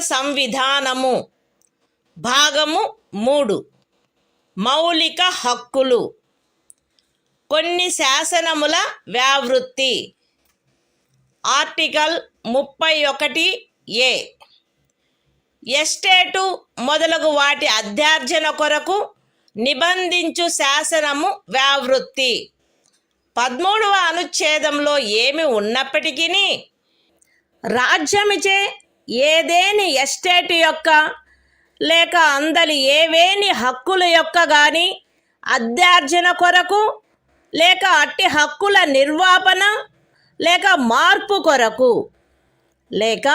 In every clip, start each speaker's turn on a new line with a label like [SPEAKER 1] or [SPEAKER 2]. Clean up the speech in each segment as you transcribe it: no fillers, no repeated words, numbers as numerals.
[SPEAKER 1] సంవిధానము భాగము 3 మౌలిక హక్కులు. కొన్ని శాసనముల వ్యావృత్తి. ఆర్టికల్ 31A ఎస్టేటు మొదలగు వాటి అధ్యార్జన కొరకు నిబంధించు శాసనము వ్యావృత్తి. 13వ అనుచ్ఛేదంలో ఏమి ఉన్నప్పటికీ రాజ్యమిచే ఏదేని ఎస్టేటు యొక్క లేక అందలి ఏవేని హక్కుల యొక్క గాని అధ్యార్జన కొరకు లేక అట్టి హక్కుల నిర్వాపన లేక మార్పు కొరకు లేక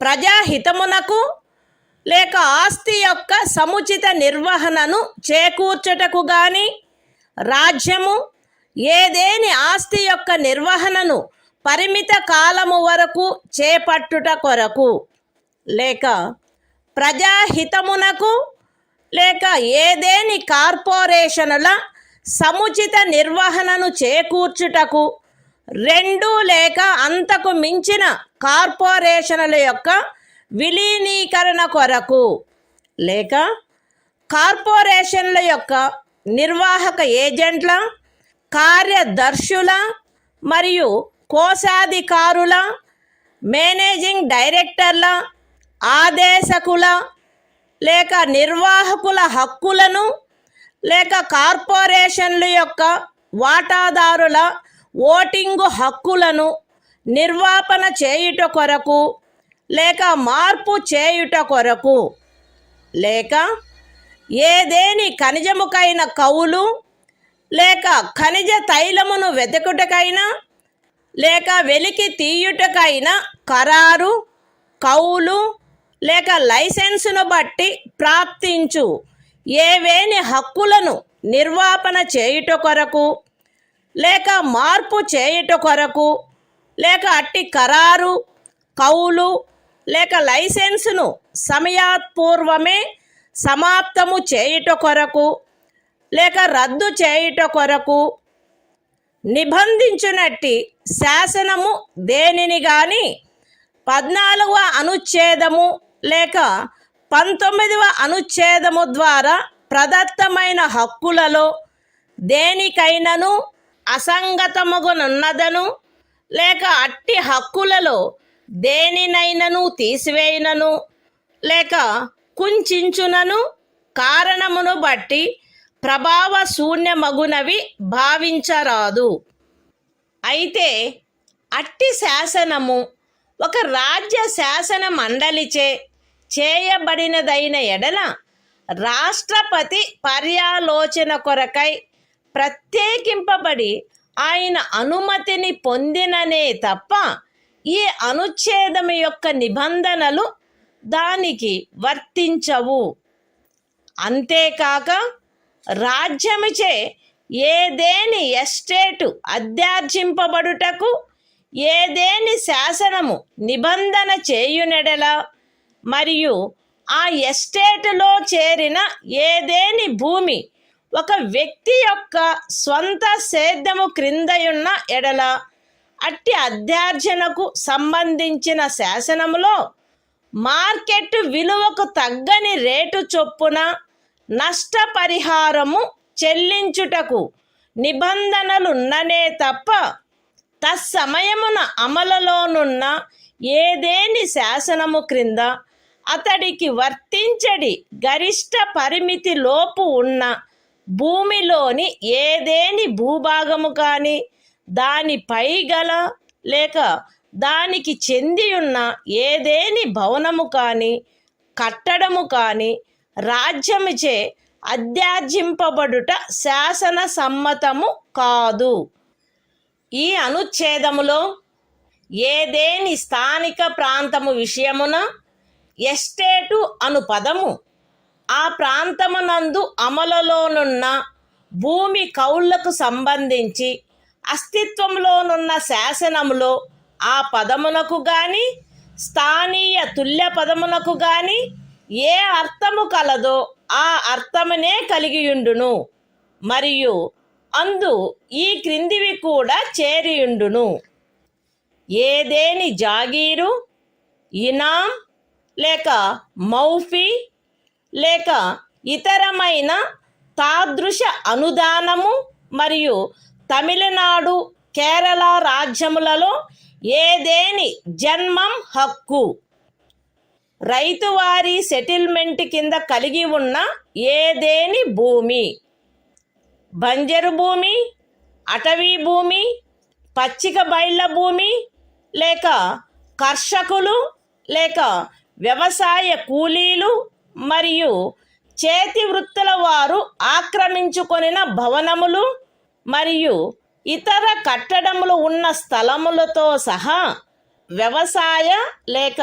[SPEAKER 1] ప్రజాహితమునకు లేక ఆస్తి యొక్క సముచిత నిర్వహణను చేకూర్చుటకు గాని రాజ్యము ఏదేని ఆస్తి యొక్క నిర్వహణను పరిమిత కాలము వరకు చేపట్టుట కొరకు లేక ప్రజాహితమునకు లేక ఏదేని కార్పొరేషనుల సముచిత నిర్వహణను చేకూర్చుటకు 2 లేక అంతకు మించిన కార్పొరేషనుల యొక్క విలీనీకరణ కొరకు లేక కార్పొరేషన్ల యొక్క నిర్వాహక ఏజెంట్ల, కార్యదర్శుల మరియు కోశాధికారుల, మేనేజింగ్ డైరెక్టర్ల, ఆదేశకుల లేక నిర్వాహకుల హక్కులను లేక కార్పొరేషన్ల యొక్క వాటాదారుల ఓటింగు హక్కులను నిర్వాపన చేయుట కొరకు లేక మార్పు చేయుట కొరకు లేక ఏదేని ఖనిజముకైన కౌలు లేక ఖనిజ తైలమును వెతుకుటకైనా లేక వెలికి తీయుటకైనా ఖరారు, కౌలు లేక లైసెన్సును బట్టి ప్రాప్తించు ఏవేని హక్కులను నిర్వాపన చేయుట కొరకు లేక మార్పు చేయుట కొరకు లేక అట్టి ఖరారు, కౌలు లేక లైసెన్సును సమయాత్పూర్వమే సమాప్తము చేయుట కొరకు లేక రద్దు చేయుట కొరకు నిబంధించునట్టి శాసనము దేనిని గాని 14వ అనుచ్ఛేదము లేక 19వ అనుచ్ఛేదము ద్వారా ప్రదత్తమైన హక్కులలో దేనికైనను అసంగతముగునున్నదను లేక అట్టి హక్కులలో దేనినైనను తీసివేయునను లేక కుంచించునను కారణమును బట్టి ప్రభావ శూన్యమగునవి భావించరాదు. అయితే అట్టి శాసనము ఒక రాజ్య శాసన మండలిచే చేయబడినదైన ఎడల రాష్ట్రపతి పర్యాలోచన కొరకై ప్రత్యేకింపబడి ఆయన అనుమతిని పొందిననే తప్ప ఈ అనుచ్ఛేదము యొక్క నిబంధనలు దానికి వర్తించవు. అంతేకాక రాజ్యముచే ఏదేని ఎస్టేటు అధ్యార్జింపబడుటకు ఏదేని శాసనము నిబంధన చేయునెడల మరియు ఆ ఎస్టేటులో చేరిన ఏదేని భూమి ఒక వ్యక్తి యొక్క స్వంత సేద్యము క్రిందయున్న ఎడల అట్టి అధ్యార్జనకు సంబంధించిన శాసనములో మార్కెట్ విలువకు తగ్గని రేటు చొప్పున నష్టపరిహారము చెల్లించుటకు నిబంధనలున్ననే తప్ప తత్సమయమున అమలులోనున్న ఏదేని శాసనము క్రింద అతడికి వర్తించడి గరిష్ట పరిమితి లోపు ఉన్న భూమిలోని ఏదేని భూభాగము కానీ దానిపై గల లేక దానికి చెందియున్న ఏదేని భవనము కానీ కట్టడము కానీ రాజ్యముచే అధ్యార్జింపబడుట శాసన సమ్మతము కాదు. ఈ అనుచ్ఛేదములో ఏదేని స్థానిక ప్రాంతము విషయమున ఎస్టేటు అను పదము ఆ ప్రాంతమునందు అమలులోనున్న భూమి కౌళ్లకు సంబంధించి అస్తిత్వంలోనున్న శాసనములో ఆ పదమునకు గాని స్థానీయ తుల్య పదమునకు గాని ఏ అర్థము కలదో ఆ అర్థమునే కలిగియుండును మరియు అందు ఈ క్రిందివి కూడా చేరియుండును. ఏదేని జాగీరు, ఇనాం లేక మౌఫీ లేక ఇతరమైన తాదృశ అనుదానము మరియు తమిళనాడు, కేరళ రాజ్యములలో ఏదేని జన్మం హక్కు రైతువారీ సెటిల్మెంట్ కింద కలిగి ఉన్న ఏదేని భూమి, బంజరు భూమి, అటవీ భూమి, పచ్చిక బయళ్ళ భూమి లేక కర్షకులు లేక వ్యవసాయ కూలీలు మరియు చేతి వృత్తుల వారు ఆక్రమించుకొనిన భవనములు మరియు ఇతర కట్టడములు ఉన్న స్థలములతో సహా వ్యవసాయ లేక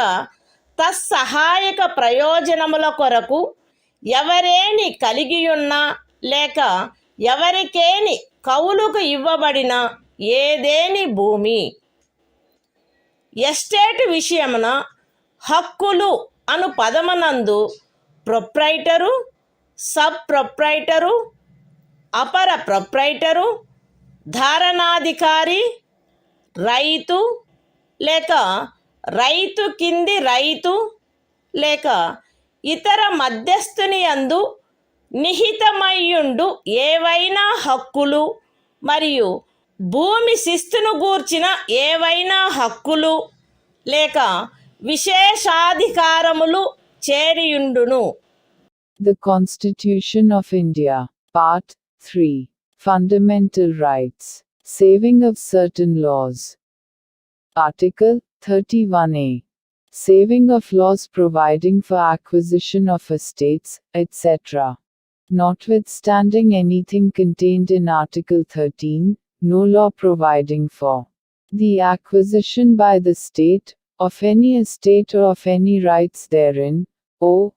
[SPEAKER 1] తత్సహాయక ప్రయోజనముల కొరకు ఎవరేని కలిగియున్న లేక ఎవరికేని కౌలుకు ఇవ్వబడిన ఏదేని భూమి. ఎస్టేట్ విషయమున హక్కులు అను పదమునందు ప్రొప్రైటరు, సబ్ ప్రొప్రైటరు, అపర ప్రొప్రైటరు, ధారణాధికారి, రైతు లేక రైతు కింది రైతు లేక ఇతర మధ్యస్థుని యందు నిహితమయ్యుండు ఏవైనా హక్కులు మరియు భూమి శిస్తును గూర్చిన ఏవైనా హక్కులు లేక విశేషాధికారములు చేరియుండును.
[SPEAKER 2] The Constitution of India, Part 3, Fundamental Rights, Saving of Certain Laws. Article 31A. Saving of laws providing for acquisition of estates, etc. Notwithstanding anything contained in Article 13, no law providing for the acquisition by the state of any estate or of any rights therein, or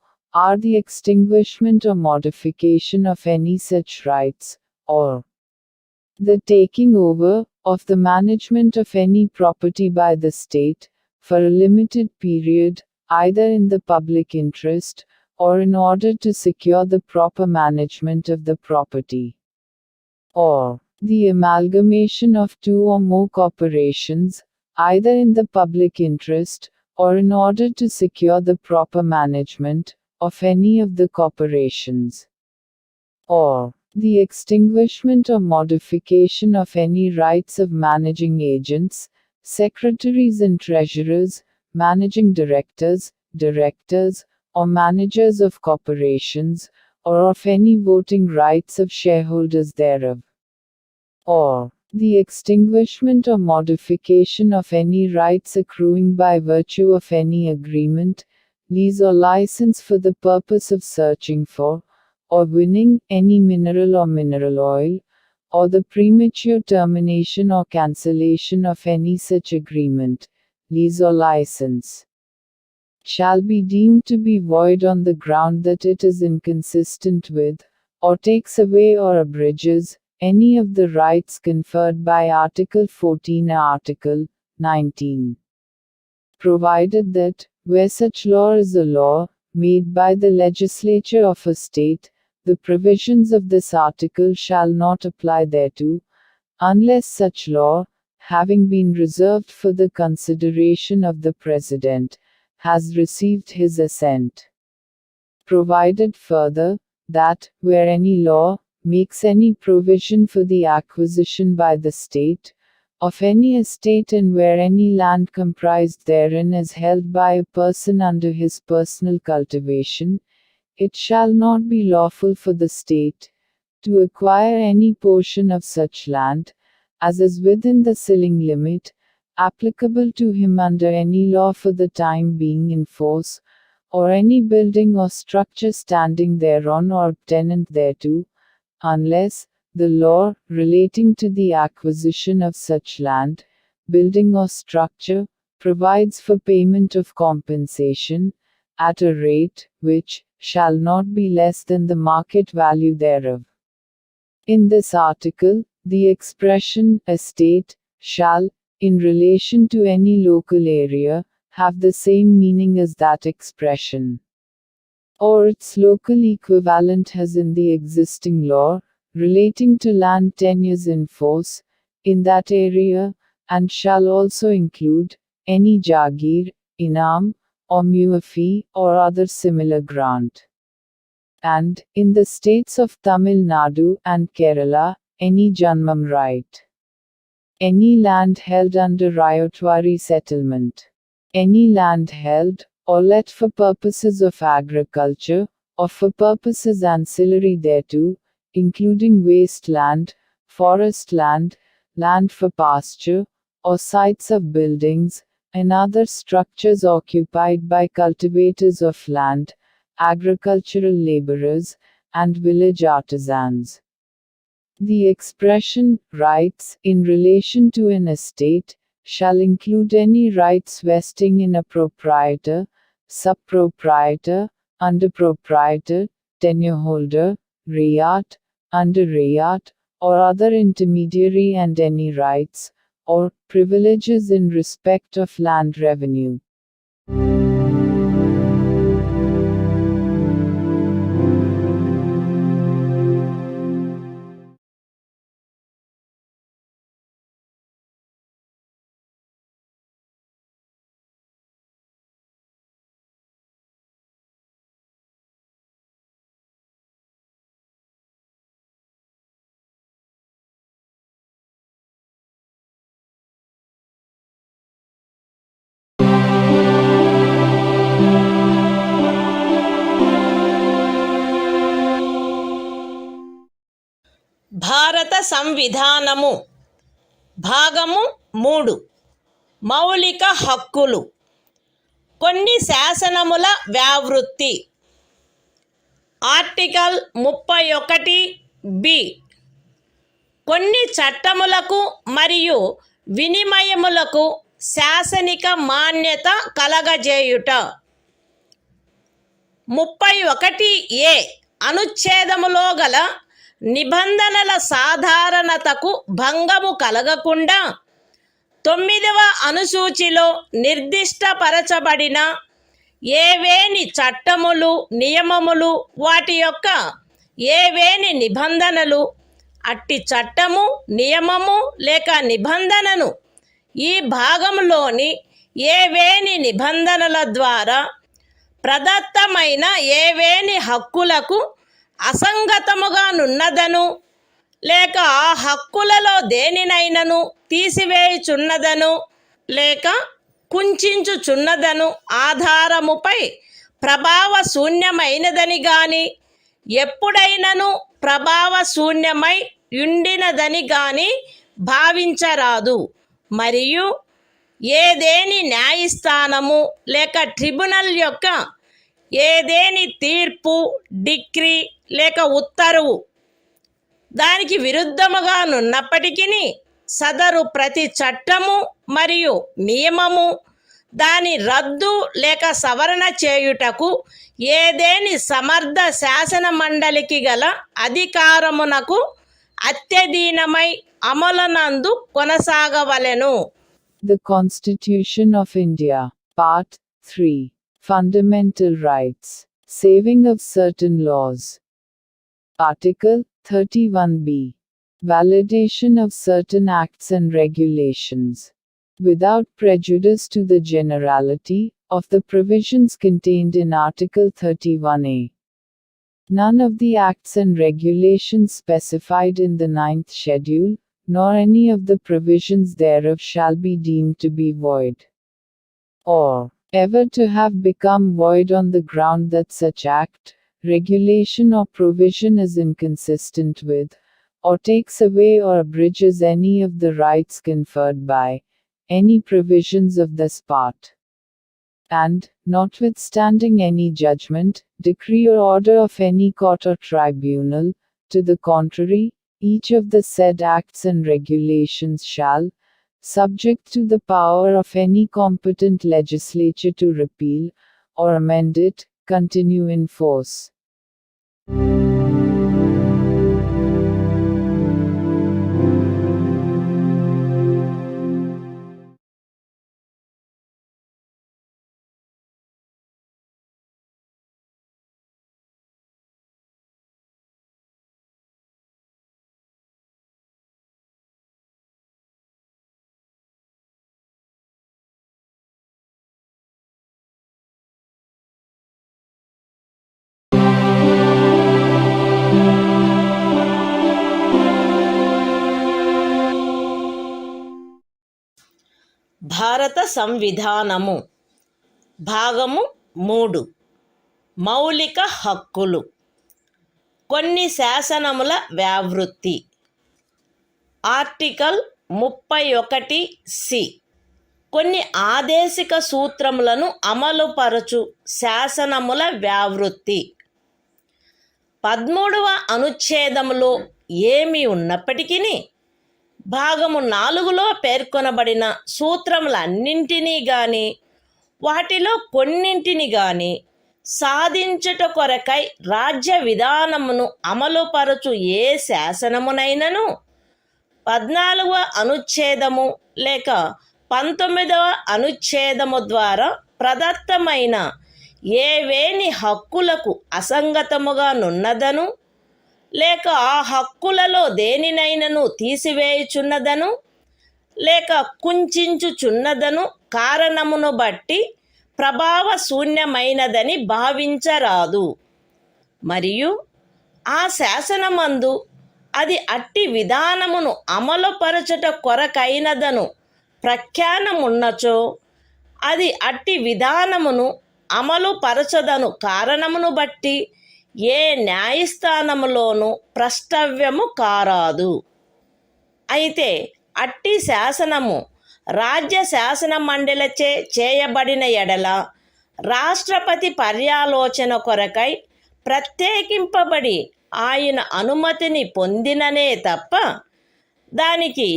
[SPEAKER 2] the extinguishment or modification of any such rights, or the taking over of the management of any property by the state, for a limited period, either in the public interest, or in order to secure the proper management of the property, or the amalgamation of two or more corporations, either in the public interest, or in order to secure the proper management of any of the corporations, or the extinguishment or modification of any rights of managing agents, secretaries and treasurers, managing directors, or managers of corporations, or of any voting rights of shareholders thereof, or the extinguishment or modification of any rights accruing by virtue of any agreement, lease or license for the purpose of searching for, or winning, any mineral or mineral oil, or the premature termination or cancellation of any such agreement, lease or license, shall be deemed to be void on the ground that it is inconsistent with, or takes away or abridges, any of the rights conferred by Article 14 or Article 19. Provided that, where such law is a law, made by the legislature of a state, the provisions of this article shall not apply thereto, unless such law, having been reserved for the consideration of the President, has received his assent. Provided further, that, where any law makes any provision for the acquisition by the state of any estate and where any land comprised therein is held by a person under his personal cultivation, it shall not be lawful for the state to acquire any portion of such land, as is within the ceiling limit, applicable to him under any law for the time being in force, or any building or structure standing thereon or tenant thereto, unless the law relating to the acquisition of such land, building or structure, provides for payment of compensation, at a rate, which shall not be less than the market value thereof. In this article, the expression estate shall, in relation to any local area, have the same meaning as that expression, or its local equivalent has in the existing law, relating to land tenures in force, in that area, and shall also include any jagir, inam, or a fee, or other similar grant. And, in the states of Tamil Nadu and Kerala, any Janmam right. Any land held under Ryotwari settlement. Any land held, or let for purposes of agriculture, or for purposes ancillary thereto, including waste land, forest land, land for pasture, or sites of buildings, and other structures occupied by cultivators of land, agricultural laborers, and village artisans. The expression, rights, in relation to an estate, shall include any rights vesting in a proprietor, subproprietor, underproprietor, tenureholder, rayat, under rayat, or other intermediary, and any rights, or privileges in respect of land revenue.
[SPEAKER 1] భారత సంవిధానము భాగము 3 మౌలిక హక్కులు. కొన్ని శాసనముల వ్యావృత్తి. Article 31 కొన్ని చట్టములకు మరియు వినిమయములకు శాసనిక మాన్యత కలగజేయుట. 31 అనుచ్ఛేదములో గల నిబంధనల సాధారణతకు భంగము కలగకుండా 9వ అనుసూచిలో నిర్దిష్టపరచబడిన ఏవేని చట్టములు, నియమములు, వాటి యొక్క ఏవేని నిబంధనలు, అట్టి చట్టము, నియమము లేక నిబంధనను ఈ భాగంలోని ఏవేని నిబంధనల ద్వారా ప్రదత్తమైన ఏవేని హక్కులకు అసంగతముగా నున్నదను, లేక ఆ హక్కులలో దేనినైనను తీసివేయుచున్నదను, లేక కుంచుచున్నదను ఆధారముపై ప్రభావశూన్యమైనదని గాని, ఎప్పుడైనను ప్రభావశూన్యమై యుండినదని గాని భావించరాదు. మరియు ఏదేని న్యాయస్థానము లేక ట్రిబ్యునల్ యొక్క ఏదేని తీర్పు, డిక్రీ లేక ఉత్తర్వు దానికి విరుద్ధముగా నున్నప్పటికీ సదరు ప్రతి చట్టము మరియు నియమము దాని రద్దు లేక సవరణ చేయుటకు ఏదేని సమర్థ శాసన మండలికి గల అధికారమునకు అత్యధీనమై అమలునందు కొనసాగవలెను.
[SPEAKER 2] The Constitution of India, Part 3. Fundamental Rights. Saving of certain laws. Article 31b. Validation of certain acts and regulations. Without prejudice to the generality of the provisions contained in Article 31a. None of the acts and regulations specified in the 9th schedule, nor any of the provisions thereof shall be deemed to be void, or ever to have become void on the ground that such act, regulation or provision is inconsistent with, or takes away or abridges any of the rights conferred by any provisions of this part. And, notwithstanding any judgment, decree or order of any court or tribunal, to the contrary, each of the said acts and regulations shall, subject to the power of any competent legislature to repeal, or amend it, continue in force.
[SPEAKER 1] భారత సంవిధానము భాగము 3 మౌలిక హక్కులు. కొన్ని శాసనముల వ్యావృత్తి. Article 31(c) కొన్ని ఆదేశిక సూత్రములను అమలుపరచు శాసనముల వ్యావృత్తి. 13వ అనుచ్ఛేదములో ఏమి ఉన్నప్పటికీ భాగము 4లో పేర్కొనబడిన సూత్రములన్నింటినీ గాని వాటిలో కొన్నింటిని గాని సాధించుట కొరకై రాజ్య విధానమును అమలుపరచు ఏ శాసనమునైనను 14వ అనుచ్ఛేదము లేక 19వ అనుచ్ఛేదము ద్వారా ప్రదత్తమైన ఏవేని హక్కులకు అసంగతముగా నున్నదను లేక ఆ హక్కులలో దేనినైనను తీసివేయుచున్నదను లేక కుంచుచున్నదను కారణమును బట్టి ప్రభావశూన్యమైనదని భావించరాదు. మరియు ఆ శాసనమందు అది అట్టి విధానమును అమలుపరచుట కొరకైనదను ప్రఖ్యానమున్నచో అది అట్టి విధానమును అమలుపరచదను కారణమును బట్టి ఏ న్యాయస్థానములోనూ ప్రష్టవ్యము కారాదు. అయితే అట్టి శాసనము రాజ్య శాసన మండలిచే చేయబడిన ఎడల రాష్ట్రపతి పర్యాలోచన కొరకై ప్రత్యేకింపబడి ఆయన అనుమతిని పొందిననే తప్ప దానికి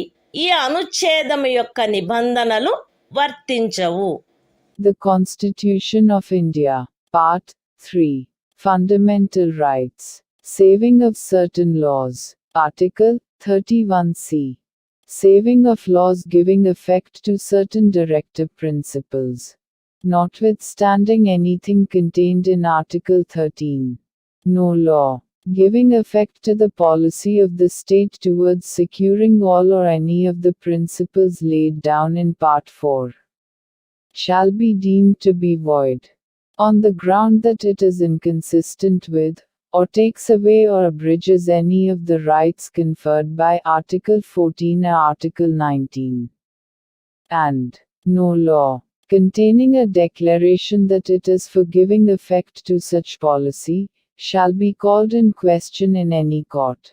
[SPEAKER 1] ఈ అనుచ్ఛేదము యొక్క నిబంధనలు వర్తించవు.
[SPEAKER 2] The Constitution of India, Part 3, Fundamental Rights, Saving of Certain Laws, Article 31(c), Saving of laws giving effect to certain directive principles. Notwithstanding anything contained in Article 13, no law, giving effect to the policy of the state towards securing all or any of the principles laid down in Part 4, shall be deemed to be void, on the ground that it is inconsistent with, or takes away or abridges any of the rights conferred by Article 14 or Article 19. And no law, containing a declaration that it is for giving effect to such policy, shall be called in question in any court,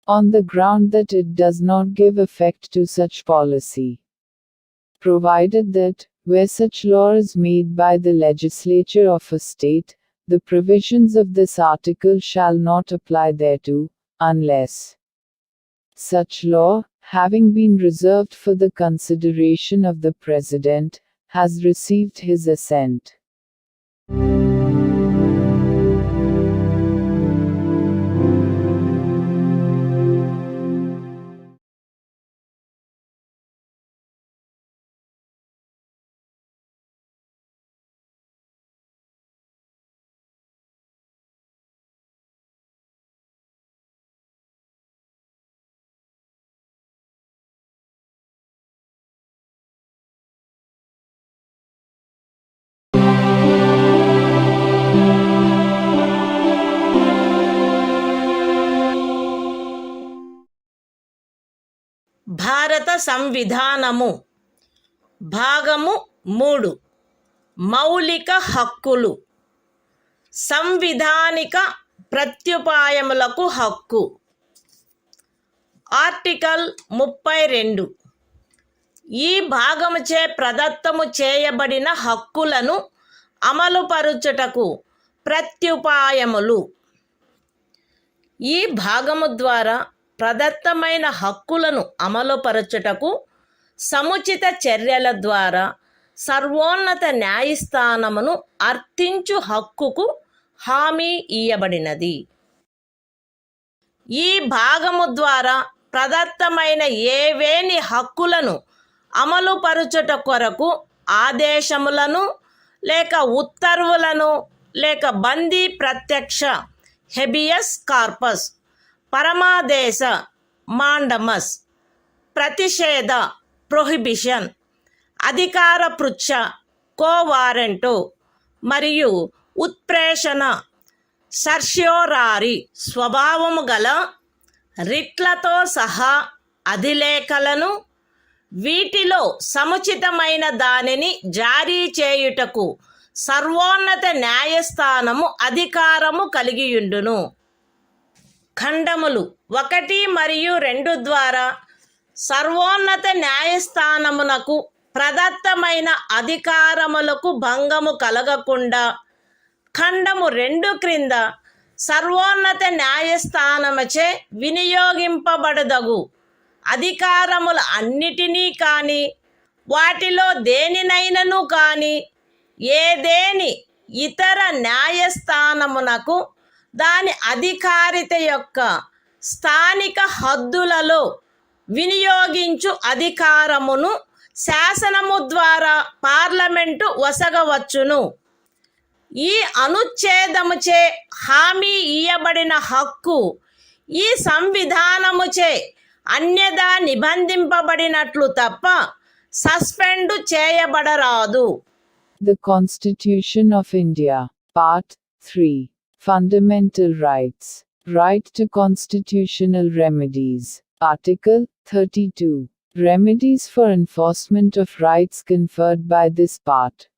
[SPEAKER 2] on the ground that it does not give effect to such policy, provided that, where such law is made by the legislature of a state, the provisions of this article shall not apply thereto, unless such law, having been reserved for the consideration of the President, has received his assent.
[SPEAKER 1] భారత సంవిధానము భాగము 3 మౌలిక హక్కులు. సంవిధానిక ప్రత్యుపాయములకు హక్కు. Article 32 ఈ భాగముచే ప్రదత్తము చేయబడిన హక్కులను అమలుపరుచుటకు ప్రత్యుపాయములు. ఈ భాగము ద్వారా ప్రదత్తమైన హక్కులను అమలుపరచుటకు సముచిత చర్యల ద్వారా సర్వోన్నత న్యాయస్థానమును అర్థించు హక్కుకు హామీ ఇయ్యబడినది. ఈ భాగము ద్వారా ప్రదత్తమైన ఏవేని హక్కులను అమలుపరచుట కొరకు ఆదేశములను లేక ఉత్తర్వులను లేక బందీ ప్రత్యక్ష హెబియస్ కార్పస్, పరమాదేశ మాండమస్, ప్రతిషేధ ప్రొహిబిషన్, అధికార పృచ్ఛ కోవారెంటు మరియు ఉత్ప్రేషణ సర్ష్యోరారి స్వభావము గల రిట్లతో సహా అధిలేఖలను వీటిలో సముచితమైన దానిని జారీ చేయుటకు సర్వోన్నత న్యాయస్థానము అధికారము కలిగియుండును. ఖండములు 1 మరియు 2 ద్వారా సర్వోన్నత న్యాయస్థానమునకు ప్రదత్తమైన అధికారములకు భంగము కలగకుండా ఖండము 2 క్రింద సర్వోన్నత న్యాయస్థానముచే వినియోగింపబడదగు అధికారముల అన్నిటినీ కానీ వాటిలో దేనినైనను కానీ ఏదేని ఇతర న్యాయస్థానమునకు దాని అధికారిత యొక్క స్థానిక హద్దులలో వినియోగించు అధికారమును శాసనము ద్వారా పార్లమెంటు వసగవచ్చును. ఈ అనుచ్ఛేదముచే హామీ ఇయ్యబడిన హక్కు ఈ సంవిధానముచే అన్యదా నిబంధింపబడినట్లు తప్ప suspend చేయబడరాదు.
[SPEAKER 2] The Constitution of India, Part 3. Fundamental Rights. Right to constitutional remedies. Article 32. Remedies for enforcement of rights conferred by this part.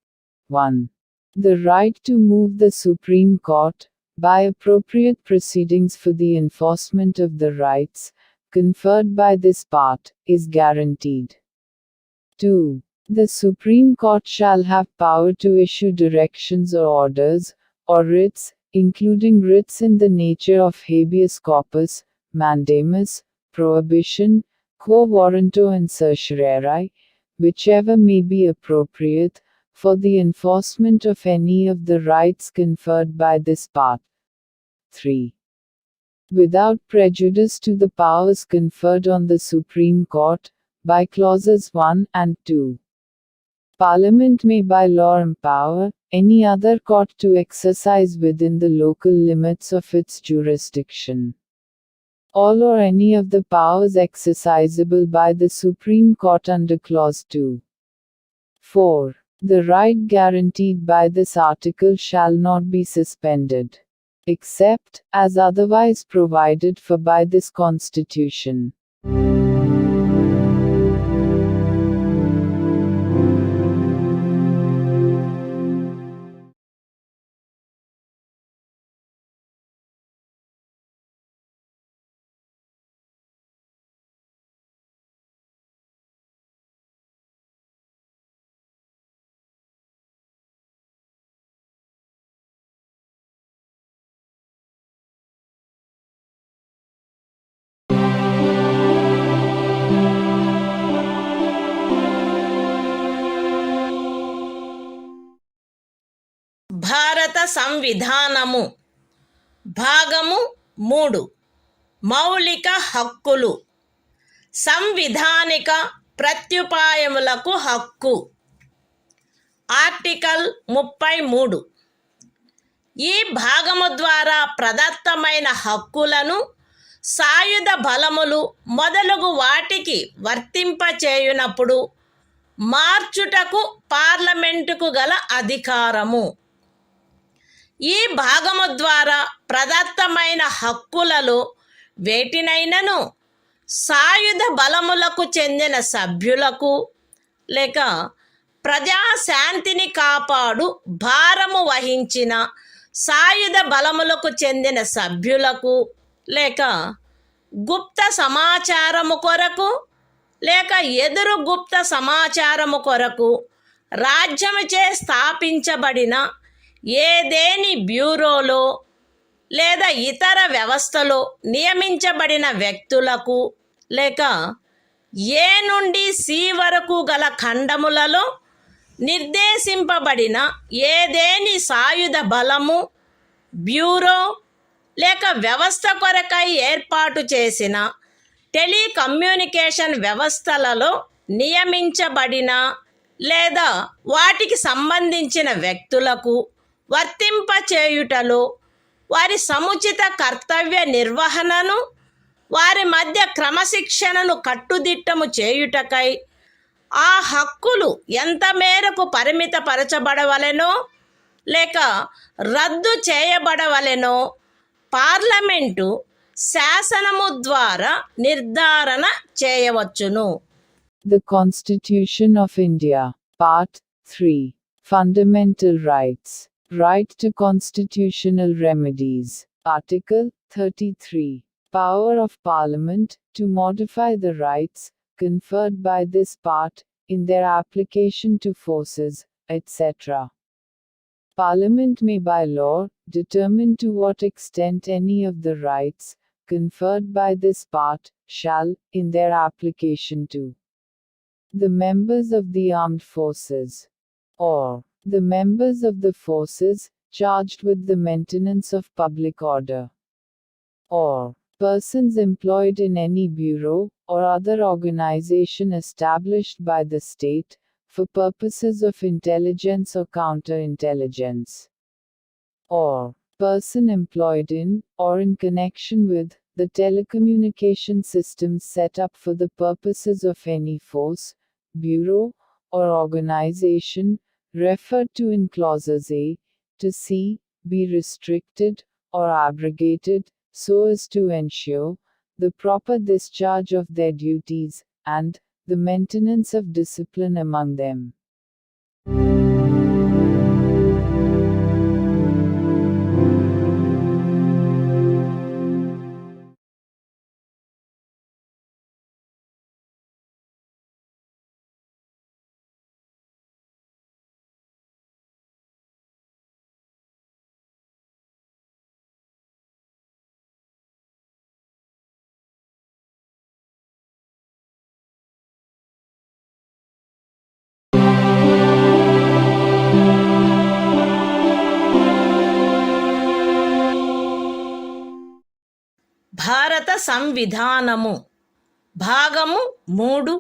[SPEAKER 2] 1. The right to move the Supreme Court, by appropriate proceedings for the enforcement of the rights conferred by this part, is guaranteed. 2. The Supreme Court shall have power to issue directions or orders, or writs, including writs in the nature of habeas corpus, mandamus, prohibition, quo warranto and certiorari, whichever may be appropriate, for the enforcement of any of the rights conferred by this part. 3. Without prejudice to the powers conferred on the Supreme Court, by clauses 1 and 2. Parliament may by law empower any other court to exercise within the local limits of its jurisdiction all or any of the powers exercisable by the Supreme Court under clause 2. 4. The right guaranteed by this article shall not be suspended, except as otherwise provided for by this Constitution.
[SPEAKER 1] భారత సంవిధానము భాగము 3 మౌలిక హక్కులు సంవిధానిక ప్రత్యుపాయములకు హక్కు. Article 33. ఈ భాగము ద్వారా ప్రదత్తమైన హక్కులను సాయుధ బలములు మొదలగు వాటికి వర్తింపచేయునప్పుడు మార్చుటకు పార్లమెంటుకు గల అధికారము. ఈ భాగము ద్వారా ప్రదత్తమైన హక్కులలో వేటినైనను సాయుధ బలములకు చెందిన సభ్యులకు లేక ప్రజాశాంతిని కాపాడు భారము వహించిన సాయుధ బలములకు చెందిన సభ్యులకు లేక గుప్త సమాచారము కొరకు లేక ఎదురు గుప్త సమాచారము కొరకు రాజ్యముచే స్థాపించబడిన ఏదేని బ్యూరోలో లేదా ఇతర వ్యవస్థలో నియమించబడిన వ్యక్తులకు లేక ఏ నుండి సి వరకు గల ఖండములలో నిర్దేశింపబడిన ఏదేని సాయుధ బలము బ్యూరో లేక వ్యవస్థ కొరకై ఏర్పాటు చేసిన టెలికమ్యూనికేషన్ వ్యవస్థలలో నియమించబడిన లేదా వాటికి సంబంధించిన వ్యక్తులకు వర్తింపచేయుటలో వారి సముచిత కర్తవ్య నిర్వహణను వారి మధ్య క్రమశిక్షణను కట్టుదిట్టము చేయుటకై ఆ హక్కులు ఎంత మేరకు పరిమితపరచబడవలెనో లేక రద్దు చేయబడవలెనో పార్లమెంటు శాసనము ద్వారా నిర్ధారణ చేయవచ్చును.
[SPEAKER 2] The Constitution of India. Part 3. Fundamental Rights. Right to constitutional remedies. Article 33. Power of Parliament to modify the rights conferred by this part in their application to forces, etc. Parliament may by law determine to what extent any of the rights conferred by this part shall, in their application to the members of the armed forces, or the members of the forces charged with the maintenance of public order, or persons employed in any bureau or other organization established by the state for purposes of intelligence or counterintelligence, or person employed in or in connection with the telecommunication systems set up for the purposes of any force, bureau, or organization referred to in clauses A to C, be restricted or abrogated so as to ensure the proper discharge of their duties and the maintenance of discipline among them.
[SPEAKER 1] భారత సంవిధానము భాగము 3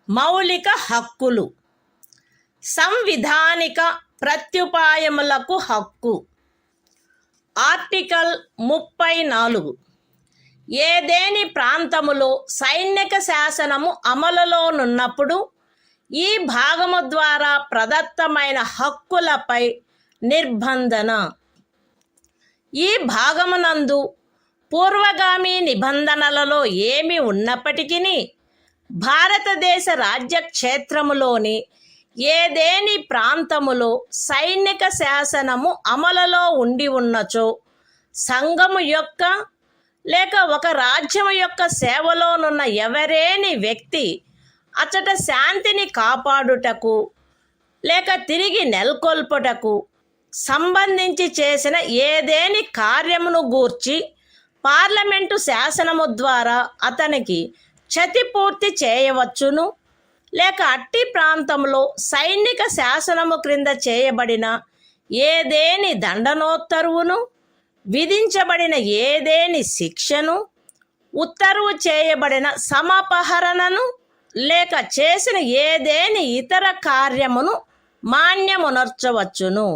[SPEAKER 1] మౌలిక హక్కులు. సంవిధానిక ప్రత్యుపాయములకు హక్కు. Article 34. ఏదేని ప్రాంతములో సైనిక శాసనము అమలులోనున్నప్పుడు ఈ భాగము ద్వారా ప్రదత్తమైన హక్కులపై నిర్బంధన. ఈ భాగమునందు పూర్వగామి నిబంధనలలో ఏమి ఉన్నప్పటికీ భారతదేశ రాజ్యక్షేత్రములోని ఏదేని ప్రాంతములో సైనిక శాసనము అమలులో ఉండి ఉన్నచో సంఘము యొక్క లేక ఒక రాజ్యము యొక్క సేవలోనున్న ఎవరేని వ్యక్తి అచట శాంతిని కాపాడుటకు లేక తిరిగి నెలకొల్పుటకు సంబంధించి చేసిన ఏదేని కార్యమును గూర్చి పార్లమెంటు శాసనము ద్వారా అతనికి క్షతిపూర్తి చేయవచ్చును, లేక అట్టి ప్రాంతంలో సైనిక శాసనము క్రింద చేయబడిన ఏదేని దండనోత్తర్వును, విధించబడిన ఏదేని శిక్షను, ఉత్తర్వు చేయబడిన సమపహరణను, లేక చేసిన ఏదేని ఇతర కార్యమును మాన్యమునర్చవచ్చును.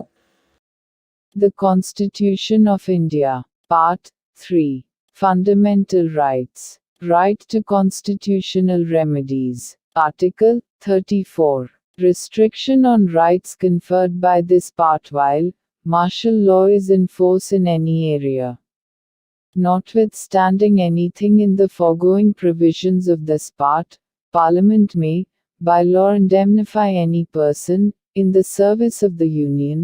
[SPEAKER 2] The Constitution of India. Part 3. Fundamental Rights. Right to constitutional remedies. Article 34. Restriction on rights conferred by this part while martial law is in force in any area. Notwithstanding anything in the foregoing provisions of this part, Parliament may, by law, indemnify any person, in the service of the Union,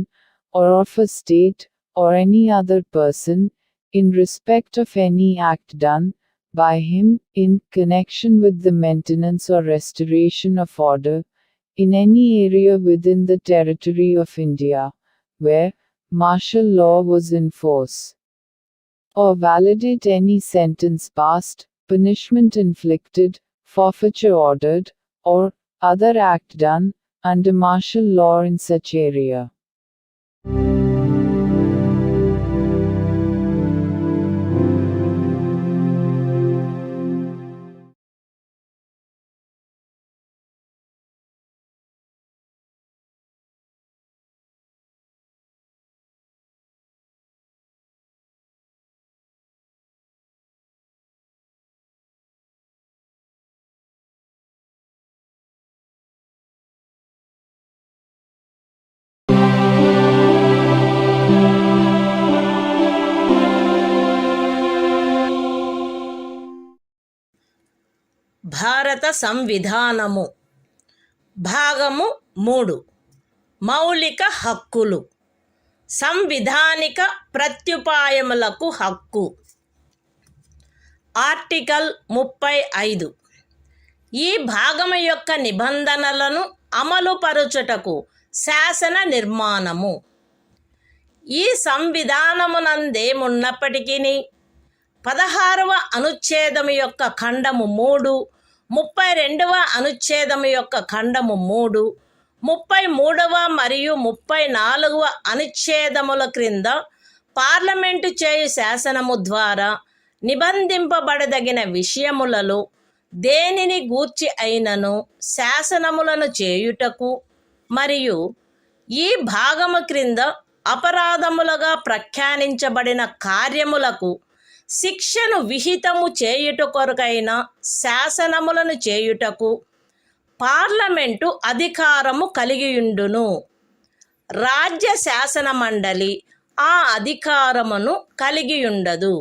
[SPEAKER 2] or of a state, or any other person, in respect of any act done by him, in connection with the maintenance or restoration of order, in any area within the territory of India, where martial law was in force, or validate any sentence passed, punishment inflicted, forfeiture ordered, or other act done under martial law in such area.
[SPEAKER 1] భారత సంవిధానము. భాగము 3. మౌలిక హక్కులు. సంవిధానిక ప్రత్యుపాయములకు హక్కు. Article 35. ఈ భాగము యొక్క నిబంధనలను అమలుపరచుటకు శాసన నిర్మాణము. ఈ సంవిధానమునందేమున్నప్పటికీ 16వ అనుచ్ఛేదము యొక్క ఖండము 3, 32వ అనుచ్ఛేదము యొక్క ఖండము 3, 33వ మరియు 34వ అనుచ్ఛేదముల క్రింద పార్లమెంటు చేయు శాసనము ద్వారా నిబంధింపబడదగిన విషయములలో దేనిని గూర్చి అయినను శాసనములను చేయుటకు మరియు ఈ భాగము క్రింద అపరాధములుగా ప్రఖ్యానించబడిన కార్యములకు శిక్షను విహితము చేయుట కొరకైన శాసనములను చేయుటకు పార్లమెంటు అధికారము కలిగియుండును. రాజ్య శాసన మండలి ఆ అధికారమును కలిగియుండదు.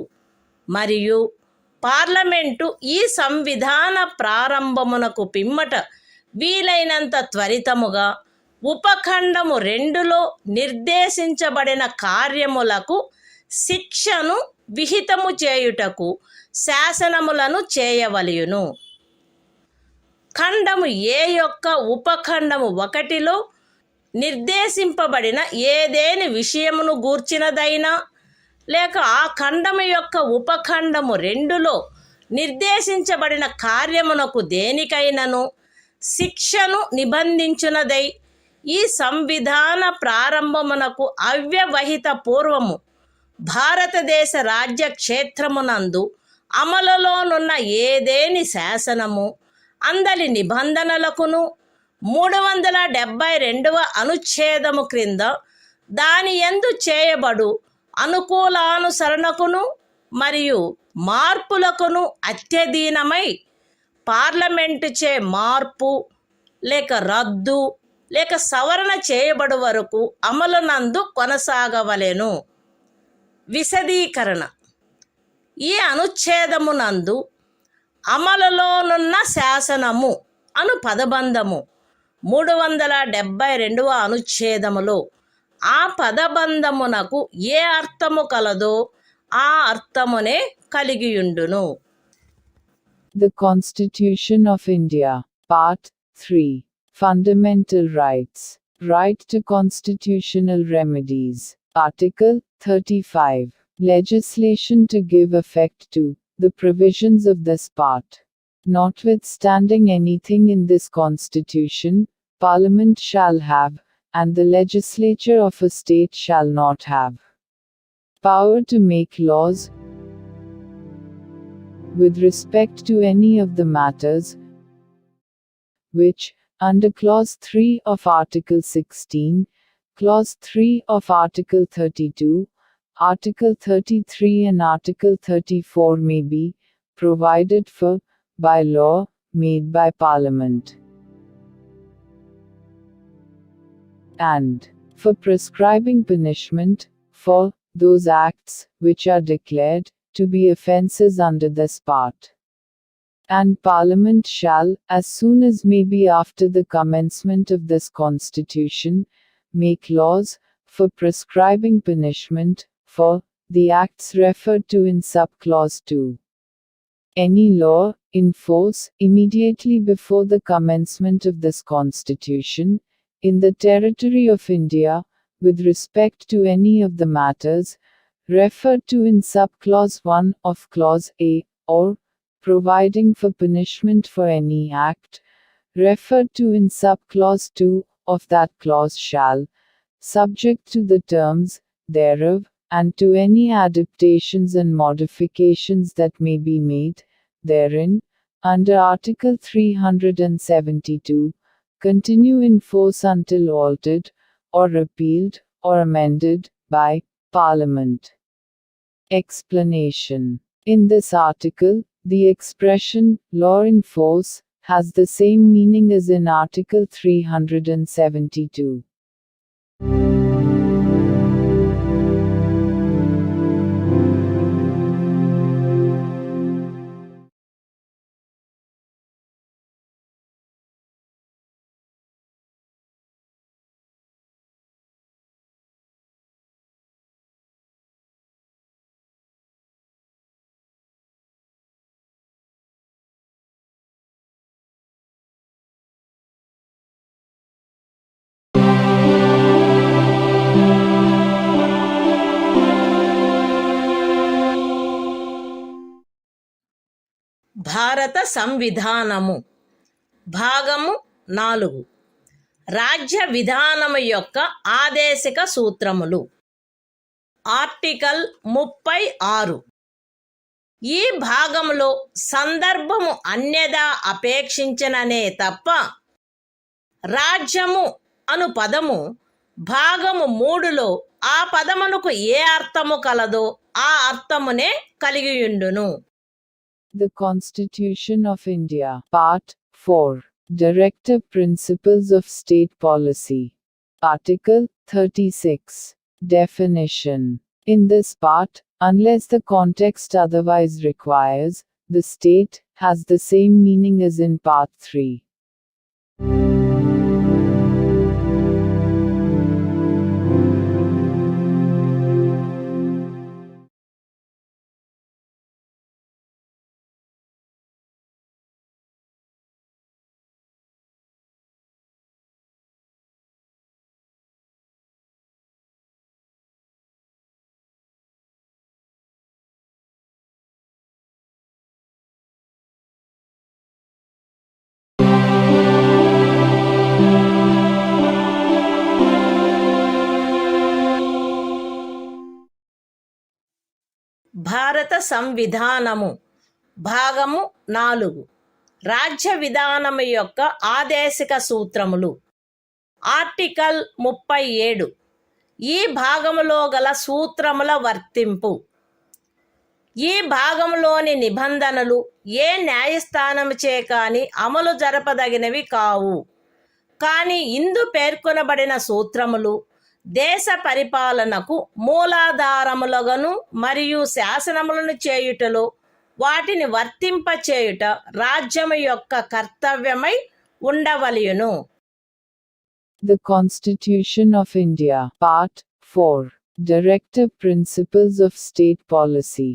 [SPEAKER 1] మరియు పార్లమెంటు ఈ సంవిధాన ప్రారంభమునకు పిమ్మట వీలైనంత త్వరితముగా ఉపఖండము 2లో నిర్దేశించబడిన కార్యములకు శిక్షను విహితము చేయుటకు శాసనములను చేయవలయును. ఖండము ఏ యొక్క ఉపఖండము 1లో నిర్దేశింపబడిన ఏదేని విషయమును గూర్చినదైనా లేక ఆ ఖండము యొక్క ఉపఖండము 2లో నిర్దేశించబడిన కార్యమునకు దేనికైనను శిక్షను నిబంధించునదై ఈ సంవిధాన ప్రారంభమునకు అవ్యవహిత పూర్వము భారతదేశ రాజ్య క్షేత్రమునందు అమలులోనున్న ఏదేని శాసనము అందలి నిబంధనలకును 372వ అనుచ్ఛేదము క్రింద దాని యందు చేయబడు అనుకూలానుసరణకును మరియు మార్పులకును అత్యధీనమై పార్లమెంటుచే మార్పు లేక రద్దు లేక సవరణ చేయబడు వరకు అమలునందు కొనసాగవలెను. విశదీకరణ. ఈ అనుచ్ఛేదమునందు అమలులోనున్న శాసనము అను పదబంధము 372వ అనుచ్ఛేదములో ఆ పదబంధమునకు ఏ అర్థము కలదో ఆ అర్థమునే కలిగియుండును.
[SPEAKER 2] The Constitution of India, Part 3. Fundamental Rights. Right to constitutional remedies. Article 35. Legislation to give effect to the provisions of this part. Notwithstanding anything in this Constitution, Parliament shall have, and the legislature of a state shall not have, power to make laws with respect to any of the matters which, under Clause 3 of Article 16, Clause 3 of Article 32, Article 33 and Article 34 may be provided for by law made by Parliament, and for prescribing punishment for those acts which are declared to be offences under this part. And Parliament shall, as soon as may be after the commencement of this Constitution, make laws for prescribing punishment for the acts referred to in subclause 2. Any law in force immediately before the commencement of this Constitution, in the territory of India, with respect to any of the matters referred to in subclause 1 of Clause A, or providing for punishment for any act referred to in subclause 2 of that clause shall, subject to the terms thereof, and to any adaptations and modifications that may be made therein, under Article 372, continue in force until altered, or repealed, or amended, by Parliament. Explanation. In this article, the expression, law in force, has the same meaning as in Article 372.
[SPEAKER 1] భారత సంవిధానము భాగము 4 రాజ్య విధానము యొక్క ఆదేశిక సూత్రములు. Article 36. ఈ భాగంలో సందర్భము అన్యదా అపేక్షించననే తప్ప రాజ్యము అను పదము భాగము 3లో ఆ పదమునకు ఏ అర్థము కలదో ఆ అర్థమునే కలిగియుండును.
[SPEAKER 2] The Constitution of India, Part 4. Directive Principles of State Policy. Article 36. Definition. In this part, unless the context otherwise requires, the state has the same meaning as in Part 3.
[SPEAKER 1] భారత సంవిధానము భాగము 4 రాజ్య విధానము యొక్క ఆదేశిక సూత్రములు. ఆర్టికల్ 37. ఈ భాగములో గల సూత్రముల వర్తింపు. ఈ భాగంలోని నిబంధనలు ఏ న్యాయస్థానముచే కాని అమలు జరపదగినవి కావు. కానీ ఇందు పేర్కొనబడిన సూత్రములు దేశ పరిపాలనకు మూలాధారములుగాను మరియు శాసనములను చేయుటలో వాటిని వర్తింపచేయుట రాజ్యము యొక్క కర్తవ్యమై ఉండవలెను.
[SPEAKER 2] The Constitution of India, Part 4. Directive Principles of State Policy.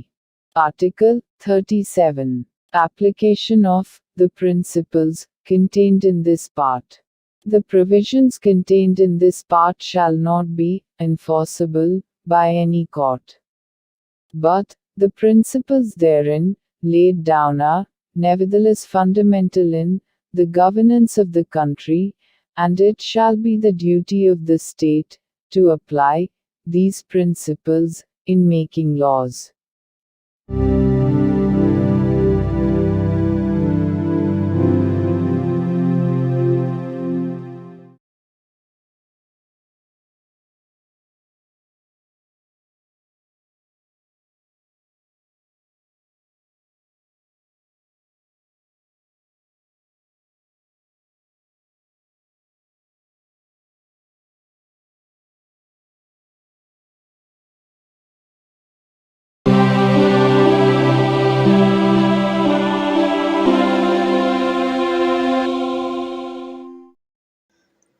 [SPEAKER 2] Article 37. Application of the principles contained in this part. The provisions contained in this part shall not be enforceable by any court. But the principles therein laid down are nevertheless fundamental in the governance of the country, and it shall be the duty of the state to apply these principles in making laws.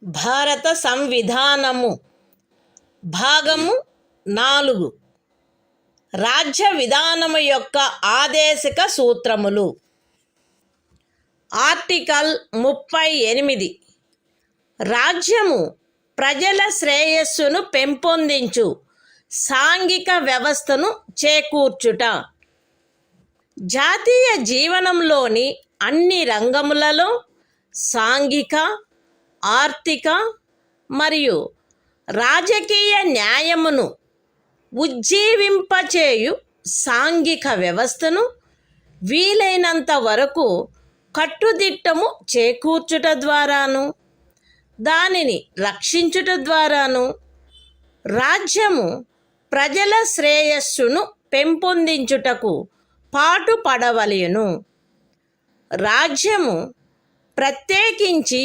[SPEAKER 1] భారత సంవిధానము భాగము 4 రాజ్య విధానము యొక్క ఆదేశిక సూత్రములు. Article 38. రాజ్యము ప్రజల శ్రేయస్సును పెంపొందించు సాంఘిక వ్యవస్థను చేకూర్చుట. జాతీయ జీవనంలోని అన్ని రంగములలో సాంఘిక, ఆర్థిక మరియు రాజకీయ న్యాయమును ఉజ్జీవింపచేయు సాంఘిక వ్యవస్థను వీలైనంత వరకు కట్టుదిట్టము చేకూర్చుట ద్వారాను దానిని రక్షించుట ద్వారాను రాజ్యము ప్రజల శ్రేయస్సును పెంపొందించుటకు పాటుపడవలెను. రాజ్యము ప్రత్యేకించి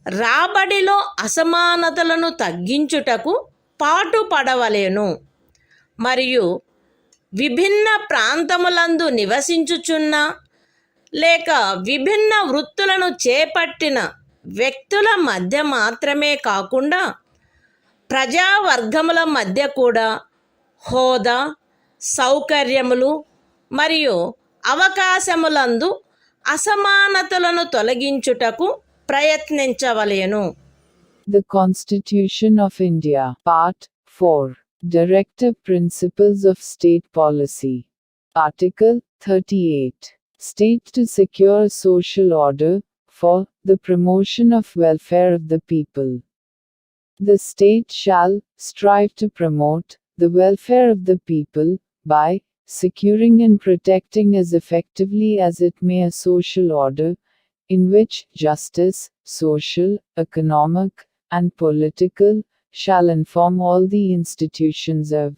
[SPEAKER 1] రాబడిలో అసమానతలను తగ్గించుటకు పాటుపడవలెను మరియు విభిన్న ప్రాంతములందు నివసించుచున్న లేక విభిన్న వృత్తులను చేపట్టిన వ్యక్తుల మధ్య మాత్రమే కాకుండా ప్రజావర్గముల మధ్య కూడా హోదా, సౌకర్యములు మరియు అవకాశములందు అసమానతలను తొలగించుటకు ప్రయత్నించవలెను.
[SPEAKER 2] The Constitution of India, Part 4. Directive Principles of State Policy. Article 38. state to secure social order, for the promotion of welfare of the people. The state shall strive to promote the welfare of the people, by securing and protecting as effectively as it may a social order, in which justice, social, economic, and political, shall inform all the institutions of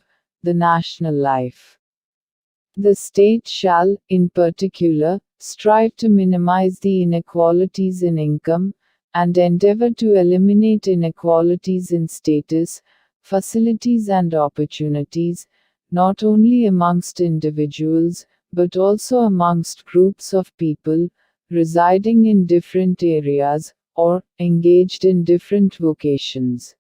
[SPEAKER 2] the national life. The state shall, in particular, strive to minimize the inequalities in income, and endeavor to eliminate inequalities in status, facilities and opportunities, not only amongst individuals, but also amongst groups of people, residing in different areas, or engaged in different vocations.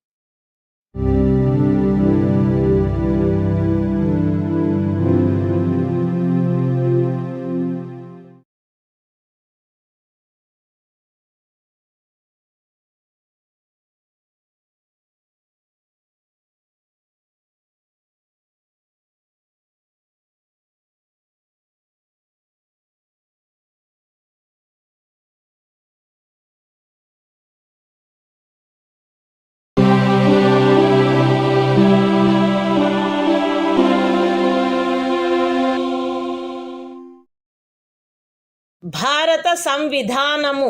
[SPEAKER 1] భారత సంవిధానము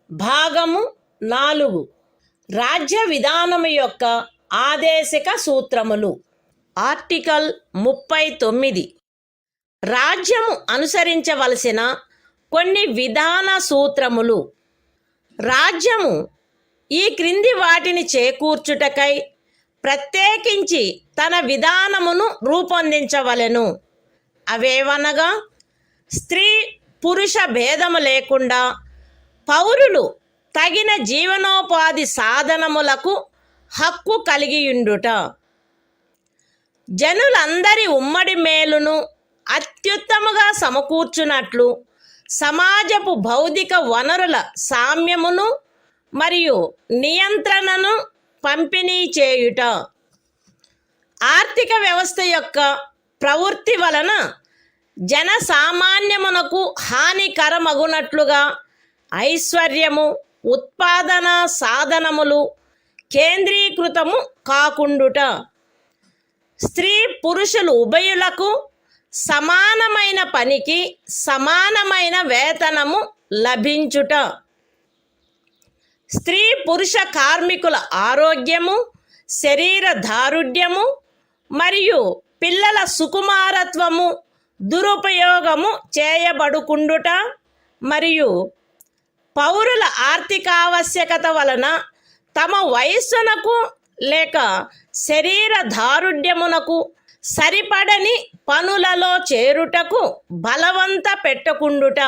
[SPEAKER 1] భాగము 4 రాజ్య విధానము యొక్క ఆదేశిక సూత్రములు. Article 39 రాజ్యము అనుసరించవలసిన కొన్ని విధాన సూత్రములు. రాజ్యము ఈ క్రింది వాటిని చేకూర్చుటకై ప్రత్యేకించి తన విధానమును రూపొందించవలెను. అవేవనగా స్త్రీ పురుష భేదము లేకుండా పౌరులు తగిన జీవనోపాధి సాధనములకు హక్కు కలిగియుండుట, జనులందరి ఉమ్మడి మేలును అత్యుత్తముగా సమకూర్చునట్లు సమాజపు భౌతిక వనరుల సామ్యమును మరియు నియంత్రణను పంపిణీ చేయుట, ఆర్థిక వ్యవస్థ యొక్క ప్రవృత్తి వలన జనసామాన్యమునకు హానికరమగునట్లుగా ఐశ్వర్యము, ఉత్పాదన సాధనములు కేంద్రీకృతము కాకుండుట, స్త్రీ పురుషులు ఉభయులకు సమానమైన పనికి సమానమైన వేతనము లభించుట, స్త్రీ పురుష కార్మికుల ఆరోగ్యము, శరీర దారుఢ్యము మరియు పిల్లల సుకుమారత్వము దురుపయోగము చేయబడుకుండుట మరియు పౌరుల ఆర్థికావశ్యకత వలన తమ వయస్సునకు లేక శరీర దారుఢ్యమునకు సరిపడని పనులలో చేరుటకు బలవంత పెట్టకుండుట,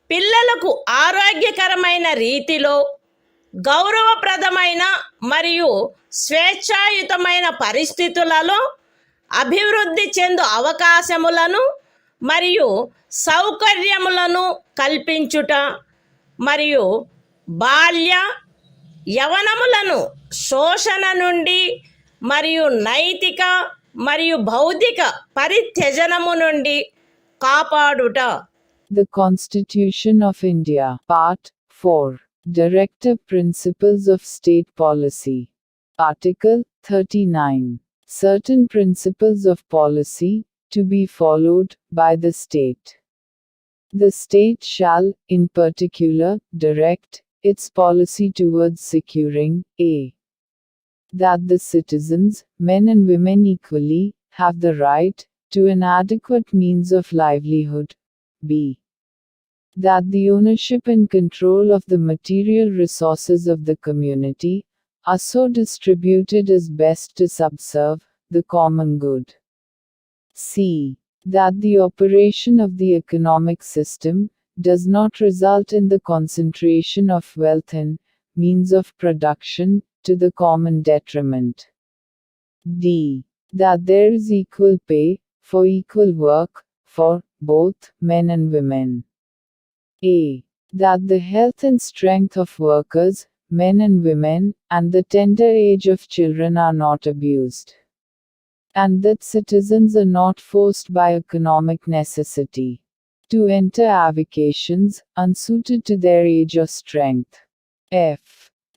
[SPEAKER 1] పిల్లలకు ఆరోగ్యకరమైన రీతిలో గౌరవప్రదమైన మరియు స్వేచ్ఛాయుతమైన పరిస్థితులలో అభివృద్ధి చెందు అవకాశములను మరియు సౌకర్యములను కల్పించుట మరియు బాల్య యవనములను శోషణ నుండి మరియు నైతిక మరియు భౌతిక పరిత్యజనము నుండి కాపాడుట.
[SPEAKER 2] The Constitution of India, Part 4, Directive Principles of State Policy. Article 39. Certain principles of policy to be followed by the state. The state shall, in particular, direct its policy towards securing a. that the citizens, men and women equally, have the right to an adequate means of livelihood. b. that the ownership and control of the material resources of the community are so distributed as best to subserve the common good. c. that the operation of the economic system does not result in the concentration of wealth and means of production to the common detriment. d. that there is equal pay for equal work for both men and women. a. that the health and strength of workers, men and women, and the tender age of children are not abused, and that citizens are not forced by economic necessity To enter avocations unsuited to their age or strength. F.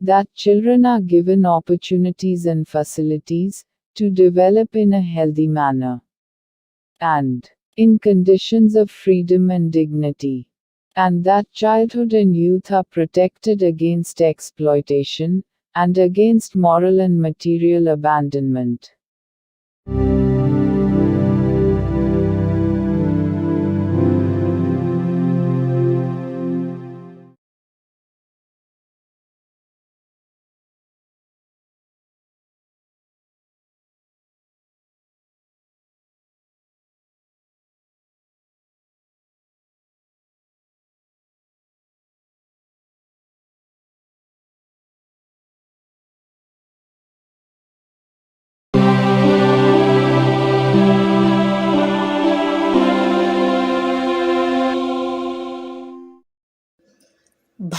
[SPEAKER 2] That children are given opportunities and facilities to develop in a healthy manner and in conditions of freedom and dignity. And that childhood and youth are protected against exploitation and against moral and material abandonment.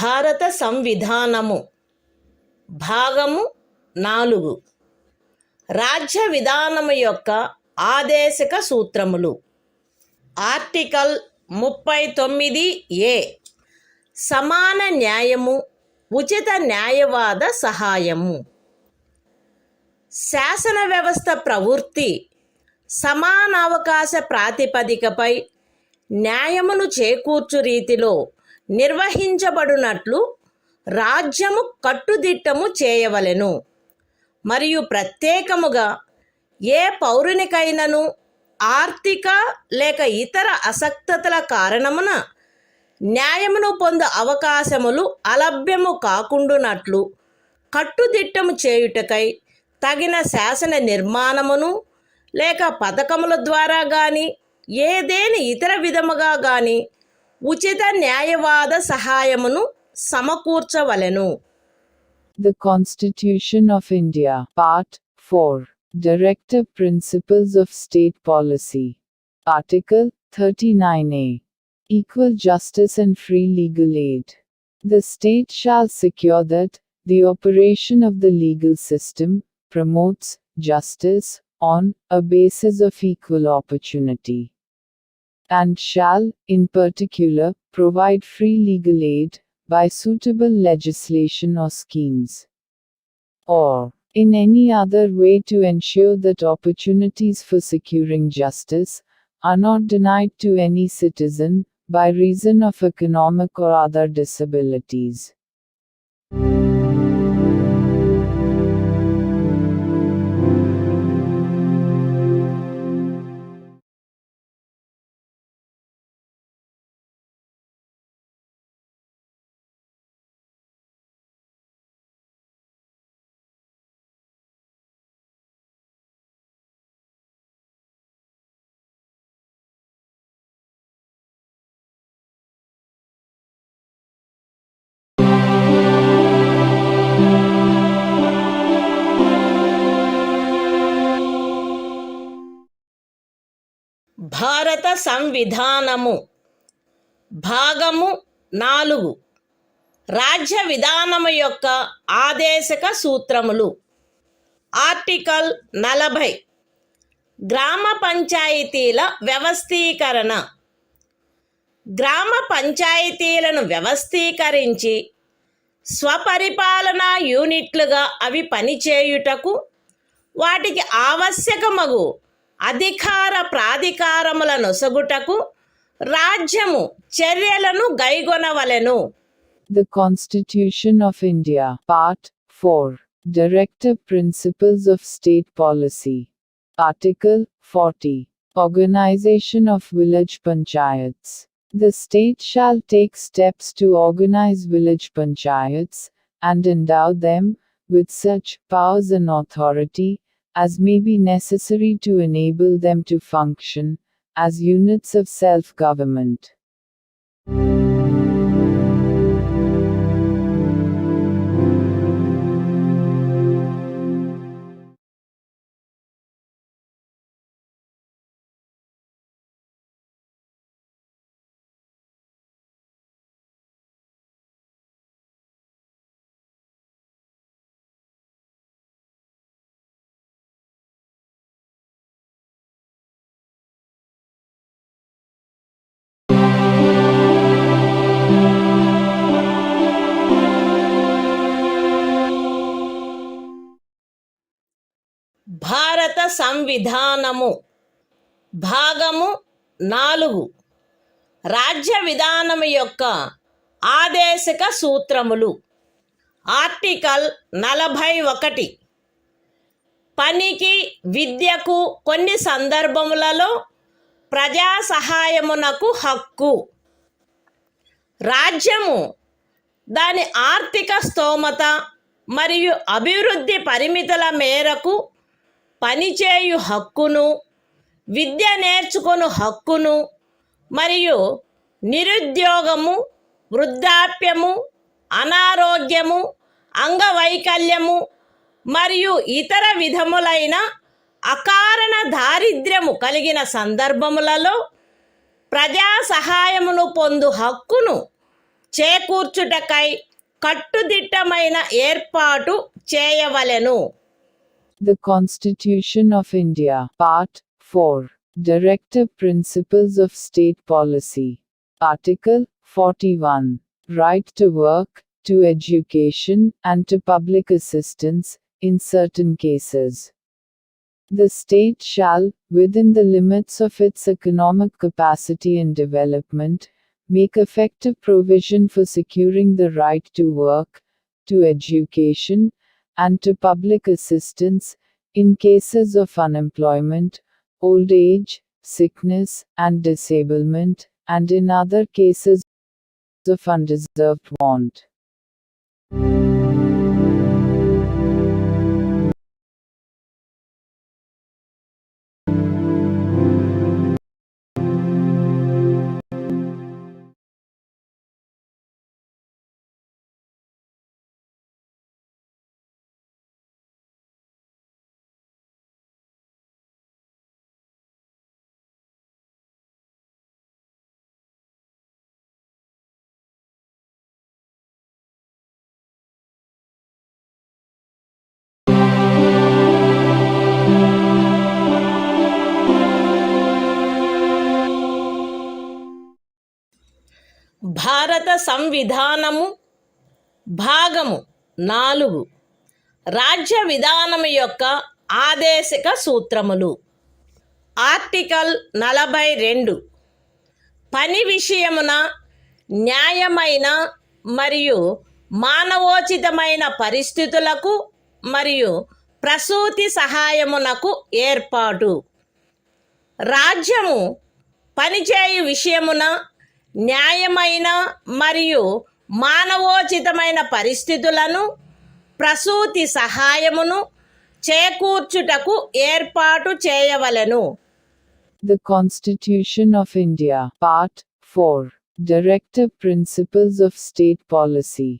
[SPEAKER 1] భారత సంవిధానము భాగము 4 రాజ్య విధానము యొక్క ఆదేశక సూత్రములు. Article 39A సమాన న్యాయము, ఉచిత న్యాయవాద సహాయము. శాసన వ్యవస్థ ప్రవృత్తి సమానావకాశ ప్రాతిపదికపై న్యాయమును చేకూర్చు రీతిలో నిర్వహించబడినట్లు రాజ్యము కట్టుదిట్టము చేయవలెను. మరియు ప్రత్యేకముగా ఏ పౌరునికైనను ఆర్థిక లేక ఇతర అసక్తతల కారణమున న్యాయమును పొందు అవకాశములు అలభ్యము కాకుండునట్లు కట్టుదిట్టము చేయుటకై తగిన శాసన నిర్మాణమును లేక పథకముల ద్వారా గాని ఏదేని ఇతర విధముగా గాని ఉచిత న్యాయవాద సహాయమును సమకూర్చవలెను.
[SPEAKER 2] The Constitution of India, Part 4, Directive Principles of State Policy. Article 39A. Equal justice and free legal aid. The state shall secure that the operation of the legal system promotes justice on a basis of equal opportunity, and shall, in particular, provide free legal aid by suitable legislation or schemes, or in any other way to ensure that opportunities for securing justice are not denied to any citizen by reason of economic or other disabilities.
[SPEAKER 1] భారత సంవిధానము భాగము 4 రాజ్య విధానము యొక్క ఆదేశక సూత్రములు. Article 40 గ్రామ పంచాయతీల వ్యవస్థీకరణ. గ్రామ పంచాయతీలను వ్యవస్థీకరించి స్వపరిపాలనా యూనిట్లుగా అవి పనిచేయుటకు వాటికి ఆవశ్యకమగు అధికార ప్రాధికారముల నొసగుటకు రాజ్యము చర్యలను గైగొనవలెను.
[SPEAKER 2] The Constitution of India, Part 4, Directive Principles of State Policy. Article 40. Organization of Village Panchayats. The state shall take steps to organize village panchayats, and endow them with such powers and authority as may be necessary to enable them to function as units of self-government.
[SPEAKER 1] సంవిధానము భాగము 4 రాజ్య విధానము యొక్క ఆదేశక సూత్రములు. Article 41 పనికి విద్యకు కొన్ని సందర్భములలో ప్రజా సహాయమునకు హక్కు. రాజ్యము దాని ఆర్థిక స్తోమత మరియు అభివృద్ధి పరిమితుల మేరకు పనిచేయు హక్కును, విద్య నేర్చుకొను హక్కును మరియు నిరుద్యోగము, వృద్ధాప్యము, అనారోగ్యము, అంగవైకల్యము మరియు ఇతర విధములైన అకారణ దారిద్ర్యము కలిగిన సందర్భములలో ప్రజా సహాయమును పొందు హక్కును చేకూర్చుటకై కట్టుదిట్టమైన ఏర్పాటు చేయవలెను.
[SPEAKER 2] The Constitution of India, Part 4, Directive Principles of State Policy. Article 41, Right to work, to education, and to public assistance, in certain cases. The state shall, within the limits of its economic capacity and development, make effective provision for securing the right to work, to education, and to public assistance, in cases of unemployment, old age, sickness, and disablement, and in other cases of undeserved want.
[SPEAKER 1] భారత సంవిధానము భాగము 4 రాజ్య విధానము యొక్క ఆదేశక సూత్రములు. Article 42 పని విషయమున న్యాయమైన మరియు మానవోచితమైన పరిస్థితులకు మరియు ప్రసూతి సహాయమునకు ఏర్పాటు. రాజ్యము పనిచేయు విషయమున న్యాయమైన మరియు మానవోచితమైన పరిస్థితులను, ప్రసూతి సహాయమును చేకూర్చుటకు ఏర్పాటు చేయవలెను.
[SPEAKER 2] The Constitution of India, Part 4, Directive Principles of State Policy.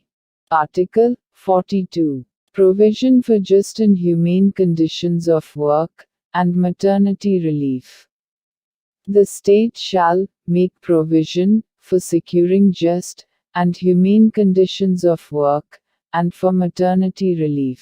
[SPEAKER 2] Article 42, Provision for just and humane conditions of work, and maternity relief. The state shall make provision for securing just and humane conditions of work, and for maternity relief.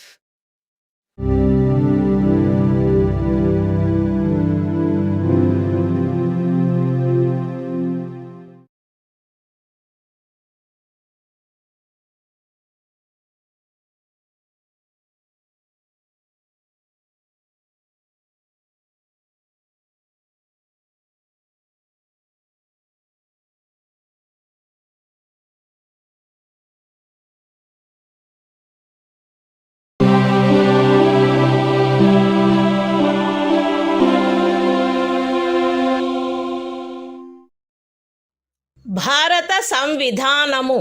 [SPEAKER 1] భారత సంవిధానము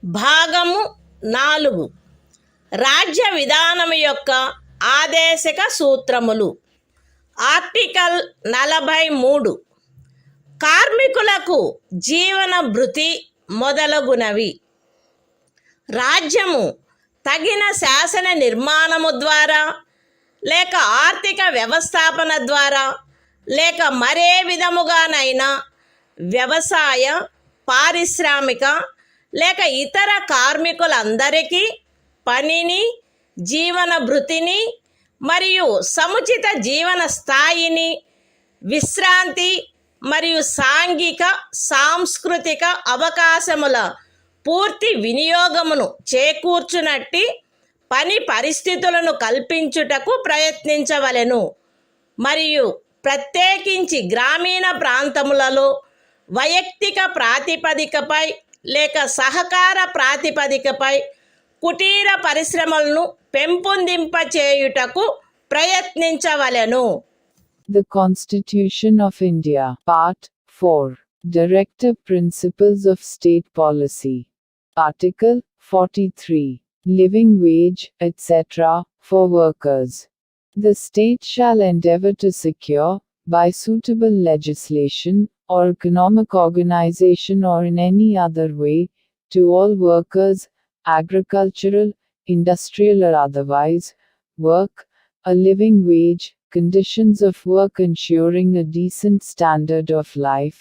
[SPEAKER 1] భాగము 4 రాజ్య విధానము యొక్క ఆదేశక సూత్రములు. Article 43 కార్మికులకు జీవన భృతి మొదలగునవి. రాజ్యము తగిన శాసన నిర్మాణము ద్వారా లేక ఆర్థిక వ్యవస్థాపన ద్వారా లేక మరే విధముగానైనా వ్యవసాయ, పారిశ్రామిక లేక ఇతర కార్మికులందరికీ పనిని, జీవన భృతిని మరియు సముచిత జీవన స్థాయిని, విశ్రాంతి మరియు సాంఘిక సాంస్కృతిక అవకాశముల పూర్తి వినియోగమును చేకూర్చునట్టి పని పరిస్థితులను కల్పించుటకు ప్రయత్నించవలెను. మరియు ప్రత్యేకించి గ్రామీణ ప్రాంతములలో వైయక్తిక ప్రాతిపదికపై లేక సహకార ప్రాతిపదికపై కుటీర పరిశ్రమలను పెంపొందింపచేయుటకు ప్రయత్నించవలెను.
[SPEAKER 2] The Constitution of India, Part 4, Directive Principles of State Policy. Article 43, Living Wage, etc., for workers. The state shall endeavor to secure, by suitable legislation, or economic organization or in any other way, to all workers, agricultural, industrial or otherwise, work, a living wage, conditions of work ensuring a decent standard of life,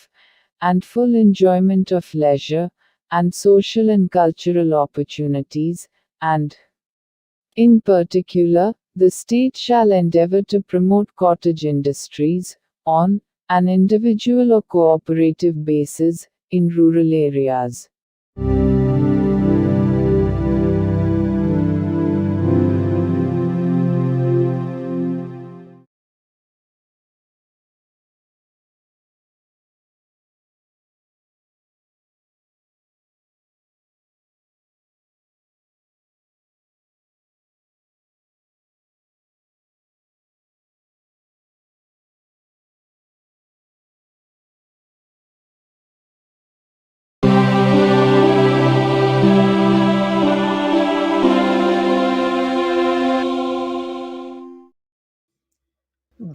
[SPEAKER 2] and full enjoyment of leisure, and social and cultural opportunities, and, in particular, the state shall endeavor to promote cottage industries, on an individual or cooperative basis, in rural areas.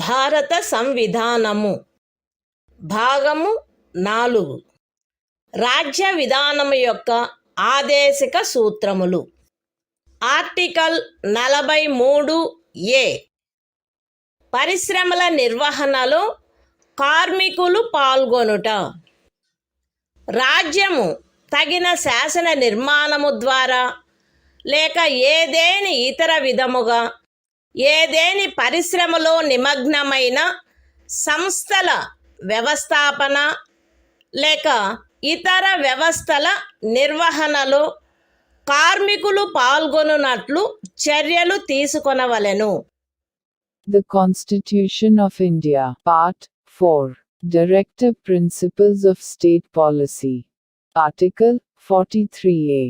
[SPEAKER 1] భారత సంవిధానము భాగము 4 రాజ్య విధానము యొక్క ఆదేశిక సూత్రములు. Article 43A పరిశ్రమల నిర్వహణలో కార్మికులు పాల్గొనుట. రాజ్యము తగిన శాసన నిర్మాణము ద్వారా లేక ఏదేని ఇతర విధముగా ఏదేని పరిశ్రమలో నిమగ్నమైన సంస్థల వ్యవస్థాపన లేక ఇతర వ్యవస్థల నిర్వహణలో కార్మికులు పాల్గొనున్నట్లు చర్యలు తీసుకొనవలెను.
[SPEAKER 2] The Constitution of India, Part 4, Directive Principles of State Policy. Article 43A.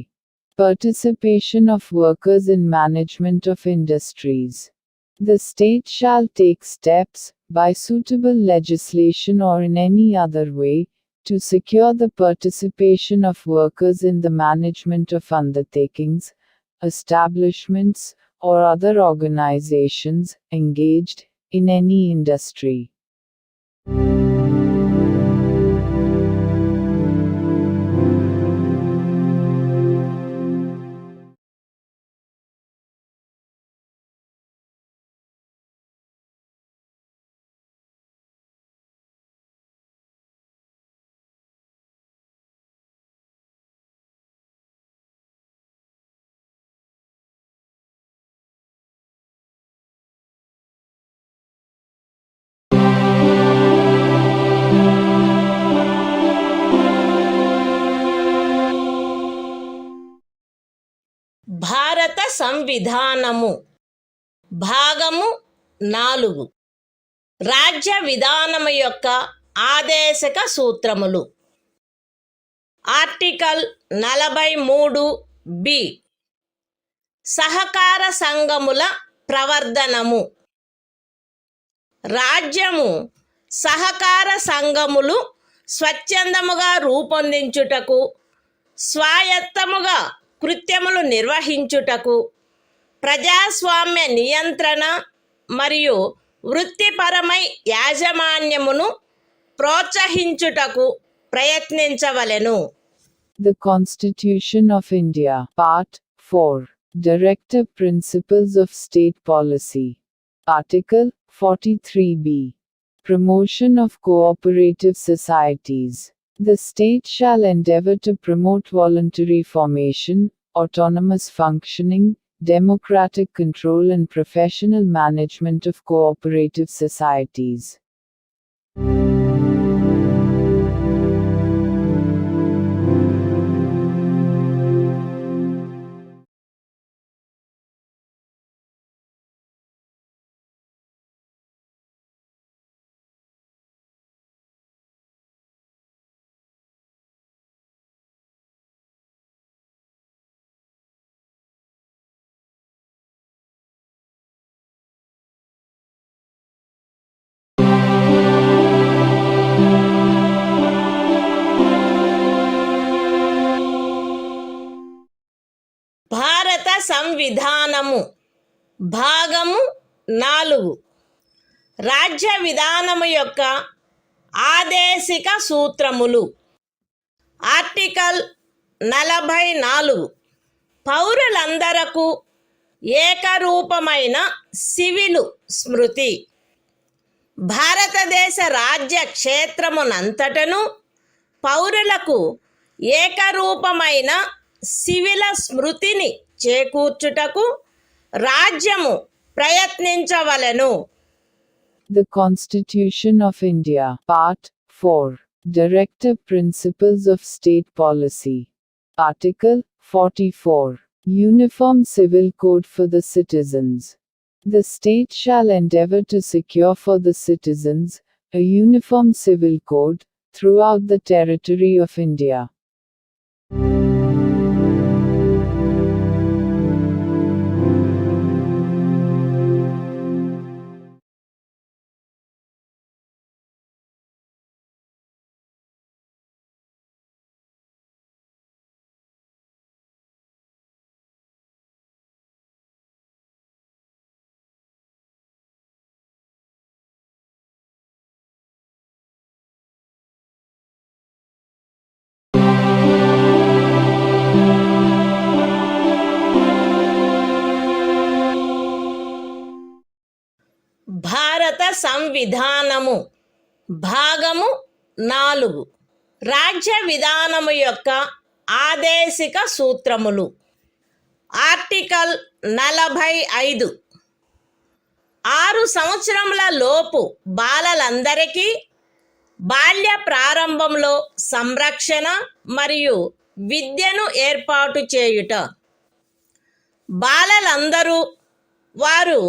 [SPEAKER 2] Participation of workers in management of industries. The state shall take steps, by suitable legislation or in any other way, to secure the participation of workers in the management of undertakings, establishments, or other organizations engaged in any industry.
[SPEAKER 1] భారత సంవిధానము భాగము 4 రాజ్య విధానము యొక్క ఆదేశక సూత్రములు. Article 43B సహకార సంఘముల ప్రవర్ధనము. రాజ్యము సహకార సంఘములు స్వచ్ఛందముగా రూపొందించుటకు, స్వాయత్తముగా కృత్యములు నిర్వహించుటకు, ప్రజాస్వామ్య నియంత్రణ మరియు వృత్తిపరమై యాజమాన్యమును ప్రోత్సహించుటకు ప్రయత్నించవలెను.
[SPEAKER 2] The Constitution of India, Part 4, Directive Principles of State Policy. Article 43B. Promotion of cooperative societies. The state shall endeavor to promote voluntary formation, autonomous functioning, democratic control and professional management of cooperative societies.
[SPEAKER 1] సంవిధానము భాగము 4 రాజ్య విధానము యొక్క ఆదేశిక సూత్రములు. Article 44 పౌరులందరకు ఏకరూపమైన civil స్మృతి. భారతదేశ రాజ్య క్షేత్రమునంతటను పౌరులకు ఏకరూపమైన సివిల స్మృతిని చేకూర్చుటకు రాజ్యము ప్రయత్నించవలెను.
[SPEAKER 2] The Constitution of India, Part 4, Directive Principles of State Policy. Article 44. Uniform Civil Code for the Citizens. The state shall endeavor to secure for the citizens a uniform civil code throughout the territory of India.
[SPEAKER 1] భారత సంవిధానము భాగము 4 రాజ్య విధానము యొక్క ఆదేశిక సూత్రములు. Article 45 6 సంవత్సరముల లోపు బాలలందరికీ బాల్య ప్రారంభంలో సంరక్షణ మరియు విద్యను ఏర్పాటు చేయుట. బాలలందరూ వారు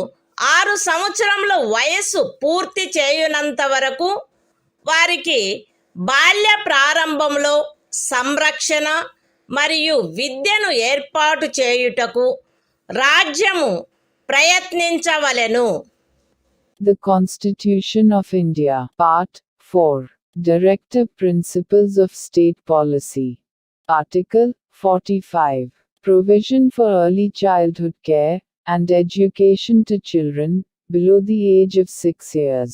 [SPEAKER 1] 6 సంవత్సరముల వయస్సు పూర్తి చేయునంత వరకు వారికి బాల్య ప్రారంభంలో సంరక్షణ మరియు విద్యను ఏర్పాటు చేయుటకు రాజ్యము ప్రయత్నించవలెను.
[SPEAKER 2] The Constitution of India, Part 4, Directive Principles of State Policy. Article 45. Provision for early childhood care and education to children below the age of 6 years.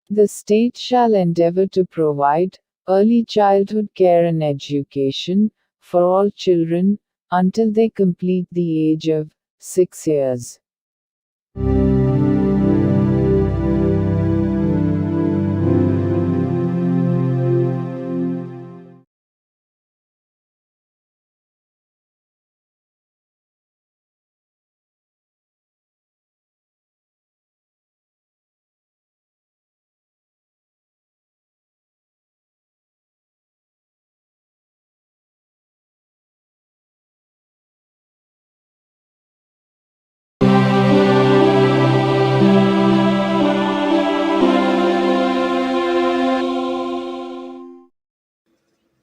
[SPEAKER 2] The state shall endeavor to provide early childhood care and education for all children until they complete the age of 6 years.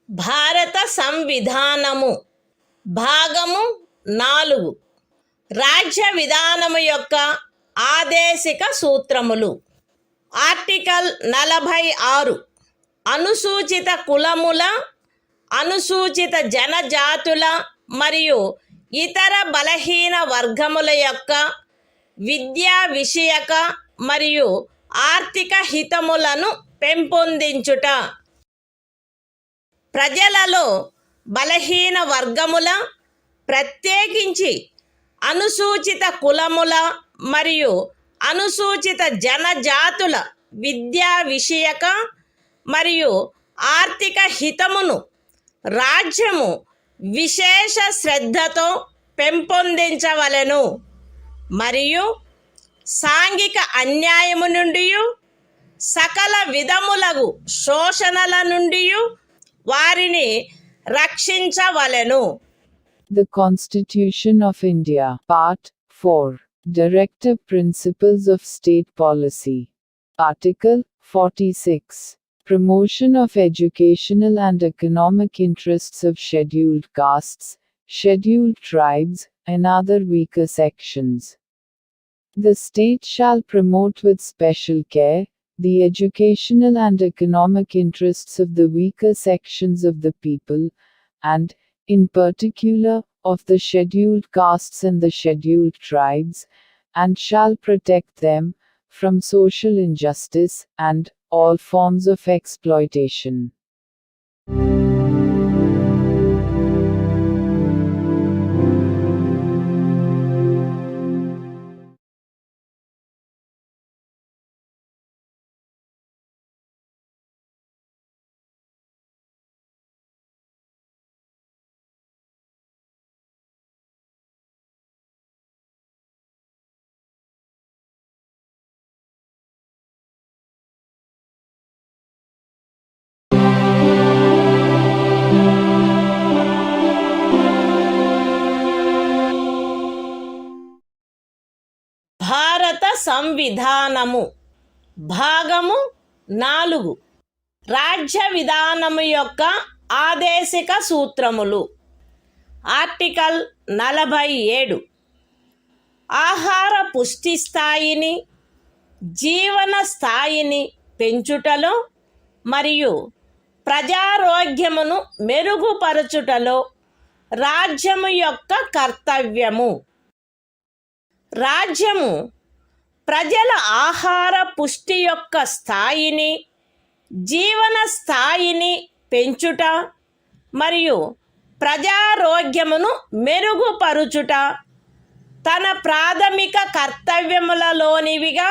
[SPEAKER 1] భారత సంవిధానము భాగము 4 రాజ్య విధానము యొక్క ఆదేశిక సూత్రములు. Article 46 అనుసూచిత కులముల, అనుసూచిత జనజాతుల మరియు ఇతర బలహీన వర్గముల యొక్క విద్యా విషయక మరియు ఆర్థిక హితములను పెంపొందించుట. ప్రజలలో బలహీన వర్గముల, ప్రత్యేకించి అనుసూచిత కులముల మరియు అనుసూచిత జనజాతుల విద్యా విషయక మరియు ఆర్థిక హితమును రాజ్యము విశేష శ్రద్ధతో పెంపొందించవలెను మరియు సాంఘిక అన్యాయము నుండి సకల విధములగు శోషణల నుండి వారిని రక్షించవలెను.
[SPEAKER 2] The Constitution of India, Part 4, Directive Principles of State Policy. Article 46. Promotion of educational and economic interests of scheduled castes, scheduled tribes, and other weaker sections. The state shall promote with special care the educational and economic interests of the weaker sections of the people, and, in particular, of the scheduled castes and the scheduled tribes, and shall protect them from social injustice and all forms of exploitation.
[SPEAKER 1] భారత సంవిధానము భాగము 4 రాజ్య విధానము యొక్క ఆదేశిక సూత్రములు. Article 47 ఆహార పుష్టి స్థాయిని, జీవన స్థాయిని పెంచుటలో మరియు ప్రజారోగ్యమును మెరుగుపరచుటలో రాజ్యము యొక్క కర్తవ్యము. రాజ్యము ప్రజల ఆహార పుష్టి యొక్క స్థాయిని, జీవన స్థాయిని పెంచుట మరియు ప్రజారోగ్యమును మెరుగుపరుచుట తన ప్రాథమిక కర్తవ్యములలోనివిగా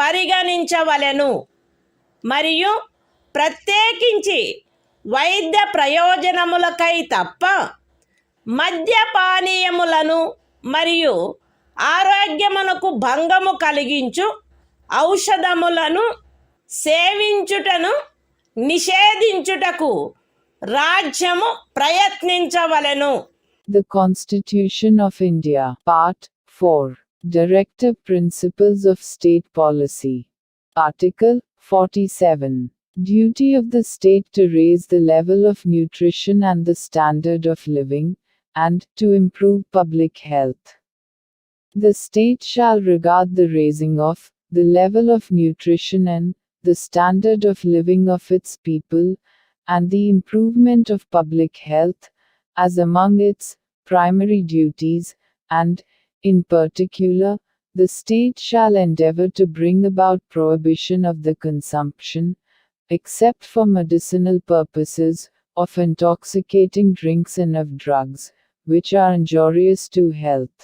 [SPEAKER 1] పరిగణించవలెను మరియు ప్రత్యేకించి వైద్య ప్రయోజనములకై తప్ప మద్యపానీయములను మరియు ఆరోగ్యమునకు భంగము కలిగించు ఔషధములను సేవించుటను నిషేధించుటకు రాజ్యము ప్రయత్నించవలెను.
[SPEAKER 2] The Constitution of India, Part 4, Directive Principles of State Policy. Article 47. Duty of the state to raise the level of nutrition and the standard of living, and to improve public health. The state shall regard the raising of the level of nutrition and the standard of living of its people, and the improvement of public health, as among its primary duties, and, in particular, the state shall endeavor to bring about prohibition of the consumption, except for medicinal purposes, of intoxicating drinks and of drugs, which are injurious to health.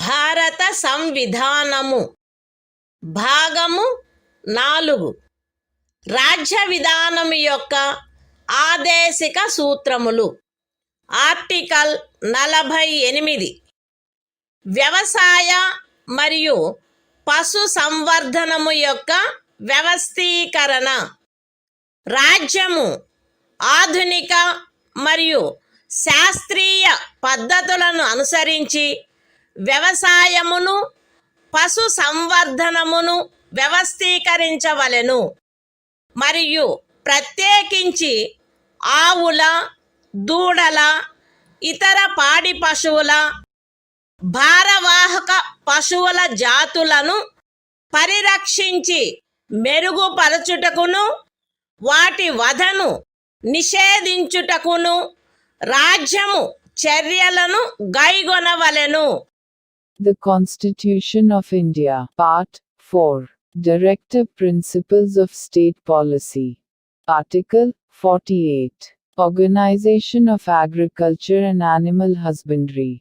[SPEAKER 1] భారత సంవిధానము భాగము 4 రాజ్య విధానము యొక్క ఆదేశిక సూత్రములు. Article 48 వ్యవసాయ మరియు పశు సంవర్ధనము యొక్క వ్యవస్థీకరణ. రాజ్యము ఆధునిక మరియు శాస్త్రీయ పద్ధతులను అనుసరించి వ్యవసాయమును, పశు సంవర్ధనమును వ్యవస్థీకరించవలెను మరియు ప్రత్యేకించి ఆవుల, దూడల, ఇతర పాడి పశువుల, భారవాహక పశువుల జాతులను పరిరక్షించి మెరుగుపరచుటకును వాటి వధను నిషేధించుటకును రాజ్యము చర్యలను గైగొనవలెను.
[SPEAKER 2] The Constitution of India, Part 4, Directive Principles of State Policy. Article 48. Organization of Agriculture and Animal Husbandry.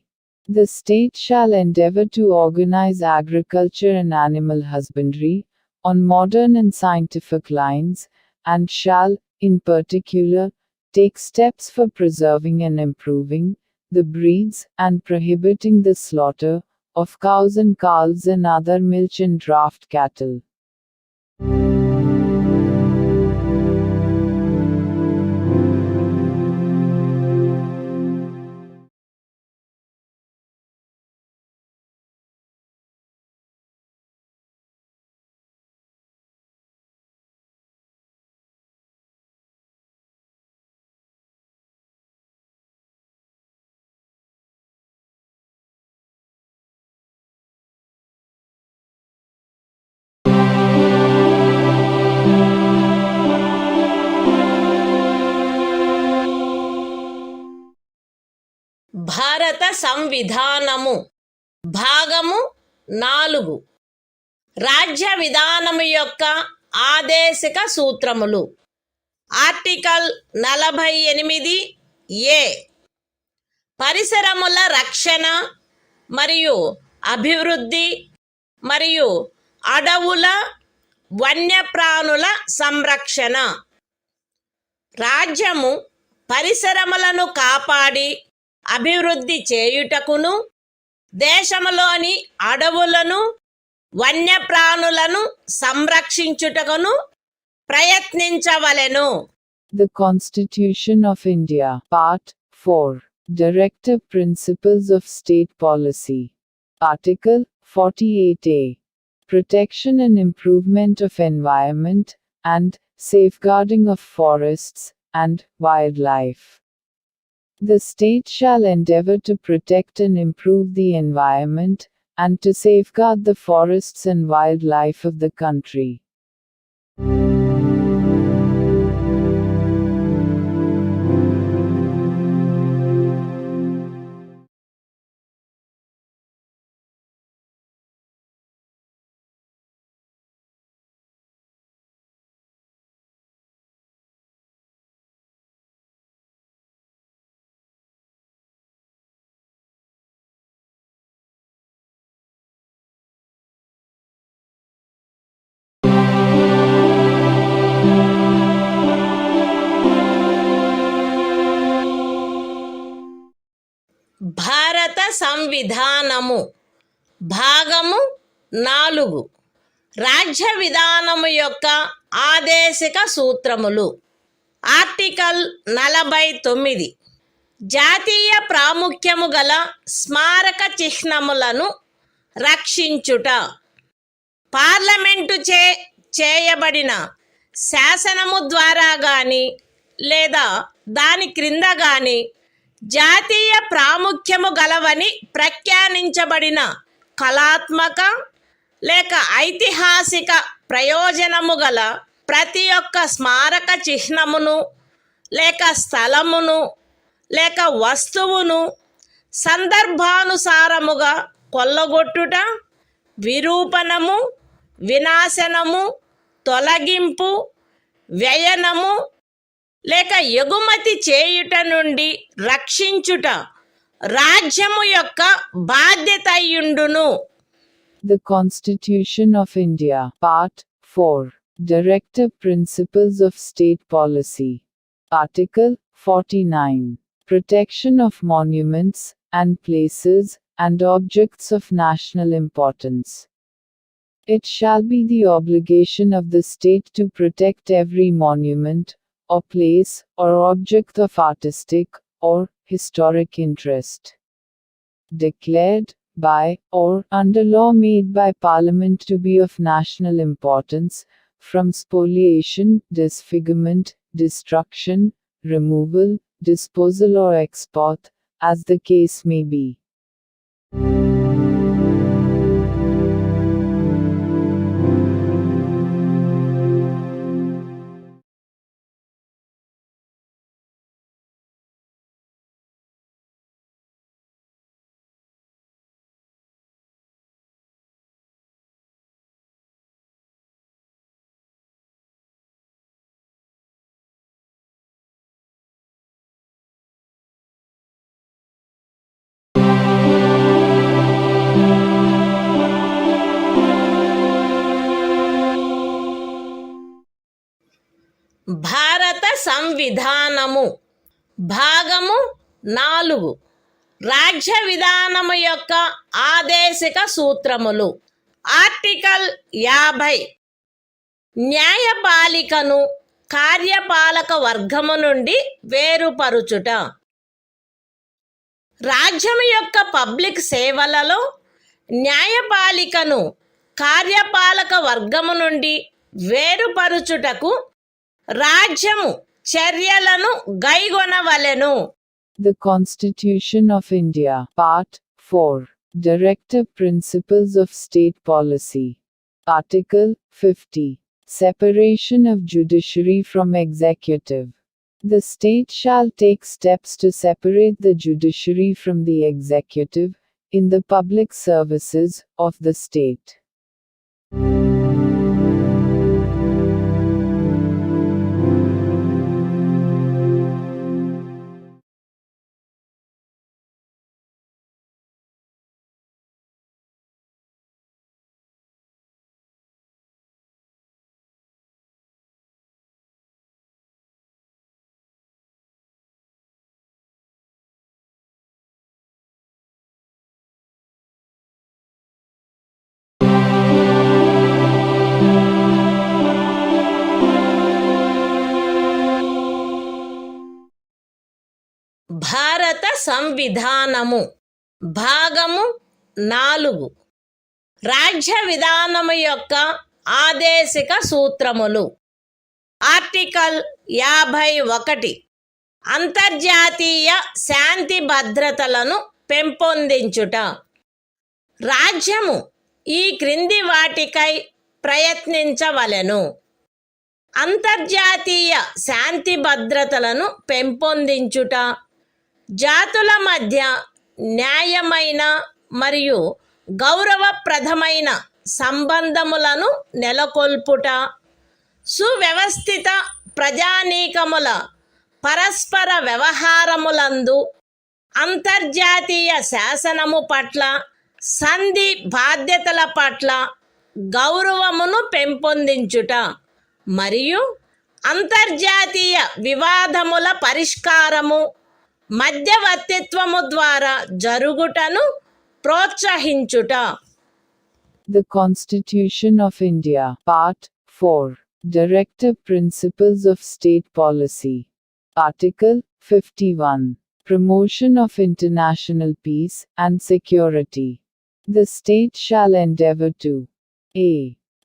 [SPEAKER 2] The state shall endeavor to organize agriculture and animal husbandry on modern and scientific lines, and shall, in particular, take steps for preserving and improving the breeds and prohibiting the slaughter of cows and calves and other milch and draft cattle.
[SPEAKER 1] భారత సంవిధానము భాగము 4 రాజ్య విధానము యొక్క ఆదేశిక సూత్రములు. Article 48 ఏ పరిసరముల రక్షణ మరియు అభివృద్ధి మరియు అడవుల వన్యప్రాణుల సంరక్షణ. రాజ్యము పరిసరములను కాపాడి అభివృద్ధి చేయుటకును దేశములోని అడవులను వన్యప్రాణులను సంరక్షించుటకును ప్రయత్నించవలెను.
[SPEAKER 2] The Constitution of India, Part 4, Directive Principles of State Policy. Article 48A. Protection and improvement of environment, and safeguarding of forests and wildlife. The state shall endeavor to protect and improve the environment, and to safeguard the forests and wildlife of the country.
[SPEAKER 1] భారత సంవిధానము భాగము 4 రాజ్య విధానము యొక్క ఆదేశిక సూత్రములు. Article 49 జాతీయ ప్రాముఖ్యము గల స్మారక చిహ్నములను రక్షించుట. Parliament చేయబడిన శాసనము ద్వారా గాని లేదా దాని క్రింద గాని జాతీయ ప్రాముఖ్యము గలవని ప్రఖ్యానించబడిన కళాత్మక లేక ఐతిహాసిక ప్రయోజనము గల ప్రతి ఒక్క స్మారక చిహ్నమును లేక స్థలమును లేక వస్తువును సందర్భానుసారముగా కొల్లగొట్టుట, విరూపణము, వినాశనము, తొలగింపు, వ్యయనము లేక ఎగుమతి చేయుట నుండి రక్షించుట రాజ్యము యొక్క బాధ్యత అయ్యుండును.
[SPEAKER 2] The Constitution of India, Part 4, Directive Principles of State Policy. Article 49. Protection of monuments and places and objects of national importance. It shall be the obligation of the state to protect every monument, or place, or object of artistic or historic interest, declared by or under law made by Parliament to be of national importance, from spoliation, disfigurement, destruction, removal, disposal or export, as the case may be.
[SPEAKER 1] భారత సంవిధానము భాగము 4 రాజ్య విధానము యొక్క ఆదేశిక సూత్రములు. Article 50 న్యాయపాలికను కార్యపాలక వర్గము నుండి వేరుపరుచుట. రాజ్యము యొక్క public సేవలలో న్యాయపాలికను కార్యపాలక వర్గము నుండి వేరుపరుచుటకు రాజ్యము చర్యలను గైగొనవలెను.
[SPEAKER 2] The Constitution of India, Part 4, Directive Principles of State Policy. Article 50. Separation of judiciary from executive. The state shall take steps to separate the judiciary from the executive, in the public services of the state.
[SPEAKER 1] భారత సంవిధానము భాగము 4 రాజ్య విధానము యొక్క ఆదేశిక సూత్రములు. Article 51 అంతర్జాతీయ శాంతి భద్రతలను పెంపొందించుట. రాజ్యము ఈ క్రింది వాటికై ప్రయత్నించవలెను: అంతర్జాతీయ శాంతి భద్రతలను పెంపొందించుట, జాతుల మధ్య న్యాయమైన మరియు గౌరవప్రదమైన సంబంధములను నెలకొల్పుట, సువ్యవస్థిత ప్రజానీకముల పరస్పర వ్యవహారములందు అంతర్జాతీయ శాసనము పట్ల, సంధి బాధ్యతల పట్ల గౌరవమును పెంపొందించుట మరియు అంతర్జాతీయ వివాదముల పరిష్కారము మధ్యవర్తిత్వము ద్వారా జరుగుటను ప్రోత్సహించుట.
[SPEAKER 2] The Constitution of India, Part 4, Directive Principles of State Policy. Article 51, Promotion of International Peace and Security. The state shall endeavor to a.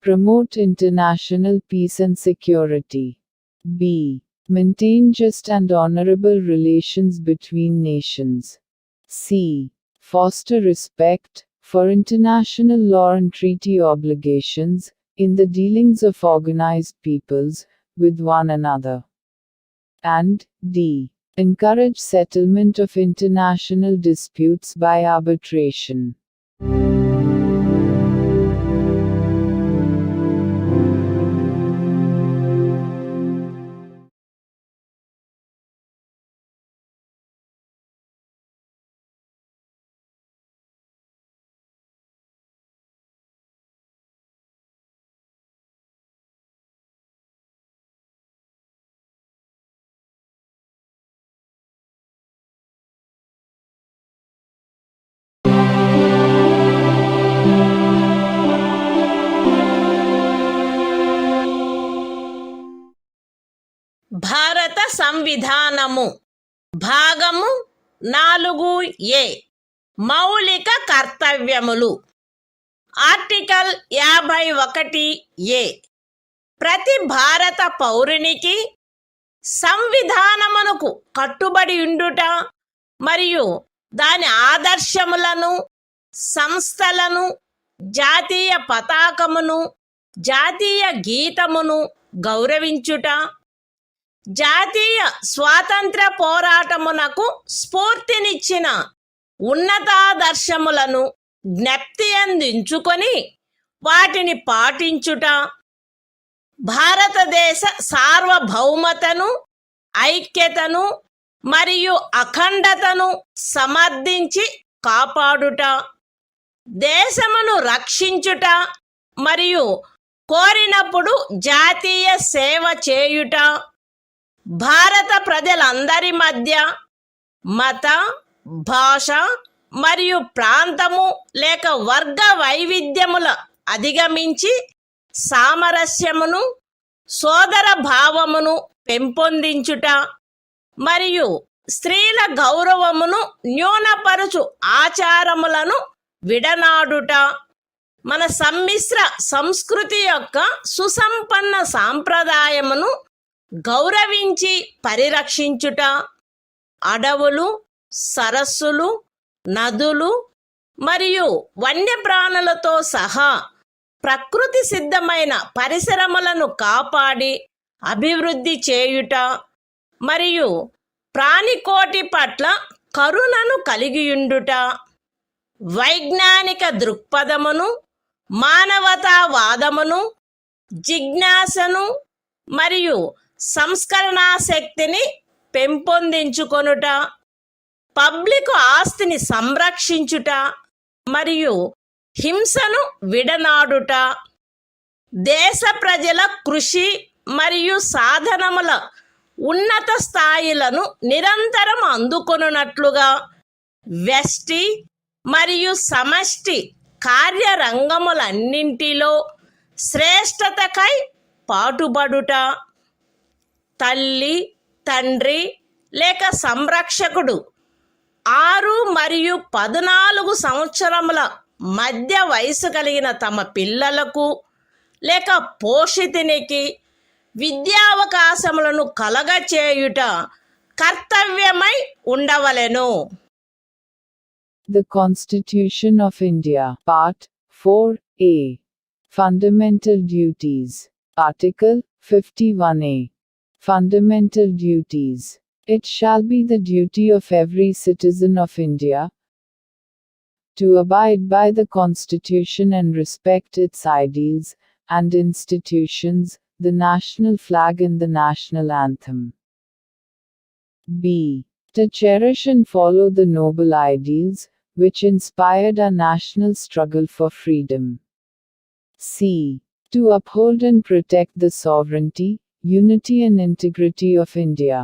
[SPEAKER 2] Promote international peace and security. b. Maintain just and honorable relations between nations. c. Foster respect for international law and treaty obligations in the dealings of organized peoples with one another. And d. Encourage settlement of international disputes by arbitration.
[SPEAKER 1] భారత సంవిధానము భాగము 4A మౌలిక కర్తవ్యములు. Article 51A ప్రతి భారత పౌరునికి సంవిధానమునకు కట్టుబడి ఉండుట మరియు దాని ఆదర్శములను, సంస్థలను, జాతీయ పతాకమును, జాతీయ గీతమును గౌరవించుట, జాతీయ స్వాతంత్ర పోరాటమునకు స్ఫూర్తినిచ్చిన ఉన్నతాదర్శములను జ్ఞప్తి అందించుకొని వాటిని పాటించుట, భారతదేశ సార్వభౌమతను, ఐక్యతను మరియు అఖండతను సమర్థించి కాపాడుట, దేశమును రక్షించుట మరియు కోరినప్పుడు జాతీయ సేవ చేయుట, భారత ప్రజలందరి మధ్య మత, భాష మరియు ప్రాంతము లేక వర్గ వైవిధ్యముల అధిగమించి సామరస్యమును, సోదర భావమును పెంపొందించుట మరియు స్త్రీల గౌరవమును న్యూనపరుచు ఆచారములను విడనాడుట, మన సమ్మిశ్ర సంస్కృతి యొక్క సుసంపన్న సాంప్రదాయమును గౌరవించి పరిరక్షించుట, అడవులు, సరస్సులు, నదులు మరియు వన్యప్రాణులతో సహా ప్రకృతి సిద్ధమైన పరిసరములను కాపాడి అభివృద్ధి చేయుట, మరియు ప్రాణికోటి పట్ల కరుణను కలిగియుండుట, వైజ్ఞానిక దృక్పథమును, మానవతావాదమును, జిజ్ఞాసను మరియు సంస్కరణా శక్తిని పెంపొందించుకొనుట, పబ్లిక్ ఆస్తిని సంరక్షించుట మరియు హింసను విడనాడుట, దేశ ప్రజల కృషి మరియు సాధనముల ఉన్నత స్థాయిలను నిరంతరం అందుకొనున్నట్లుగా వ్యష్టి మరియు సమష్టి కార్యరంగములన్నింటిలో శ్రేష్టతకై పాటుపడుట, తల్లి, తండ్రి లేక సంరక్షకుడు 6 మరియు 14 సంవత్సరముల మధ్య వయసు కలిగిన తమ పిల్లలకు లేక పోషితునికి విద్యావకాశములను కలగచేయుట కర్తవ్యమై ఉండవలెను.
[SPEAKER 2] The Constitution of India, Part 4A. Fundamental Duties. Article 51A. Fundamental Duties. It shall be the duty of every citizen of India to abide by the Constitution and respect its ideals and institutions, the national flag and the national anthem. B. To cherish and follow the noble ideals which inspired our national struggle for freedom. C. To uphold and protect the sovereignty, unity and integrity of India.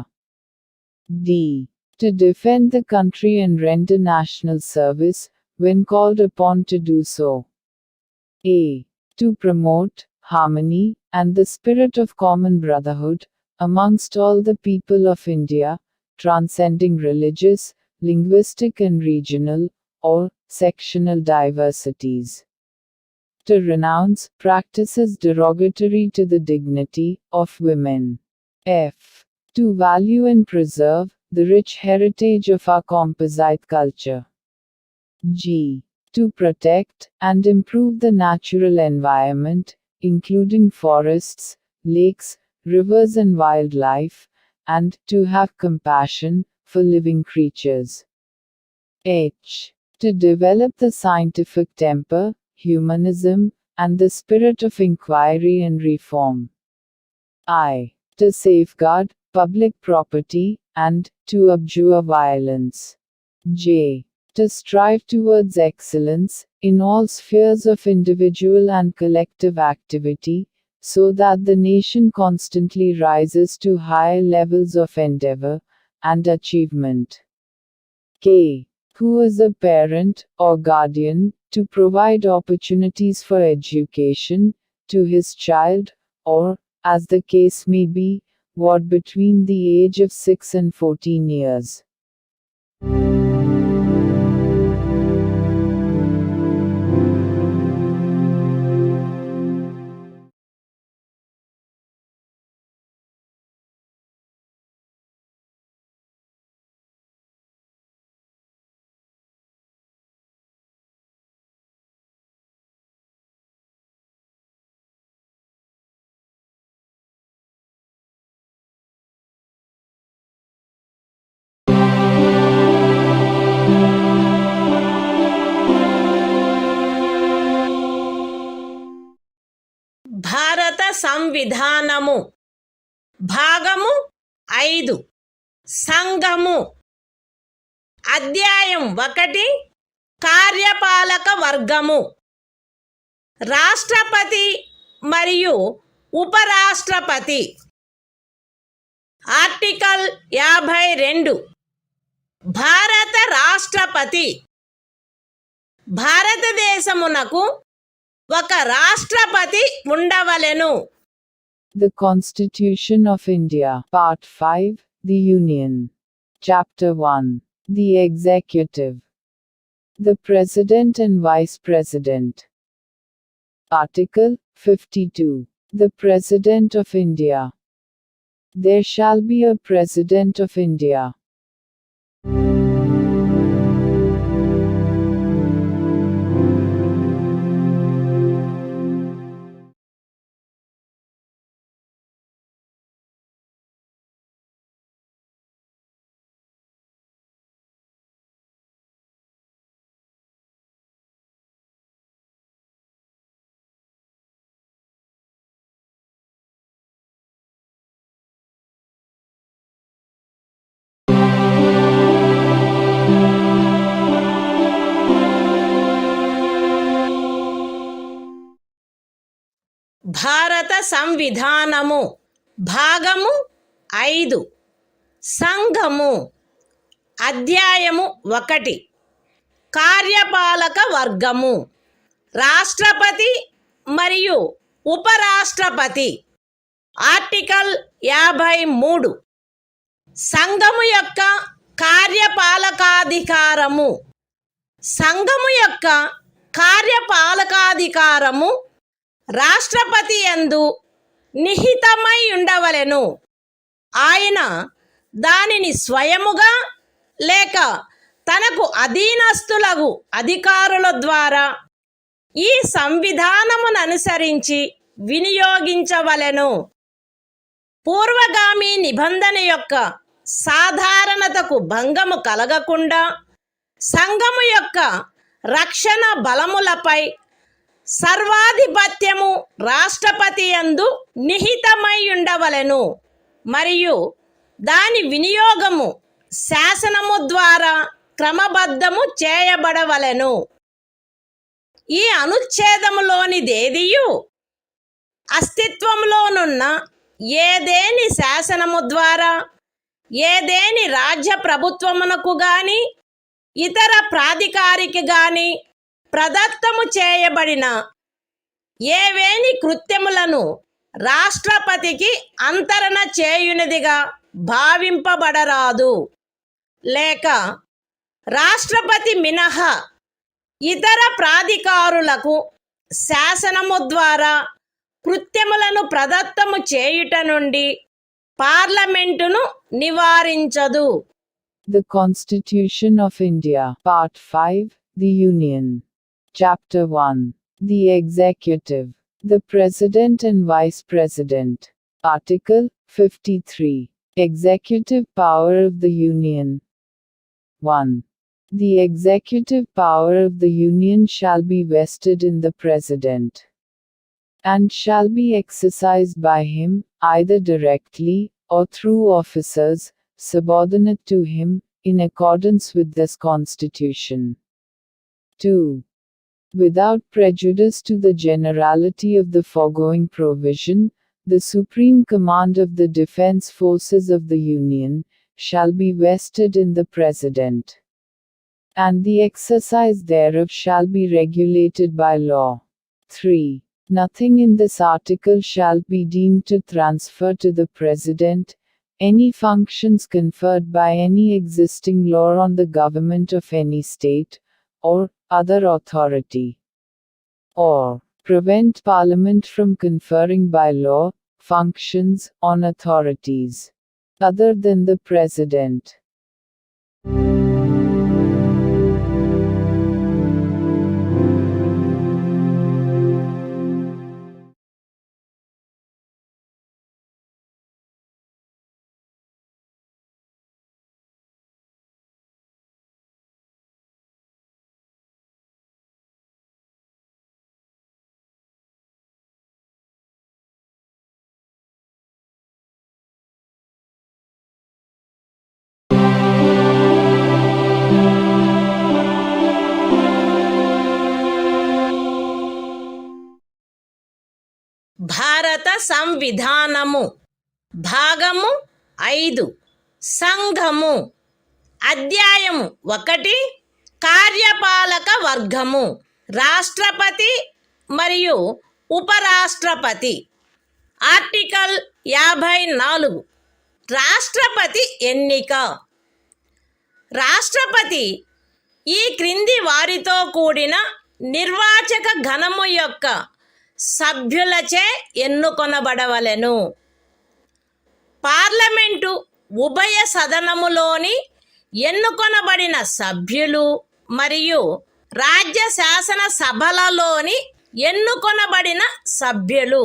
[SPEAKER 2] D. To defend the country and render national service when called upon to do so. A. To promote harmony and the spirit of common brotherhood amongst all the people of India, transcending religious, linguistic and regional or sectional diversities. To renounce practices derogatory to the dignity of women. F. To value and preserve the rich heritage of our composite culture. G. To protect and improve the natural environment, including forests, lakes, rivers and wildlife, and to have compassion for living creatures. H. To develop the scientific temper, humanism, and the spirit of inquiry and reform. I. To safeguard public property and to abjure violence. J. To strive towards excellence in all spheres of individual and collective activity, so that the nation constantly rises to higher levels of endeavor and achievement. K. Who is a parent or guardian, to provide opportunities for education to his child, or, as the case may be, what between the age of 6 and 14 years.
[SPEAKER 1] భారత సంవిధానము భాగము 5 సంఘము అధ్యాయం 1 కార్యపాలక వర్గము రాష్ట్రపతి మరియు ఉపరాష్ట్రపతి article 52 భారత రాష్ట్రపతి భారతదేశమునకు ఒక రాష్ట్రపతి ఉండవలెను.
[SPEAKER 2] The Constitution of India, Part 5, The Union. Chapter 1. The Executive. The President and Vice President. Article 52. The President of India. There shall be a President of India.
[SPEAKER 1] భారత సంవిధానము భాగము 5 సంఘము అధ్యాయము 1 కార్యపాలక వర్గము రాష్ట్రపతి మరియు ఉపరాష్ట్రపతి ఆర్టికల్ 53 సంఘము యొక్క కార్యపాలకాధికారము సంఘము యొక్క కార్యపాలకాధికారము రాష్ట్రపతి యందు నిహితమై ఉండవలెను. ఆయన దానిని స్వయముగా లేక తనకు అధీనస్థులగు అధికారుల ద్వారా ఈ సంవిధానమును అనుసరించి వినియోగించవలెను. పూర్వగామి నిబంధన యొక్క సాధారణతకు భంగము కలగకుండా సంఘము యొక్క రక్షణ బలములపై సర్వాధిపత్యము రాష్ట్రపతి యందు నిహితమై ఉండవలెను మరియు దాని వినియోగము శాసనము ద్వారా క్రమబద్ధము చేయబడవలెను. ఈ అనుచ్ఛేదములోనిదేదియు అస్తిత్వంలోనున్న ఏదేని శాసనము ద్వారా ఏదేని రాజ్య ప్రభుత్వమునకు గాని ఇతర ప్రాధికారికి గాని ప్రదత్తము చేయబడిన ఏవేని కృత్యములను రాష్ట్రపతికి అంతరణ చేయునిదిగా భావింపబడరాదు. లేక రాష్ట్రపతి మినహా ఇతర ప్రాధికారులకు శాసనము ద్వారా కృత్యములను ప్రదత్తము చేయుట నుండి పార్లమెంటును నివారించదు.
[SPEAKER 2] The Constitution of India, Part 5, The Union. Chapter 1. The Executive. The President and Vice President. Article 53. Executive Power of the Union. 1. The executive power of the Union shall be vested in the President, and shall be exercised by him, either directly, or through officers, subordinate to him, in accordance with this Constitution. 2. Without prejudice to the generality of the foregoing provision, the supreme command of the defense forces of the Union shall be vested in the President, and the exercise thereof shall be regulated by law. 3. Nothing in this article shall be deemed to transfer to the President any functions conferred by any existing law on the government of any state, or other authority, or prevent Parliament from conferring by law functions on authorities other than the President.
[SPEAKER 1] భారత సంవిధానము భాగము 5 సంఘము అధ్యాయము 1 కార్యపాలక వర్గము రాష్ట్రపతి మరియు ఉపరాష్ట్రపతి article 54 రాష్ట్రపతి ఎన్నిక రాష్ట్రపతి ఈ క్రింది వారితో కూడిన నిర్వాచక గణము యొక్క సభ్యులచే ఎన్నుకొనబడవలెను. పార్లమెంటు ఉభయ సదనములోని ఎన్నుకొనబడిన సభ్యులు మరియు రాజ్య శాసన సభలలోని ఎన్నుకొనబడిన సభ్యులు.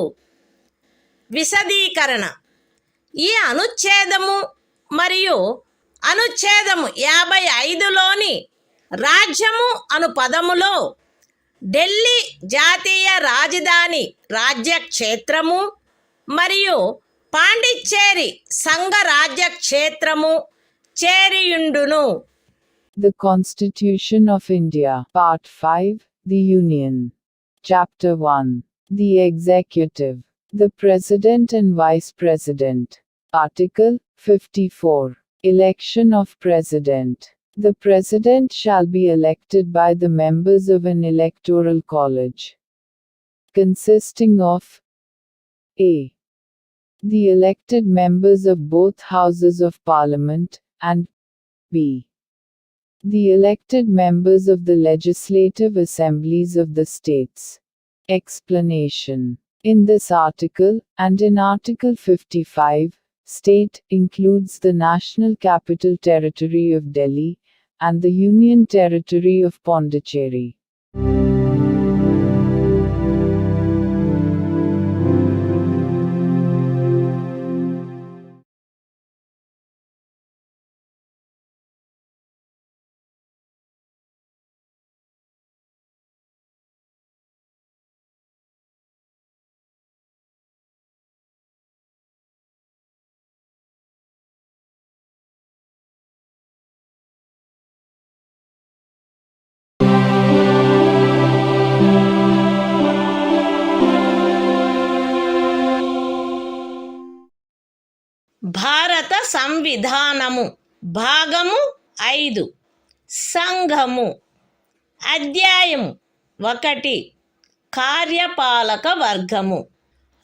[SPEAKER 1] విశదీకరణ ఈ అనుచ్ఛేదము మరియు అనుచ్ఛేదము 55లోని రాజ్యము అను పదములో ఢిల్లీ జాతీయ రాజధాని రాజ్యక్షేత్రము మరియు పాండిచ్చేరి సంఘ రాజ్యక్షేత్రము చేరియుండును.
[SPEAKER 2] The Constitution of India, Part 5, The Union. Chapter 1. The Executive. The President and Vice President. Article 54. Election of President. The President shall be elected by the members of an electoral college, consisting of a. the elected members of both Houses of Parliament, and b. the elected members of the legislative assemblies of the states. Explanation. In this article, and in Article 55, state includes the National Capital Territory of Delhi and the Union Territory of Pondicherry.
[SPEAKER 1] భారత సంవిధానము భాగము 5 సంఘము అధ్యాయము 1 కార్యపాలక వర్గము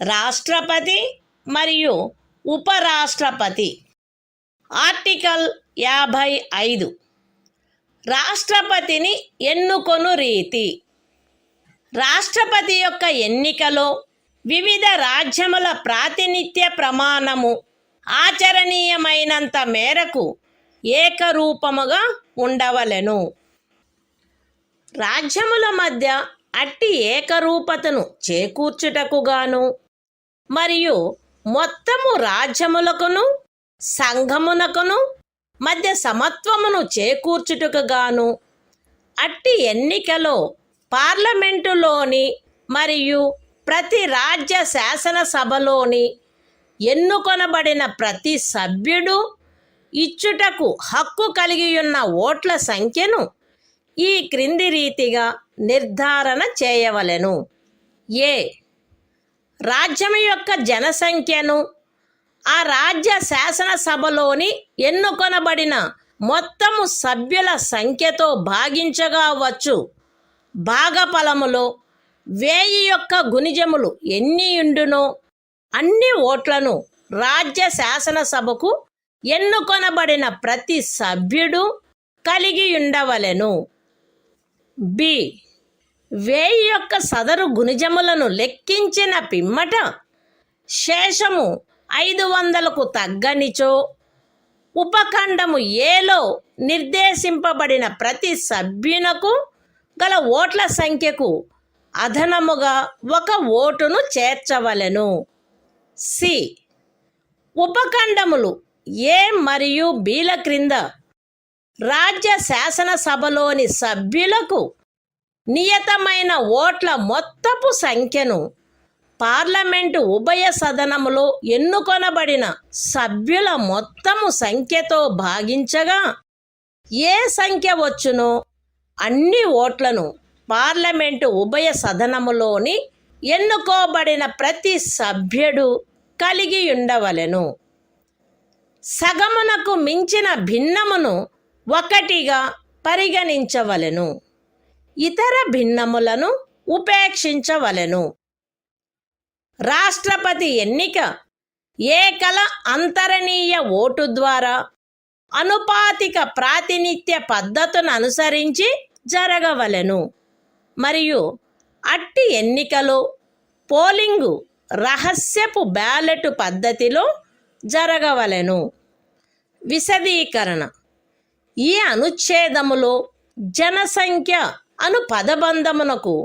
[SPEAKER 1] రాష్ట్రపతి మరియు ఉపరాష్ట్రపతి. Article 55 రాష్ట్రపతిని ఎన్నుకొను రీతి. రాష్ట్రపతి యొక్క ఎన్నికలో వివిధ రాజ్యముల ప్రాతినిధ్య ప్రమాణము ఆచరణీయమైనంత మేరకు ఏకరూపముగా ఉండవలెను. రాజ్యముల మధ్య అట్టి ఏకరూపతను చేకూర్చుటకుగాను మరియు మొత్తము రాజ్యములకును సంఘమునకును మధ్య సమత్వమును చేకూర్చుటకుగాను అట్టి ఎన్నికలో పార్లమెంటులోని మరియు ప్రతి రాజ్య శాసనసభలోని ఎన్నుకొనబడిన ప్రతి సభ్యుడు ఇచ్చుటకు హక్కు కలిగియున్న ఓట్ల సంఖ్యను ఈ క్రింది రీతిగా నిర్ధారణ చేయవలెను. ఏ. రాజ్యము యొక్క జనసంఖ్యను ఆ రాజ్య శాసనసభలోని ఎన్నుకొనబడిన మొత్తము సభ్యుల సంఖ్యతో భాగించగా వచ్చు భాగఫలములో 1000 యొక్క గుణిజములు ఎన్నియుండునో అన్ని ఓట్లను రాజ్య శాసనసభకు ఎన్నుకొనబడిన ప్రతి సభ్యుడు కలిగి ఉండవలెను. బి. 1000 యొక్క సదరు గుణిజములను లెక్కించిన పిమ్మట శేషము 500కు తగ్గనిచో ఉపఖండము ఏలో నిర్దేశింపబడిన ప్రతి సభ్యునకు గల ఓట్ల సంఖ్యకు అదనముగా 1 ఓటును చేర్చవలెను. సి. ఉపఖండములు ఏ మరియు బిల క్రింద రాజ్య శాసనసభలోని సభ్యులకు నియతమైన ఓట్ల మొత్తపు సంఖ్యను పార్లమెంటు ఉభయ సదనములో ఎన్నుకొనబడిన సభ్యుల మొత్తము సంఖ్యతో భాగించగా ఏ సంఖ్య వచ్చునో అన్ని ఓట్లను పార్లమెంటు ఉభయ సదనములోని ఎన్నుకోబడిన ప్రతి సభ్యుడు కలిగి ఉండవలెను. సగమునకు మించిన భిన్నమును 1గా పరిగణించవలెను. ఇతర భిన్నములను ఉపేక్షించవలెను. రాష్ట్రపతి ఎన్నిక ఏకల అంతరణీయ ఓటు ద్వారా అనుపాతిక ప్రాతినిధ్య పద్ధతును అనుసరించి జరగవలెను మరియు అట్టి ఎన్నికలో పోలింగు రహస్యపు బ్యాలెట్ పద్ధతిలో జరగవలెను. విశదీకరణ. ఈ అనుచ్ఛేదములో జనసంఖ్య అను పదబంధమునకు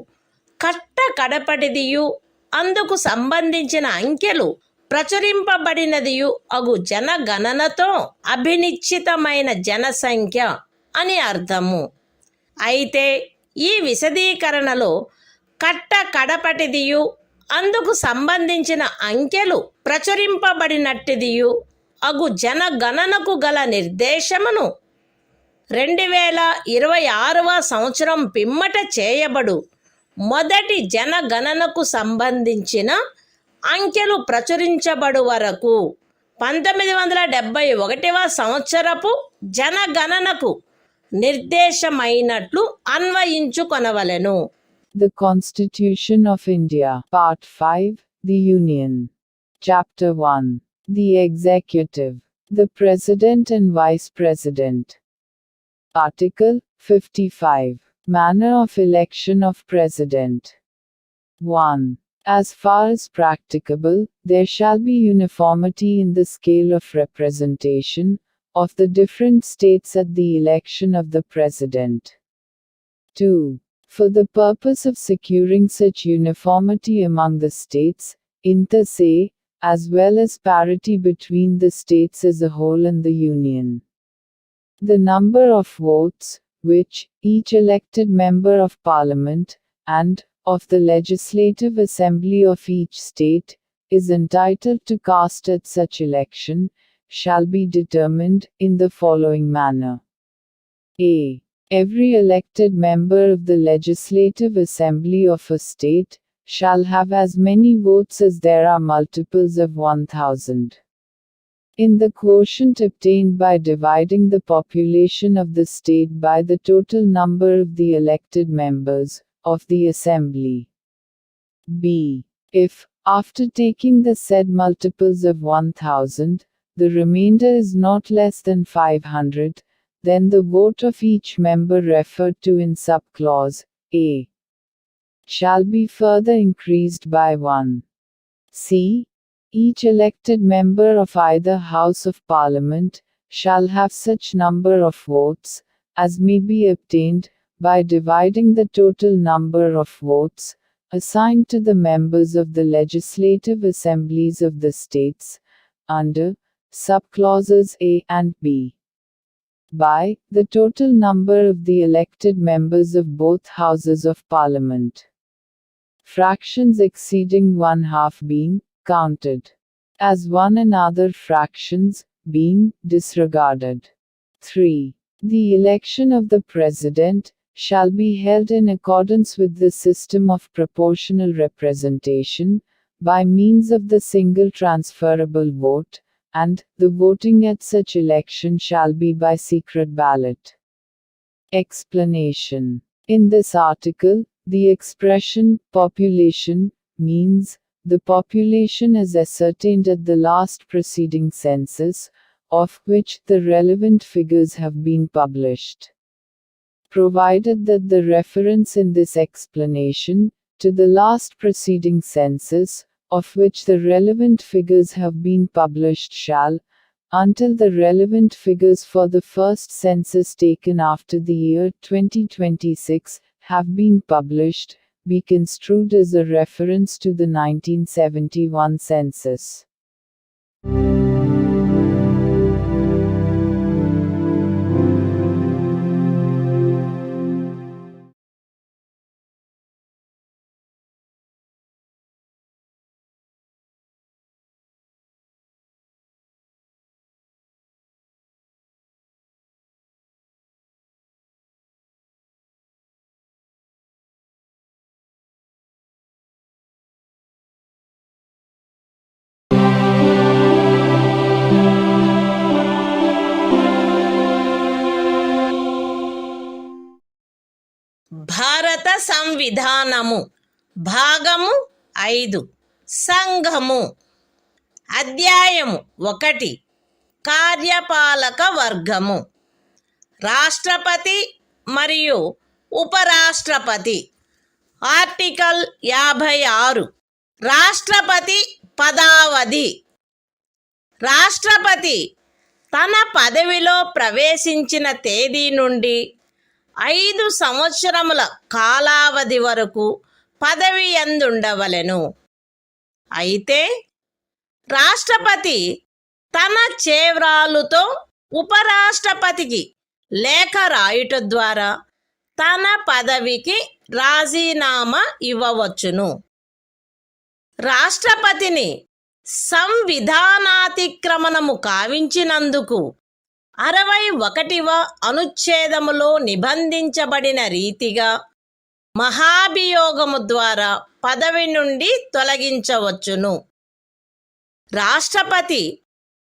[SPEAKER 1] కడపటిదియు అందుకు సంబంధించిన అంకెలు ప్రచురింపబడినదియు అగు జనగణనతో అభినిశ్చితమైన జనసంఖ్య అని అర్థము. అయితే ఈ విశదీకరణలో కడపటిదియు అందుకు సంబంధించిన అంకెలు ప్రచురింపబడినట్టిదియు అగు జనగణనకు గల నిర్దేశమును 2026వ సంవత్సరం పిమ్మట చేయబడు మొదటి జనగణనకు సంబంధించిన అంకెలు ప్రచురించబడు వరకు 1971వ సంవత్సరపు జనగణనకు నిర్దేశమైనట్లు అన్వయించుకొనవలెను.
[SPEAKER 2] The Constitution of India, Part 5, The Union. Chapter 1. The Executive, the President and Vice President. Article 55. Manner of election of President. 1. As far as practicable, there shall be uniformity in the scale of representation of the different states at the election of the President. 2. For the purpose of securing such uniformity among the states, inter se, as well as parity between the states as a whole and the Union, the number of votes, which each elected member of Parliament, and of the Legislative Assembly of each state, is entitled to cast at such election, shall be determined in the following manner. A. Every elected member of the Legislative Assembly of a state shall have as many votes as there are multiples of 1000. In the quotient obtained by dividing the population of the state by the total number of the elected members of the Assembly. B. If, after taking the said multiples of 1000, the remainder is not less than 500, then the vote of each member referred to in subclause A shall be further increased by 1. C. Each elected member of either House of Parliament shall have such number of votes as may be obtained by dividing the total number of votes assigned to the members of the legislative assemblies of the states under subclauses A and B by the total number of the elected members of both houses of Parliament, fractions exceeding 1/2 being counted as one and other fractions being disregarded. 3. The election of the President shall be held in accordance with the system of proportional representation, by means of the single transferable vote, and the voting at such election shall be by secret ballot. Explanation. In this article, the expression population means the population as ascertained at the last preceding census, of which the relevant figures have been published. Provided that the reference in this explanation to the last preceding census, of which the relevant figures have been published shall, until the relevant figures for the first census taken after the year 2026 have been published, be construed as a reference to the 1971 census.
[SPEAKER 1] భారత సంవిధానము భాగము 5 సంఘము అధ్యాయము 1 కార్యపాలక వర్గము రాష్ట్రపతి మరియు ఉపరాష్ట్రపతి article 56 రాష్ట్రపతి పదావధి రాష్ట్రపతి తన పదవిలో ప్రవేశించిన తేదీ నుండి 5 సంవత్సరముల కాలావధి వరకు పదవి యందుండవలెను. అయితే రాష్ట్రపతి తన చేవ్రాలుతో ఉపరాష్ట్రపతికి లేఖ రాయుట ద్వారా తన పదవికి రాజీనామా ఇవ్వవచ్చును. రాష్ట్రపతిని సంవిధానాతిక్రమణము కావించినందుకు 61వ అనుచ్ఛేదములో నిబంధించబడిన రీతిగా మహాభియోగము ద్వారా పదవి నుండి తొలగించవచ్చును. రాష్ట్రపతి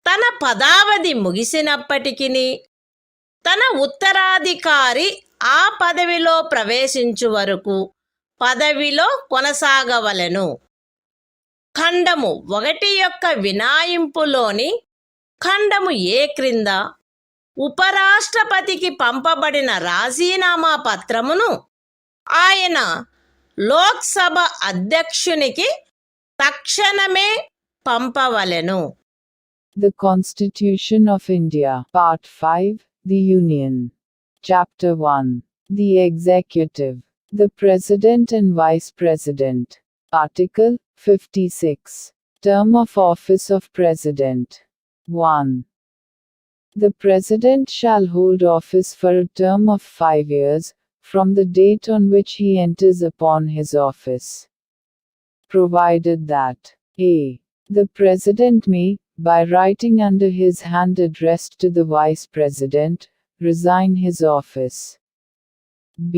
[SPEAKER 1] తన పదావధి ముగిసినప్పటికీ తన ఉత్తరాధికారి ఆ పదవిలో ప్రవేశించు వరకు పదవిలో కొనసాగవలెను. ఖండము 1 యొక్క వినాయింపులోని ఖండము ఏ క్రింద ఉపరాష్ట్రపతికి పంపబడిన రాజీనామా పత్రమును ఆయన లోక్సభ అధ్యక్షునికి తక్షణమే పంపవలెను.
[SPEAKER 2] The Constitution of India, Part 5, The Union. Chapter 1. The Executive. The President and Vice President. Article 56. Term of Office of President. 1. The President shall hold office for a term of 5 years, from the date on which he enters upon his office. Provided that a. The President may, by writing under his hand addressed to the Vice President, resign his office. b.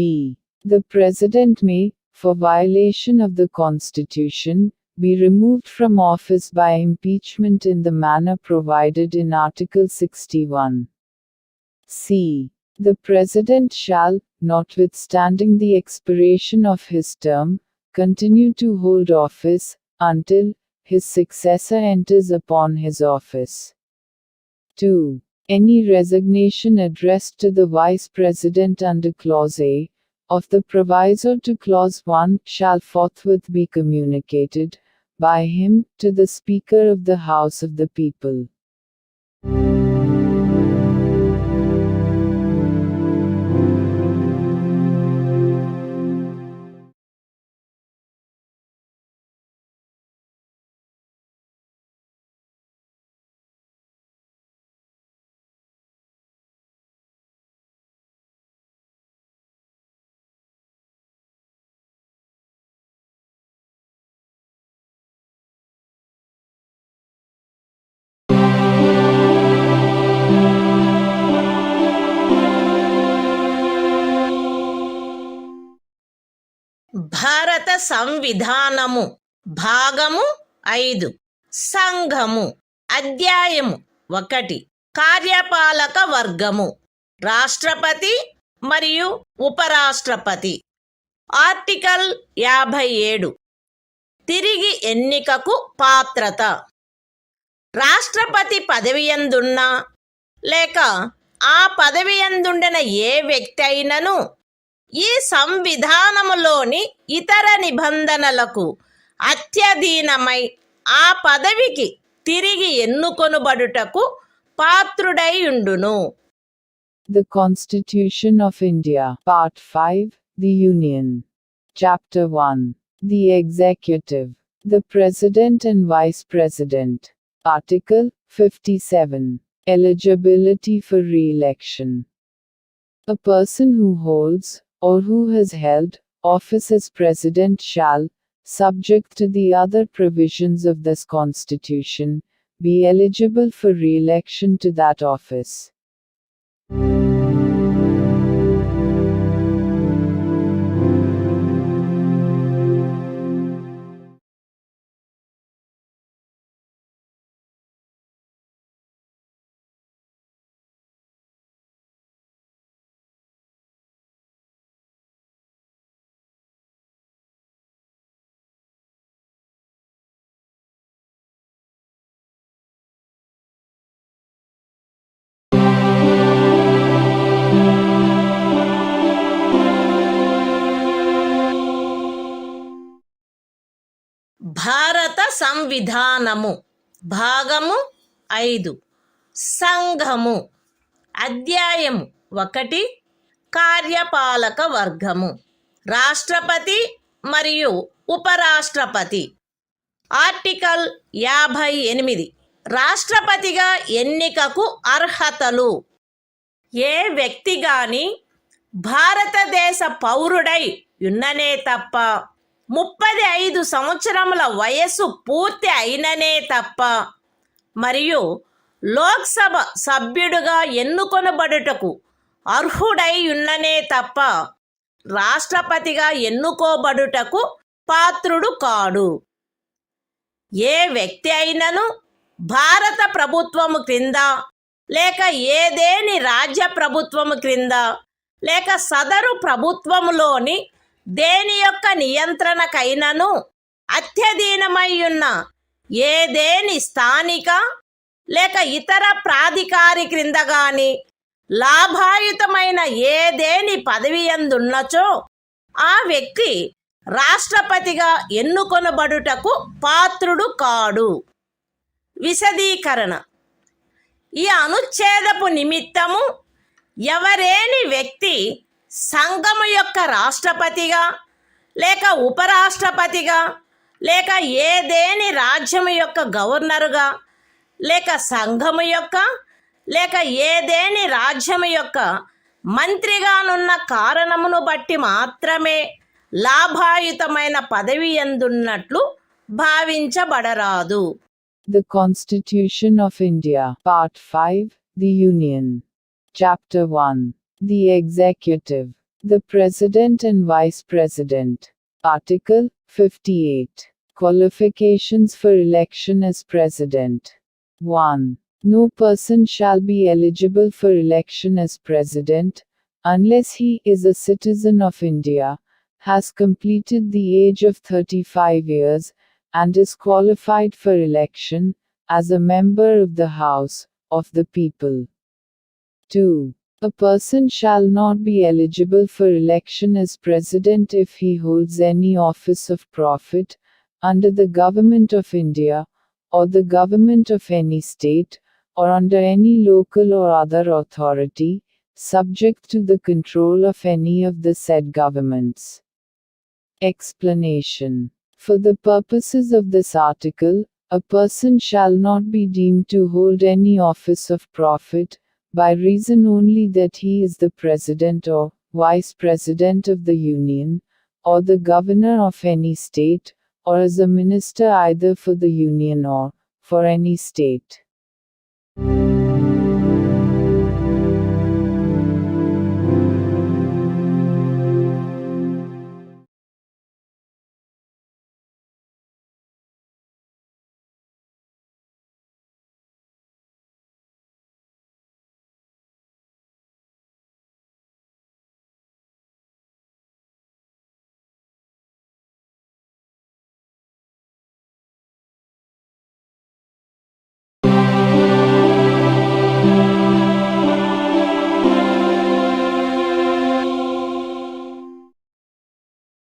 [SPEAKER 2] The President may, for violation of the Constitution, be removed from office by impeachment in the manner provided in Article 61. c. The President shall, notwithstanding the expiration of his term, continue to hold office, until his successor enters upon his office. 2. Any resignation addressed to the Vice President under Clause A of the proviso to Clause 1 shall forthwith be communicated by him to the Speaker of the House of the People.
[SPEAKER 1] భారత సంవిధానము భాగము 5 సంఘము అధ్యాయము 1 కార్యపాలక వర్గము రాష్ట్రపతి మరియు ఉపరాష్ట్రపతి. Article 57 తిరిగి ఎన్నికకు పాత్రత. రాష్ట్రపతి పదవియందున్నా లేక ఆ పదవియందుండిన ఏ వ్యక్తి అయినను ఈ సంవిధానములోని ఇతర నిబంధనలకు అత్యధీనమై ఆ పదవికి తిరిగి ఎన్నుకొనుబడుటకు పాత్రుడై ఉండును.
[SPEAKER 2] The Constitution of India, Part 5, The Union. Chapter 1. The Executive. The President and Vice President. Article 57. Eligibility for re-election. A person who holds, or who has held, office as President shall, subject to the other provisions of this Constitution, be eligible for re-election to that office.
[SPEAKER 1] భారత సంవిధానము భాగము 5 సంఘము అధ్యాయము 1 కార్యపాలక వర్గము రాష్ట్రపతి మరియు ఉపరాష్ట్రపతి. Article 58 రాష్ట్రపతిగా ఎన్నికకు అర్హతలు. ఏ వ్యక్తి గాని భారతదేశ పౌరుడై ఉన్ననే తప్ప 35 సంవత్సరముల వయస్సు పూర్తి అయిననే తప్ప మరియు లోక్సభ సభ్యుడుగా ఎన్నుకొనబడుటకు అర్హుడై ఉన్ననే తప్ప రాష్ట్రపతిగా ఎన్నుకోబడుటకు పాత్రుడు కాడు. ఏ వ్యక్తి అయినను భారత ప్రభుత్వము క్రింద లేక ఏదేని రాజ్య ప్రభుత్వము క్రింద లేక సదరు ప్రభుత్వములోని దేని యొక్క నియంత్రణకైనను అత్యధీనమై ఉన్న ఏదేని స్థానిక లేక ఇతర ప్రాధికారి క్రింద గాని లాభాయుతమైన ఏదేని పదవి యందున్నచో ఆ వ్యక్తి రాష్ట్రపతిగా ఎన్నుకొనబడుటకు పాత్రుడు కాడు. విశదీకరణ: ఈ అనుచ్ఛేదపు నిమిత్తము ఎవరేని వ్యక్తి సంఘము యొక్క రాష్ట్రపతిగా లేక ఉపరాష్ట్రపతిగా లేక ఏదేని రాజ్యము యొక్క గవర్నరుగా లేక సంఘము యొక్క లేక ఏదేని రాజ్యము యొక్క మంత్రిగానున్న కారణమును బట్టి మాత్రమే లాభాయుతమైన పదవి యందున్నట్లు భావించబడరాదు.
[SPEAKER 2] The Constitution of India, Part 5, The Union. Chapter 1. The Executive. The President and Vice President. Article 58. Qualifications for election as President. 1. No person shall be eligible for election as President, unless he is a citizen of India, has completed the age of 35 years, and is qualified for election, as a member of the House of the People. 2. A person shall not be eligible for election as President if he holds any office of profit, under the Government of India, or the Government of any state, or under any local or other authority, subject to the control of any of the said governments. Explanation. For the purposes of this article, a person shall not be deemed to hold any office of profit, by reason only that he is the President or Vice President of the Union, or the Governor of any state, or as a minister either for the Union or for any state.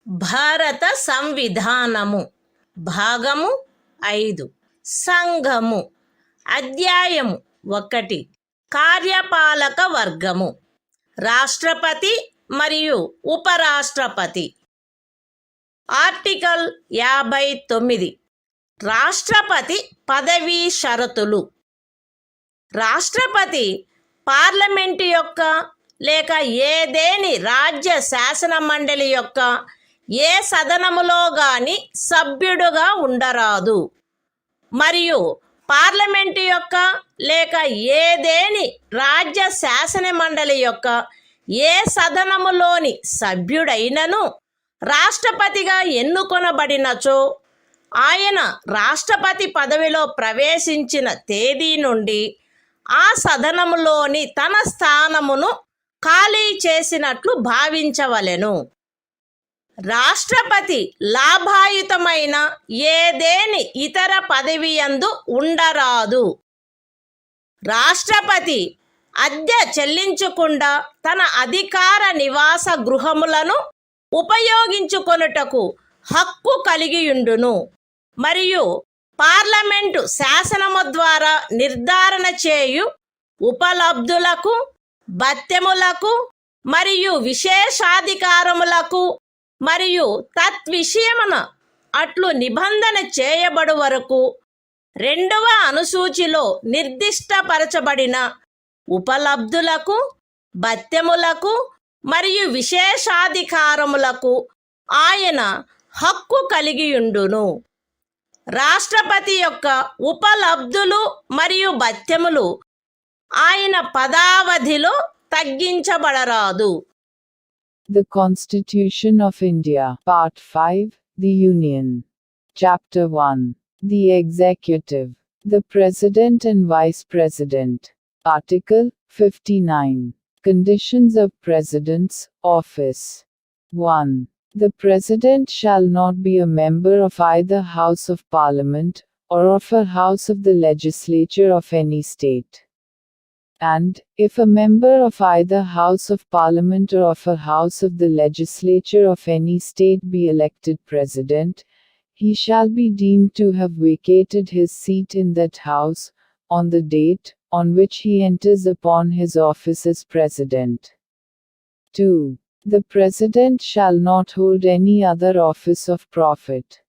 [SPEAKER 1] భారత సంవిధానము భాగము 5 సంఘము అధ్యాయము 1 కార్యపాలక వర్గము రాష్ట్రపతి మరియు ఉపరాష్ట్రపతి. Article 59 రాష్ట్రపతి పదవీ షరతులు. రాష్ట్రపతి పార్లమెంటు యొక్క లేక ఏదేని రాజ్య శాసన మండలి యొక్క ఏ సదనములో గాని సభ్యుడుగా ఉండరాదు మరియు పార్లమెంటు యొక్క లేక ఏదేని రాజ్య శాసన మండలి యొక్క ఏ సదనములోని సభ్యుడైనను రాష్ట్రపతిగా ఎన్నుకొనబడినచో ఆయన రాష్ట్రపతి పదవిలో ప్రవేశించిన తేదీ నుండి ఆ సదనములోని తన స్థానమును ఖాళీ చేసినట్లు భావించవలెను. రాష్ట్రపతి లాభాయుతమైన ఏదేని ఇతర పదవి యందు ఉండరాదు. రాష్ట్రపతి అద్దె చెల్లించకుండా తన అధికార నివాస గృహములను ఉపయోగించుకొనుటకు హక్కు కలిగియుండును మరియు పార్లమెంటు శాసనము ద్వారా నిర్ధారణ చేయు ఉపలబ్ధులకు, భత్యములకు మరియు విశేషాధికారములకు మరియు తద్విషయమున అట్లు నిబంధన చేయబడు వరకు 2వ అనుసూచిలో నిర్దిష్టపరచబడిన ఉపలబ్ధులకు, భత్యములకు మరియు విశేషాధికారములకు ఆయన హక్కు కలిగియుండును. రాష్ట్రపతి యొక్క ఉపలబ్ధులు మరియు భత్యములు ఆయన పదావధిలో తగ్గించబడరాదు.
[SPEAKER 2] The Constitution of India. Part 5. The Union. Chapter 1. The Executive. The President and Vice President. Article 59. Conditions of President's office. 1. The President shall not be a member of either House of Parliament, or of a House of the Legislature of any state. And, if a member of either House of Parliament or of a House of the Legislature of any state be elected President, he shall be deemed to have vacated his seat in that House, on the date on which he enters upon his office as President. 2. The President shall not hold any other office of profit.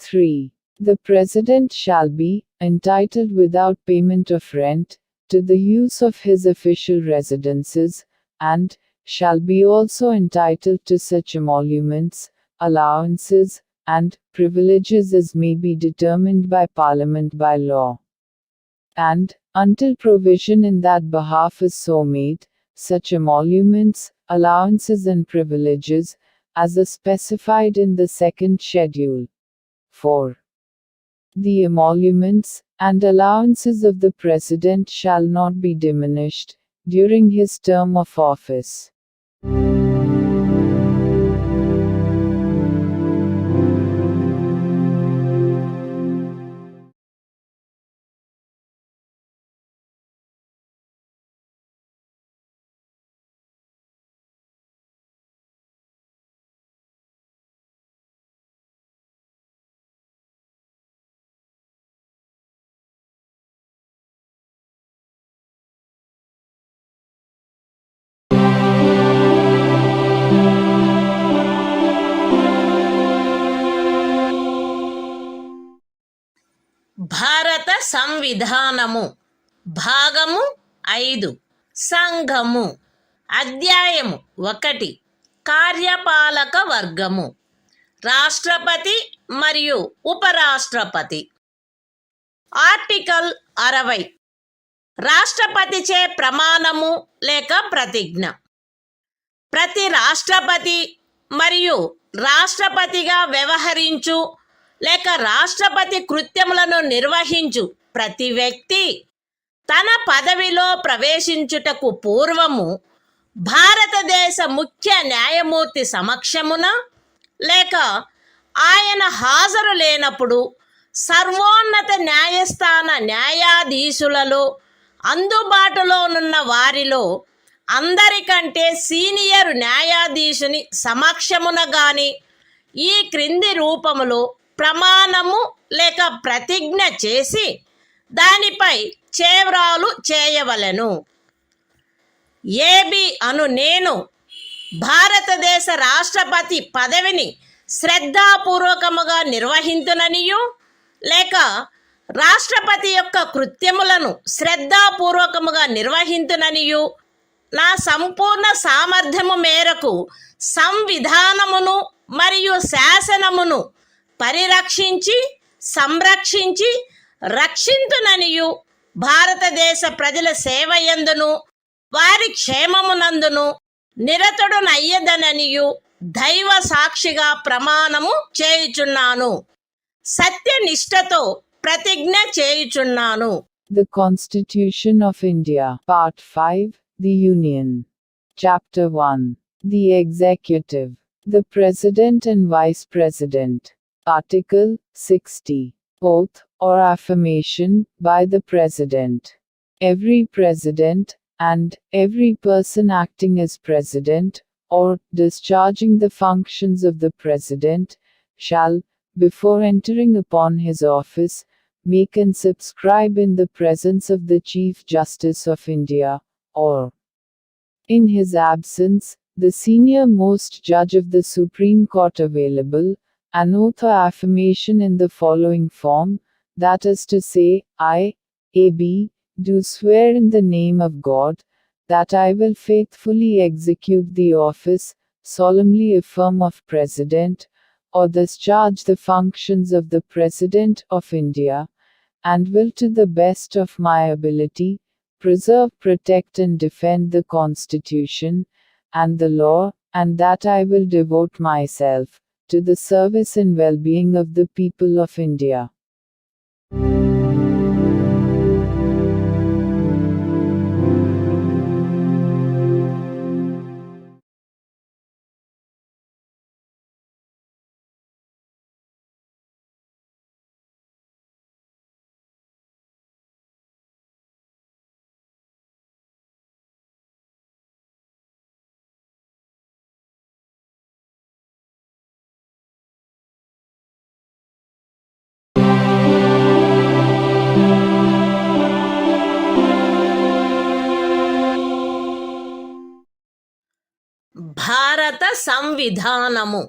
[SPEAKER 2] 3. The President shall be entitled without payment of rent to the use of his official residences, and shall be also entitled to such emoluments, allowances, and privileges as may be determined by Parliament by law. And, until provision in that behalf is so made, such emoluments, allowances and privileges, as are specified in the second schedule. 4. The emoluments and allowances of the President shall not be diminished during his term of office.
[SPEAKER 1] భారత సంవిధానము. భాగము 5. సంఘము. అధ్యాయము 1. కార్యపాలక వర్గము. రాష్ట్రపతి మరియు ఉపరాష్ట్రపతి. Article 60. రాష్ట్రపతిచే ప్రమాణము లేక ప్రతిజ్ఞ. ప్రతి రాష్ట్రపతి మరియు రాష్ట్రపతిగా వ్యవహరించు లేక రాష్ట్రపతి కృత్యములను నిర్వహించు ప్రతి వ్యక్తి తన పదవిలో ప్రవేశించుటకు పూర్వము భారతదేశ ముఖ్య న్యాయమూర్తి సమక్షమున లేక ఆయన హాజరు లేనప్పుడు సర్వోన్నత న్యాయస్థాన న్యాయాధీశులలో అందుబాటులోనున్న వారిలో అందరికంటే సీనియర్ న్యాయాధీశుని సమక్షమున గాని ఈ క్రింది రూపములో ప్రమాణము లేక ప్రతిజ్ఞ చేసి దానిపై చేవ్రాలు చేయవలెను. ఏబి అను నేను భారతదేశ రాష్ట్రపతి పదవిని శ్రద్ధాపూర్వకముగా నిర్వహింతుననియు లేక రాష్ట్రపతి యొక్క కృత్యములను శ్రద్ధాపూర్వకముగా నిర్వహింతుననియు నా సంపూర్ణ సామర్థ్యము మేరకు సంవిధానమును మరియు శాసనమును పరిరక్షించి సంరక్షించి రక్షింతుననియు భారతదేశ ప్రజల సేవయందును వారి క్షేమమునందును నిరతుడునయ్యదననియు దైవ సాక్షిగా ప్రమాణము చేయుచున్నాను. సత్యనిష్టతో ప్రతిజ్ఞ చేయుచున్నాను.
[SPEAKER 2] The Constitution of India. Part 5. The Union. Chapter 1. The Executive. The President and Vice President. Article 60. Oath or affirmation by the President. Every President, and every person acting as President, or discharging the functions of the President, shall, before entering upon his office, make and subscribe in the presence of the Chief Justice of India, or, in his absence, the senior most judge of the Supreme Court available, an oath or affirmation in the following form, that is to say, I, A.B., do swear in the name of God, that I will faithfully execute the office, solemnly affirm of President, or discharge the functions of the President of India, and will to the best of my ability, preserve, protect and defend the Constitution, and the law, and that I will devote myself to the service and well-being of the people of India.
[SPEAKER 1] భారత సంవిధానము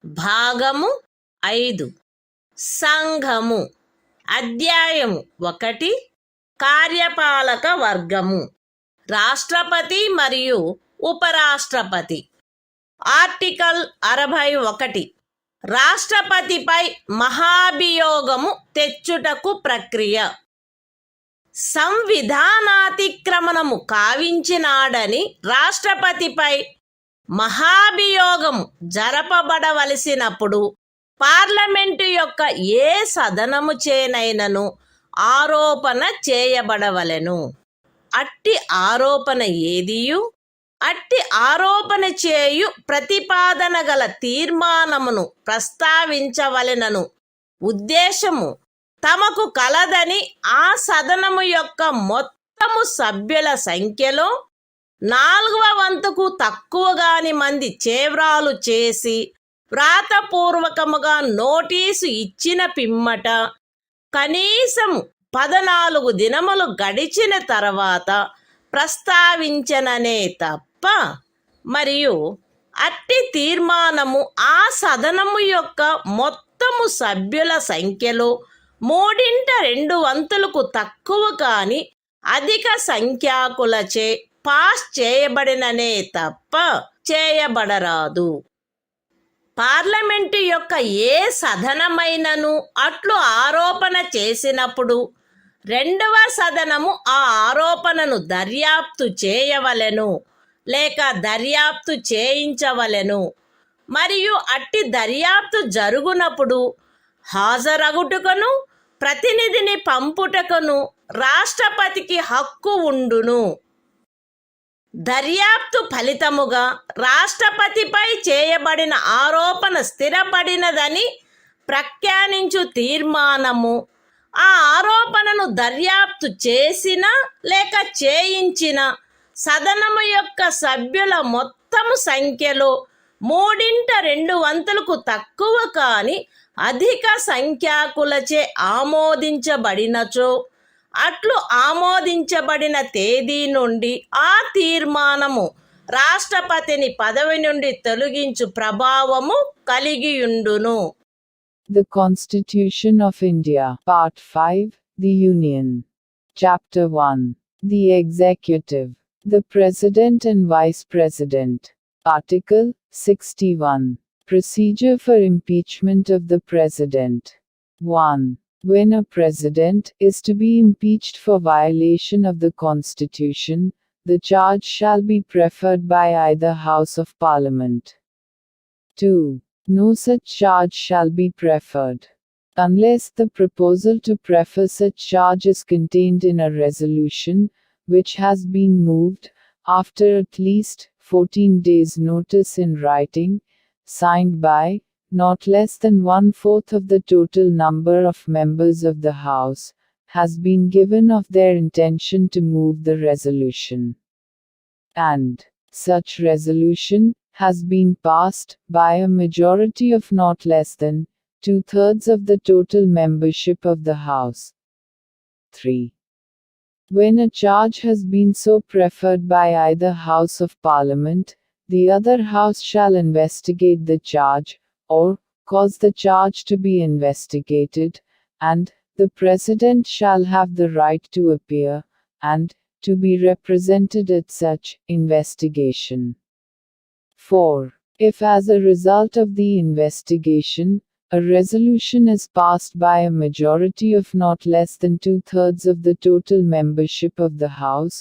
[SPEAKER 1] భాగము 5 సంఘము అధ్యాయము 1 కార్యపాలక వర్గము రాష్ట్రపతి మరియు ఉపరాష్ట్రపతి article 61 రాష్ట్రపతిపై మహాభియోగము తెచ్చుటకు ప్రక్రియ సంవిధానాతిక్రమణము కావించినాడని రాష్ట్రపతిపై మహాభియోగము జరపబడవలసినప్పుడు parliament యొక్క ఏ సదనము చేనైనను ఆరోపణ చేయబడవలెను. అట్టి ఆరోపణ ఏదియు అట్టి ఆరోపణ చేయు ప్రతిపాదన గల తీర్మానమును ప్రస్తావించవలెనను ఉద్దేశము తమకు కలదని ఆ సదనము యొక్క మొత్తము సభ్యుల సంఖ్యలో 4వ వంతుకు తక్కువగాని మంది చేవ్రాలు చేసి వ్రాతపూర్వకముగా నోటీసు ఇచ్చిన పిమ్మట కనీసము 14 దినములు గడిచిన తర్వాత ప్రస్తావించననే తప్ప మరియు అట్టి తీర్మానము ఆ సదనము యొక్క మొత్తము సభ్యుల సంఖ్యలో 3/2 తక్కువ కాని అధిక సంఖ్యాకులచే పాస్ చేయబడిననే తప్ప చేయబడరాదు. పార్లమెంటు యొక్క ఏ సదనమైనను అట్లు ఆరోపణ చేసినప్పుడు 2వ సదనము ఆ ఆరోపణను దర్యాప్తు చేయవలెను లేక దర్యాప్తు చేయించవలెను. మరియు అట్టి దర్యాప్తు జరుగునప్పుడు హాజరగుటకును ప్రతినిధిని పంపుటకును రాష్ట్రపతికి హక్కు ఉండును. దర్యాప్తు ఫలితముగా రాష్ట్రపతిపై చేయబడిన ఆరోపణ స్థిరపడినదని ప్రఖ్యానించు తీర్మానము ఆ ఆరోపణను దర్యాప్తు చేసిన లేక చేయించిన సదనము యొక్క సభ్యుల మొత్తము సంఖ్యలో 3/2 తక్కువ కాని అధిక సంఖ్యాకులచే ఆమోదించబడినచో అట్లు ఆమోదించబడిన తేదీ నుండి ఆ తీర్మానము రాష్ట్రపతిని పదవి నుండి తొలగించు ప్రభావము కలిగియుండును.
[SPEAKER 2] The Constitution of India, Part 5, The Union. Chapter 1. The Executive. The President and Vice President. Article 61. Procedure for impeachment of the President. 1. When a president is to be impeached for violation of the Constitution, the charge shall be preferred by either House of Parliament. 2. No such charge shall be preferred unless the proposal to prefer such charge is contained in a resolution, which has been moved, after at least 14 days' notice in writing, signed by not less than 1/4 of the total number of members of the House, has been given of their intention to move the resolution. And such resolution has been passed by a majority of not less than 2/3 of the total membership of the House. 3. When a charge has been so preferred by either House of Parliament, the other House shall investigate the charge, or cause the charge to be investigated, and the President shall have the right to appear, and to be represented at such investigation. 4. If as a result of the investigation, a resolution is passed by a majority of not less than 2/3 of the total membership of the House,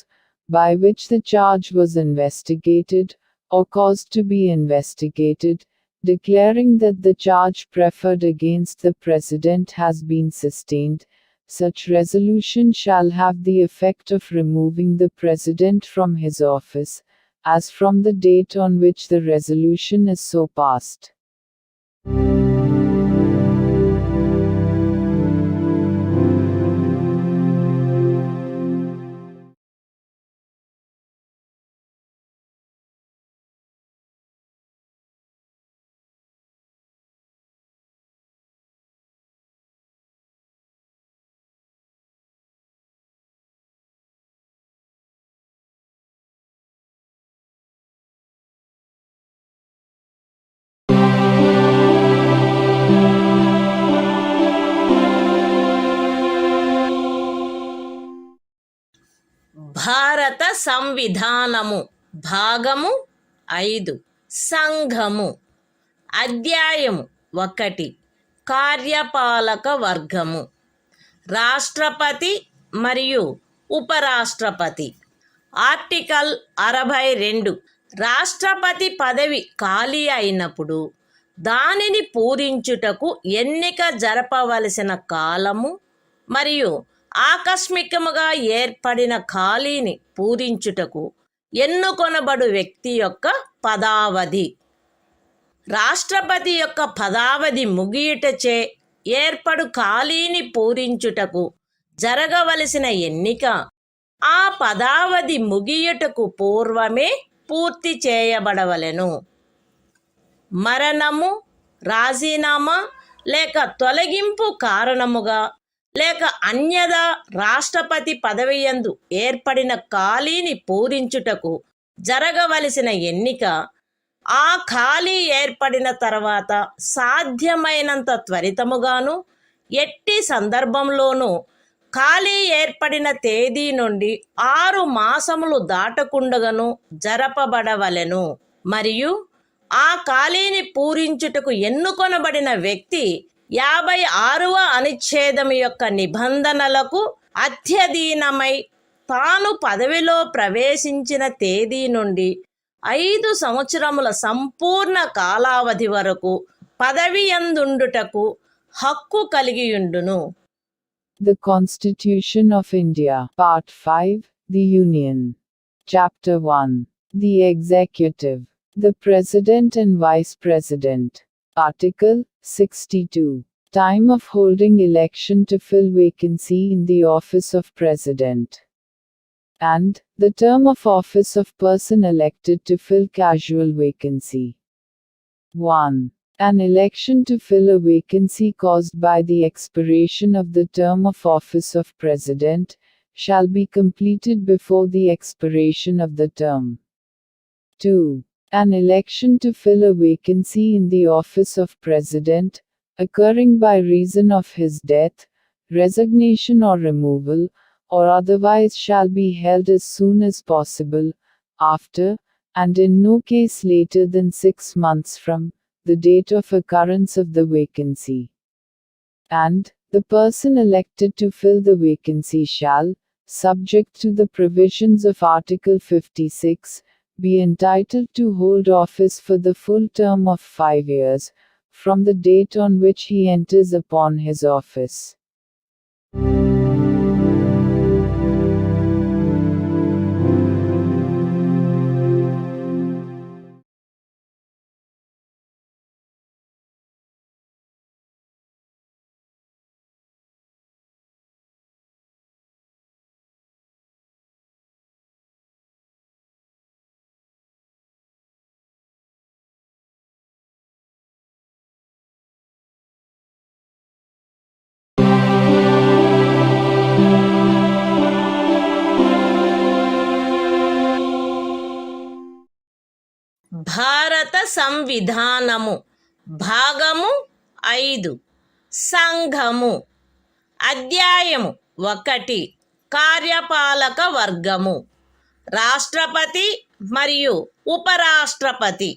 [SPEAKER 2] by which the charge was investigated, or caused to be investigated, declaring that the charge preferred against the President has been sustained, such resolution shall have the effect of removing the President from his office, as from the date on which the resolution is so passed.
[SPEAKER 1] భారత సంవిధానము భాగము 5 సంఘము అధ్యాయము 1 కార్యపాలక వర్గము రాష్ట్రపతి మరియు ఉపరాష్ట్రపతి article 62 రాష్ట్రపతి పదవి ఖాళీ అయినప్పుడు దానిని పూరించుటకు ఎన్నిక జరపవలసిన కాలము మరియు ఆకస్మికముగా ఏర్పడిన ఖాళీని పూరించుటకు ఎన్నుకొనబడు వ్యక్తి యొక్క పదావధి రాష్ట్రపతి యొక్క పదావధి ముగియుటచే ఏర్పడు ఖాళీని పూరించుటకు జరగవలసిన ఎన్నిక ఆ పదావధి ముగియుటకు పూర్వమే పూర్తి చేయబడవలెను. మరణము, రాజీనామా లేక తొలగింపు కారణముగా లేక అన్యదా రాష్ట్రపతి పదవియందు ఏర్పడిన ఖాళీని పూరించుటకు జరగవలసిన ఎన్నిక ఆ ఖాళీ ఏర్పడిన తర్వాత సాధ్యమైనంత త్వరితముగాను ఎట్టి సందర్భంలోనూ ఖాళీ ఏర్పడిన తేదీ నుండి 6 మాసములు దాటకుండగను జరపబడవలెను. మరియు ఆ ఖాళీని పూరించుటకు ఎన్నుకొనబడిన వ్యక్తి 56వ అనుచ్ఛేదము యొక్క నిబంధనలకు అత్యధీనమై తాను పదవిలో ప్రవేశించిన తేదీ నుండి 5 సంవత్సరముల సంపూర్ణ కాలావధి వరకు పదవియందుండుటకు హక్కు కలిగియుండును.
[SPEAKER 2] The Constitution of India, Part 5, The Union. Chapter 1. The Executive. The President and Vice President. Article 62. Time of holding election to fill vacancy in the office of President. And the term of office of person elected to fill casual vacancy. 1. An election to fill a vacancy caused by the expiration of the term of office of President shall be completed before the expiration of the term. 2. An election to fill a vacancy in the office of President, occurring by reason of his death, resignation or removal, or otherwise shall be held as soon as possible, after, and in no case later than 6 months from, the date of occurrence of the vacancy. And, the person elected to fill the vacancy shall, subject to the provisions of Article 56, be entitled to hold office for the full term of 5 years, from the date on which he enters upon his office.
[SPEAKER 1] భారత సంవిధానము భాగము 5 సంఘము అధ్యాయము 1 కార్యపాలక వర్గము రాష్ట్రపతి మరియు ఉపరాష్ట్రపతి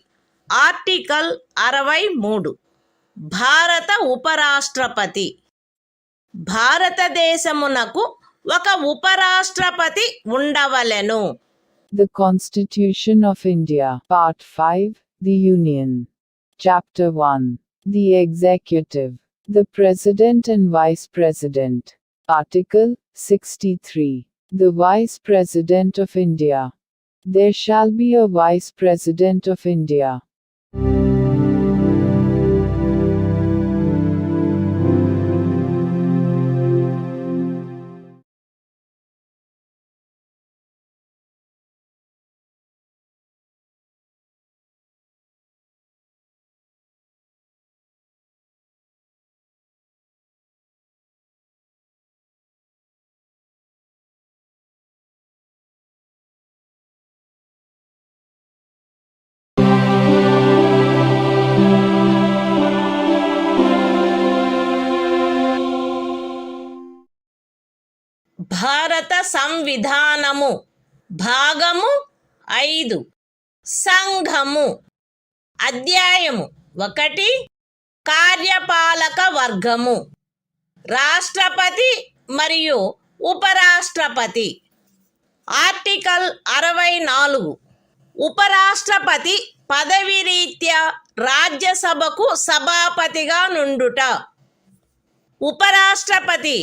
[SPEAKER 1] article 63 భారత ఉపరాష్ట్రపతి భారతదేశమునకు ఒక ఉపరాష్ట్రపతి ఉండవలెను.
[SPEAKER 2] The Constitution of India, Part 5, The Union. Chapter 1. The Executive. The President and Vice President. Article 63. The Vice President of India. There shall be a Vice President of India.
[SPEAKER 1] భారత సంవిధానము భాగము 5 సంఘము అధ్యాయము 1 కార్యపాలక వర్గము రాష్ట్రపతి మరియు ఉపరాష్ట్రపతి ఆర్టికల్ 64 ఉపరాష్ట్రపతి పదవి రీత్యా రాజ్యసభకు సభాపతిగా నుండుట ఉపరాష్ట్రపతి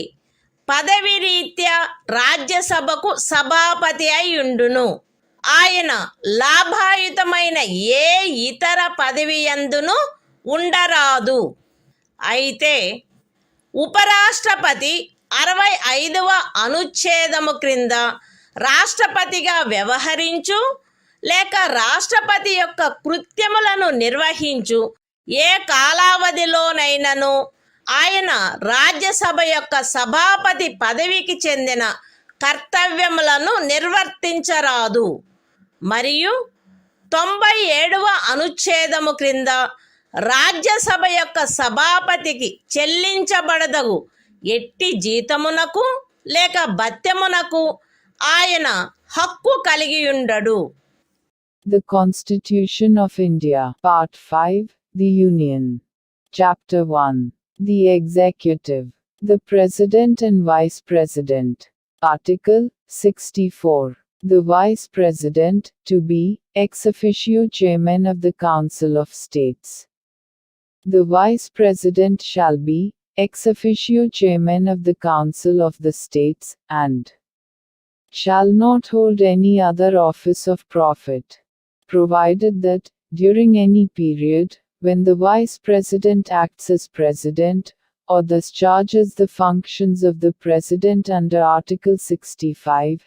[SPEAKER 1] పదవి రీత్యా రాజ్యసభకు సభాపతి అయ్యుండును. ఆయన లాభాయుతమైన ఏ ఇతర పదవి యందును ఉండరాదు. అయితే ఉపరాష్ట్రపతి 65వ అనుచ్ఛేదము క్రింద రాష్ట్రపతిగా వ్యవహరించు లేక రాష్ట్రపతి యొక్క కృత్యములను నిర్వహించు ఏ కాలావధిలోనైనను ఆయన రాజ్యసభ యొక్క సభాపతి పదవికి చెందిన కర్తవ్యములను నిర్వర్తించరాదు. మరియు 97వ అనుచ్ఛేదము క్రింద రాజ్యసభ యొక్క సభాపతికి చెల్లించబడదగు ఎట్టి జీతమునకు లేక భత్యమునకు ఆయన హక్కు కలిగి ఉండడు.
[SPEAKER 2] The Constitution of India, Part 5, The Union. Chapter 1. The Executive. The President and Vice President. Article 64. The Vice President, to be, ex officio Chairman of the Council of States. The Vice President shall be, ex officio Chairman of the Council of the States, and shall not hold any other office of profit, provided that, during any period, when the Vice President acts as President, or discharges the functions of the President under Article 65,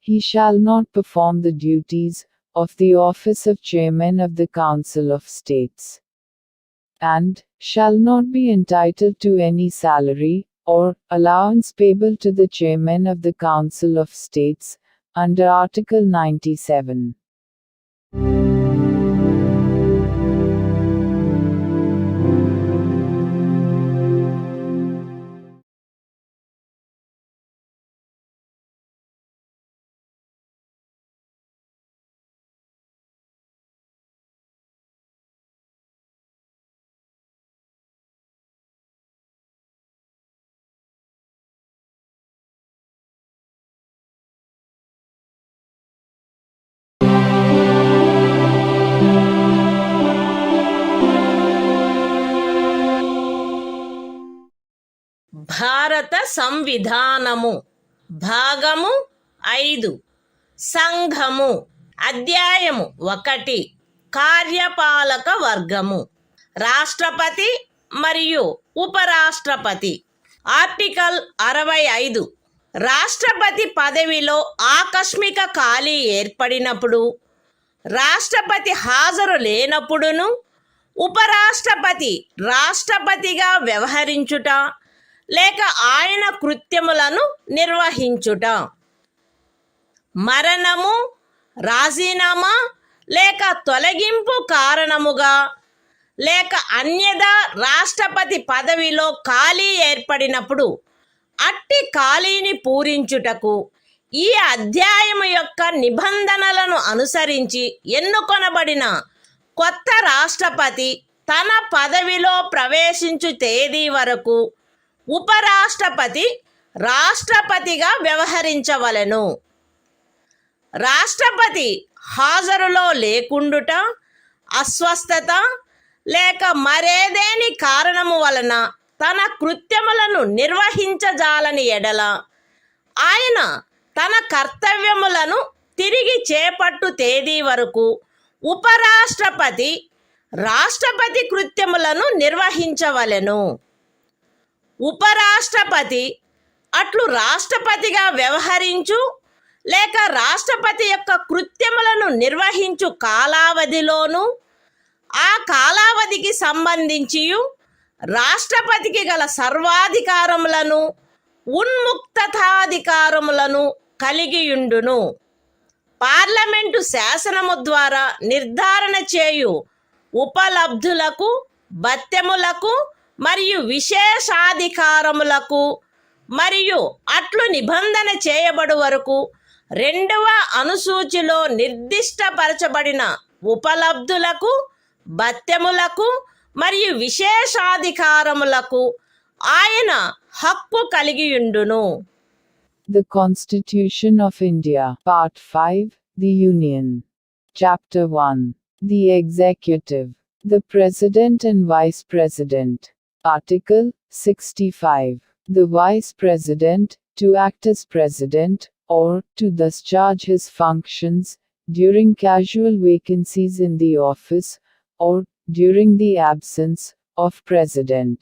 [SPEAKER 2] he shall not perform the duties of the office of Chairman of the Council of States, and shall not be entitled to any salary, or allowance payable to the Chairman of the Council of States, under Article 97.
[SPEAKER 1] భారత సంవిధానము భాగము 5 సంఘము అధ్యాయము 1 కార్యపాలక వర్గము రాష్ట్రపతి మరియు ఉపరాష్ట్రపతి article 65 రాష్ట్రపతి పదవిలో ఆకస్మిక ఖాళీ ఏర్పడినప్పుడు రాష్ట్రపతి హాజరు లేనప్పుడును ఉపరాష్ట్రపతి రాష్ట్రపతిగా వ్యవహరించుట లేక ఆయన కృత్యములను నిర్వహించుట మరణము రాజీనామా లేక తొలగింపు కారణముగా లేక అన్యదా రాష్ట్రపతి పదవిలో ఖాళీ ఏర్పడినప్పుడు అట్టి ఖాళీని పూరించుటకు ఈ అధ్యాయము యొక్క నిబంధనలను అనుసరించి ఎన్నుకొనబడిన కొత్త రాష్ట్రపతి తన పదవిలో ప్రవేశించు తేదీ వరకు ఉపరాష్ట్రపతి రాష్ట్రపతిగా వ్యవహరించవలెను. రాష్ట్రపతి హాజరులో లేకుండుట, అస్వస్థత లేక మరేదేని కారణము వలన తన కృత్యములను నిర్వహించజాలని ఎడల ఆయన తన కర్తవ్యములను తిరిగి చేపట్టు తేదీ వరకు ఉపరాష్ట్రపతి రాష్ట్రపతి కృత్యములను నిర్వహించవలెను. ఉపరాష్ట్రపతి అట్లు రాష్ట్రపతిగా వ్యవహరించు లేక రాష్ట్రపతి యొక్క కృత్యములను నిర్వహించు కాలావధిలోను ఆ కాలావధికి సంబంధించి రాష్ట్రపతికి గల సర్వాధికారములను ఉన్ముక్తతాధికారములను కలిగియుండును. పార్లమెంటు శాసనము ద్వారా నిర్ధారణ చేయు ఉపలబ్ధులకు, భత్యములకు మరియు విశేషాధికారములకు మరియు అట్లు నిబంధన చేయబడు వరకు 2వ అనుసూచిలో నిర్దిష్టపరచబడిన ఉపలబ్ధులకు, భత్యములకు మరియు విశేషాధికారములకు ఆయన హక్కు కలిగియుండును.
[SPEAKER 2] The Constitution of India, Part 5, The Union. Chapter 1. The Executive. The President and Vice President. Article 65. The Vice President, to act as President, or to discharge his functions, during casual vacancies in the office, or during the absence of President.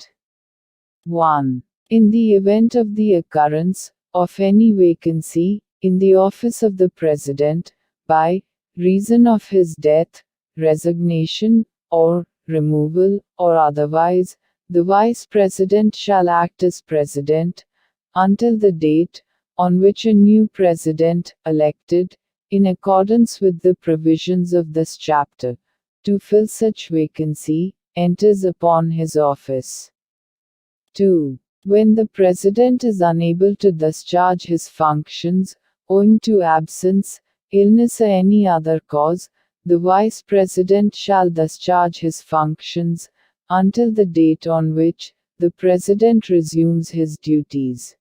[SPEAKER 2] 1. In the event of the occurrence of any vacancy in the office of the President, by reason of his death, resignation, or removal, or otherwise, the Vice President shall act as President, until the date on which a new President, elected, in accordance with the provisions of this chapter, to fill such vacancy, enters upon his office. 2. When the President is unable to discharge his functions, owing to absence, illness or any other cause, the Vice President shall discharge his functions, until the date on which the President resumes his duties.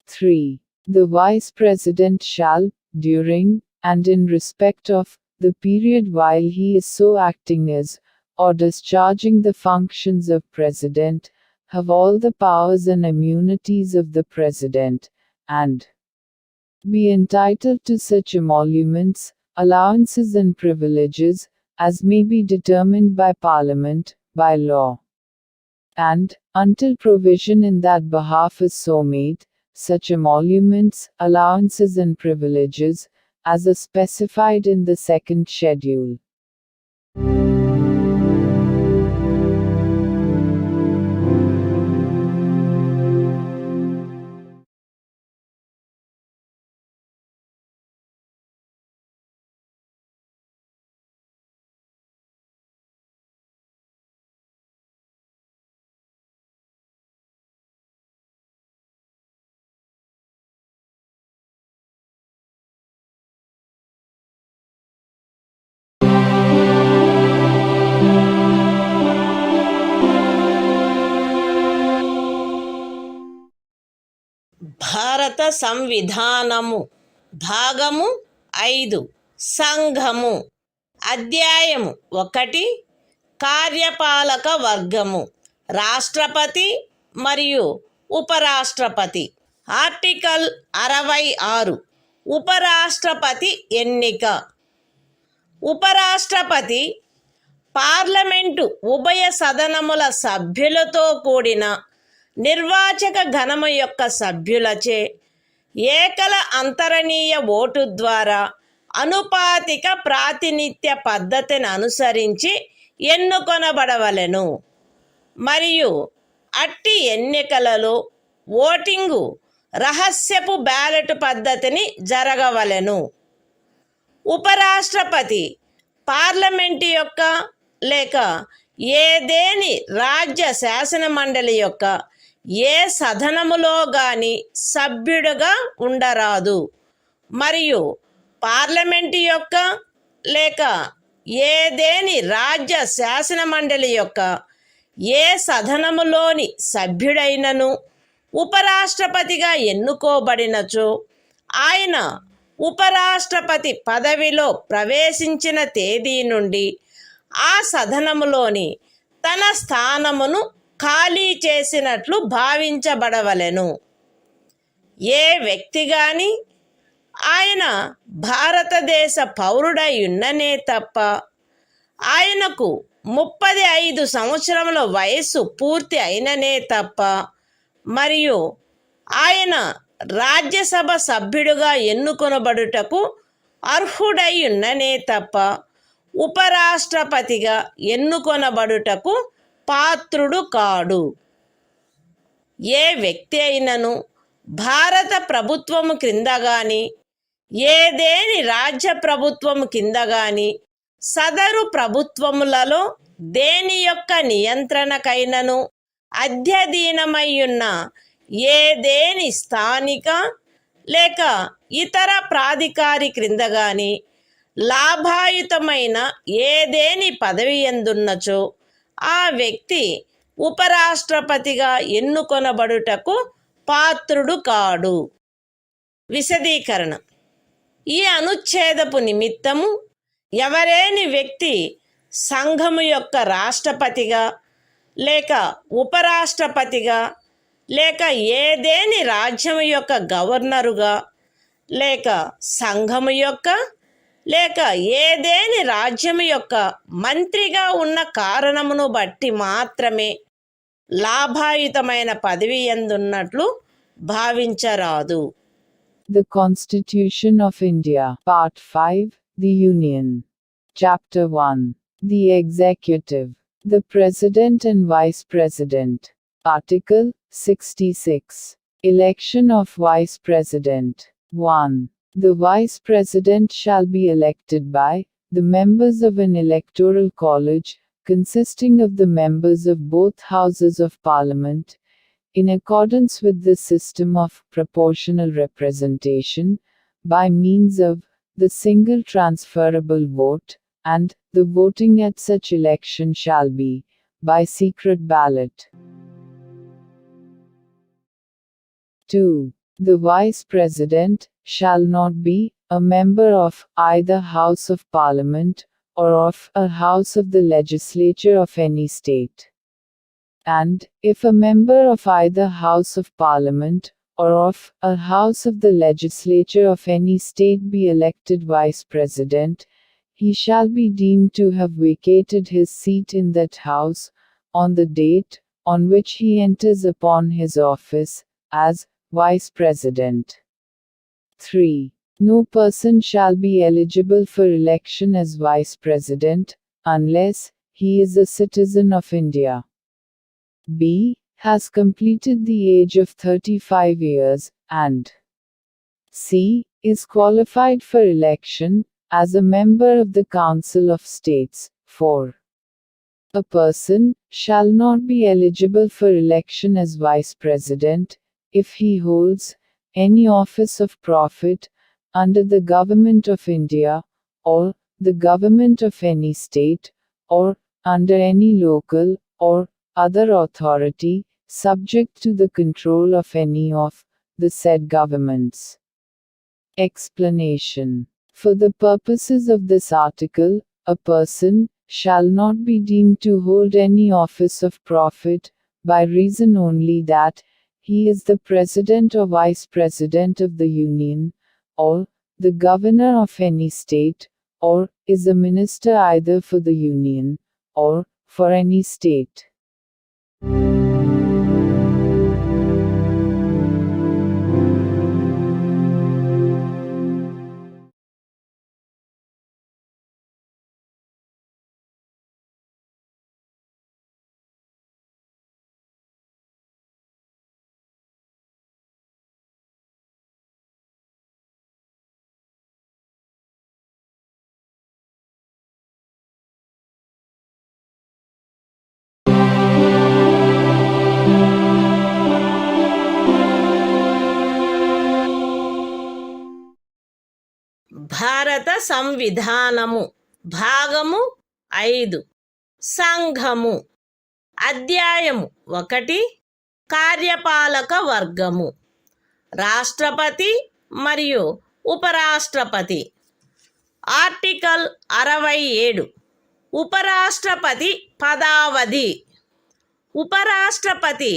[SPEAKER 2] 3. The Vice President shall, during, and in respect of, the period while he is so acting as, or discharging the functions of President, have all the powers and immunities of the President, and be entitled to such emoluments, allowances and privileges, as may be determined by Parliament, by law. And, until provision in that behalf is so made, such emoluments, allowances and privileges, as are specified in the second schedule.
[SPEAKER 1] భారత సంవిధానము భాగము 5 సంఘము అధ్యాయము 1 కార్యపాలక వర్గము రాష్ట్రపతి మరియు ఉపరాష్ట్రపతి. Article 66 ఉపరాష్ట్రపతి ఎన్నిక. ఉపరాష్ట్రపతి పార్లమెంటు ఉభయ సదనముల సభ్యులతో కూడిన నిర్వాచక గణము యొక్క సభ్యులచే ఏకల అంతరణీయ ఓటు ద్వారా అనుపాతిక ప్రాతినిధ్య పద్ధతిని అనుసరించి ఎన్నుకొనబడవలెను మరియు అట్టి ఎన్నికలలో ఓటింగు రహస్యపు బ్యాలెట్ పద్ధతిని జరగవలెను. ఉపరాష్ట్రపతి పార్లమెంటు యొక్క లేక ఏదేని రాజ్య శాసన మండలి యొక్క ఏ సదనములో గాని సభ్యుడుగా ఉండరాదు మరియు పార్లమెంటు యొక్క లేక ఏదేని రాజ్య శాసన మండలి యొక్క ఏ సదనములోని సభ్యుడైనను ఉపరాష్ట్రపతిగా ఎన్నుకోబడినచో ఆయన ఉపరాష్ట్రపతి పదవిలో ప్రవేశించిన తేదీ నుండి ఆ సదనములోని తన స్థానమును ఖాళీ చేసినట్లు భావించబడవలెను. ఏ వ్యక్తి గాని ఆయన భారతదేశ పౌరుడై ఉన్ననే తప్ప ఆయనకు 35 సంవత్సరముల వయస్సు పూర్తి అయిననే తప్ప మరియు ఆయన రాజ్యసభ సభ్యుడిగా ఎన్నుకొనబడుటకు అర్హుడై ఉన్ననే తప్ప ఉపరాష్ట్రపతిగా ఎన్నుకొనబడుటకు పాత్రుడు కాడు. ఏ వ్యక్తి అయినను భారత ప్రభుత్వము క్రింద గాని ఏదేని రాజ్య ప్రభుత్వము కింద గాని సదరు ప్రభుత్వములలో దేని యొక్క నియంత్రణకైనను అధ్యధీనమయ్యున్న ఏదేని స్థానిక లేక ఇతర ప్రాధికారి క్రింద గాని లాభాయుతమైన ఏదేని పదవి ఎందున్నచో ఆ వ్యక్తి ఉపరాష్ట్రపతిగా ఎన్నుకొనబడుటకు పాత్రుడు కాడు. విశదీకరణ: ఈ అనుచ్ఛేదపు నిమిత్తము ఎవరేని వ్యక్తి సంఘము యొక్క రాష్ట్రపతిగా లేక ఉపరాష్ట్రపతిగా లేక ఏదేని రాజ్యము యొక్క గవర్నరుగా లేక సంఘము యొక్క లేక ఏదేని రాజ్యము యొక్క మంత్రిగా ఉన్న కారణమును బట్టి మాత్రమే లాభాయుతమైన పదవి ఎందున్నట్లు భావించరాదు.
[SPEAKER 2] The Constitution of India, Part 5, The Union. Chapter 1. The Executive. The President and Vice President. Article 66. Election of Vice President. 1. The Vice President shall be elected by the members of an electoral college, consisting of the members of both Houses of Parliament, in accordance with the system of proportional representation, by means of the single transferable vote, and the voting at such election shall be by secret ballot. 2. The Vice President shall not be a member of either House of Parliament or of a House of the Legislature of any state. And, if a member of either House of Parliament or of a House of the Legislature of any state be elected Vice President, he shall be deemed to have vacated his seat in that House, on the date on which he enters upon his office, as Vice President. 3. No person shall be eligible for election as Vice President, unless he is a citizen of India. B. Has completed the age of 35 years, and C. Is qualified for election as a member of the Council of States. 4. A person shall not be eligible for election as Vice President if he holds any office of profit under the Government of India, or the Government of any state, or under any local or other authority, subject to the control of any of the said governments. Explanation. For the purposes of this article, a person shall not be deemed to hold any office of profit, by reason only that he is the President or Vice President of the Union, or the Governor of any state, or is a minister either for the Union, or for any state.
[SPEAKER 1] భారత సంవిధానము భాగము 5 సంఘము అధ్యాయము 1 కార్యపాలక వర్గము రాష్ట్రపతి మరియు ఉపరాష్ట్రపతి. Article 67 ఉపరాష్ట్రపతి పదావధి. ఉపరాష్ట్రపతి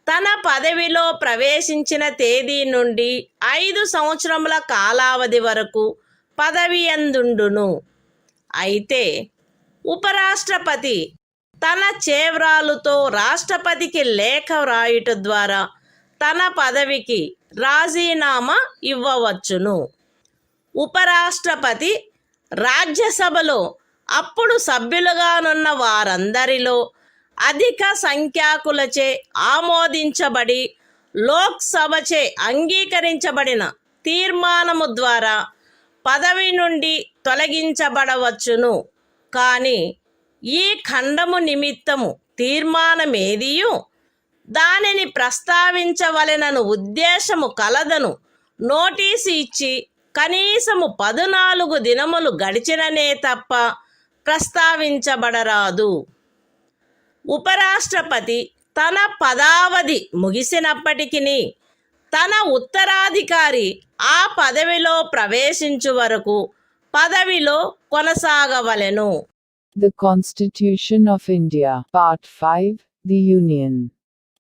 [SPEAKER 1] తన పదవిలో ప్రవేశించిన తేదీ నుండి 5 సంవత్సరముల కాలావధి వరకు పదవి యందుండును. అయితే ఉపరాష్ట్రపతి తన చేవ్రాలుతో రాష్ట్రపతికి లేఖ వ్రాయుట ద్వారా తన పదవికి రాజీనామా ఇవ్వవచ్చును. ఉపరాష్ట్రపతి రాజ్యసభలో అప్పుడు సభ్యులుగానున్న వారందరిలో అధిక సంఖ్యాకులచే ఆమోదించబడి లోక్సభచే అంగీకరించబడిన తీర్మానము ద్వారా పదవి నుండి తొలగించబడవచ్చును. కానీ ఈ ఖండము నిమిత్తము తీర్మానమేదియు దానిని ప్రస్తావించవలెనను ఉద్దేశము కలదను నోటీసు ఇచ్చి కనీసము 14 దినములు గడిచిననే తప్ప ప్రస్తావించబడరాదు. ఉపరాష్ట్రపతి తన పదావధి ముగిసినప్పటికీ తన ఉత్తరాధికారి ఆ పదవిలో ప్రవేశించు వరకు పదవిలో కొనసాగవలెను.
[SPEAKER 2] The Constitution of India, Part 5, The Union.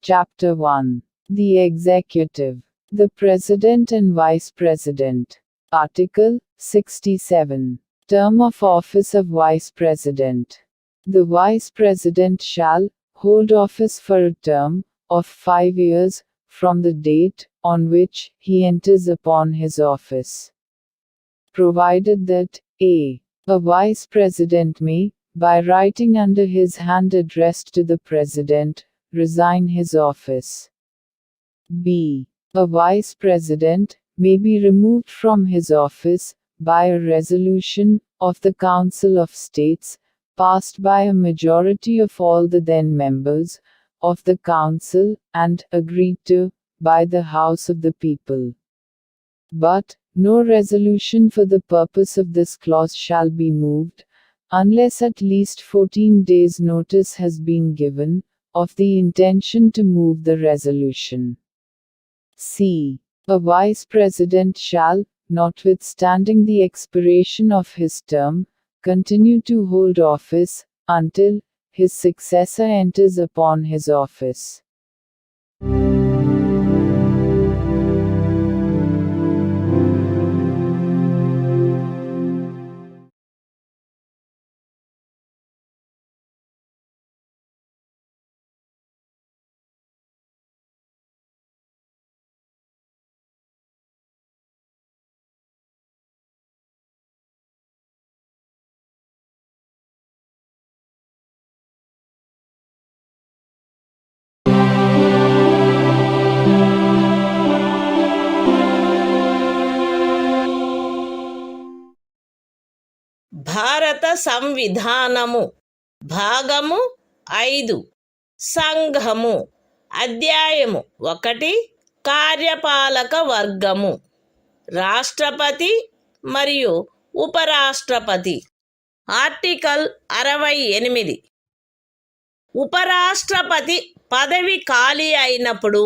[SPEAKER 2] Chapter 1. The Executive. The President and Vice President. Article 67. Term of office of Vice President. The Vice President shall hold office for a term of 5 years from the date on which he enters upon his office, provided that a. A Vice President may, by writing under his hand addressed to the President, resign his office. b. A Vice President may be removed from his office by a resolution of the Council of States, passed by a majority of all the then members of the Council and agreed to by the House of the People. But no resolution for the purpose of this clause shall be moved, unless at least 14 days' notice has been given of the intention to move the resolution. c. A Vice President shall, notwithstanding the expiration of his term, continue to hold office until his successor enters upon his office.
[SPEAKER 1] భారత సంవిధానము భాగము 5 సంఘము అధ్యాయము 1 కార్యపాలక వర్గము రాష్ట్రపతి మరియు ఉపరాష్ట్రపతి. Article 68 ఉపరాష్ట్రపతి పదవి ఖాళీ అయినప్పుడు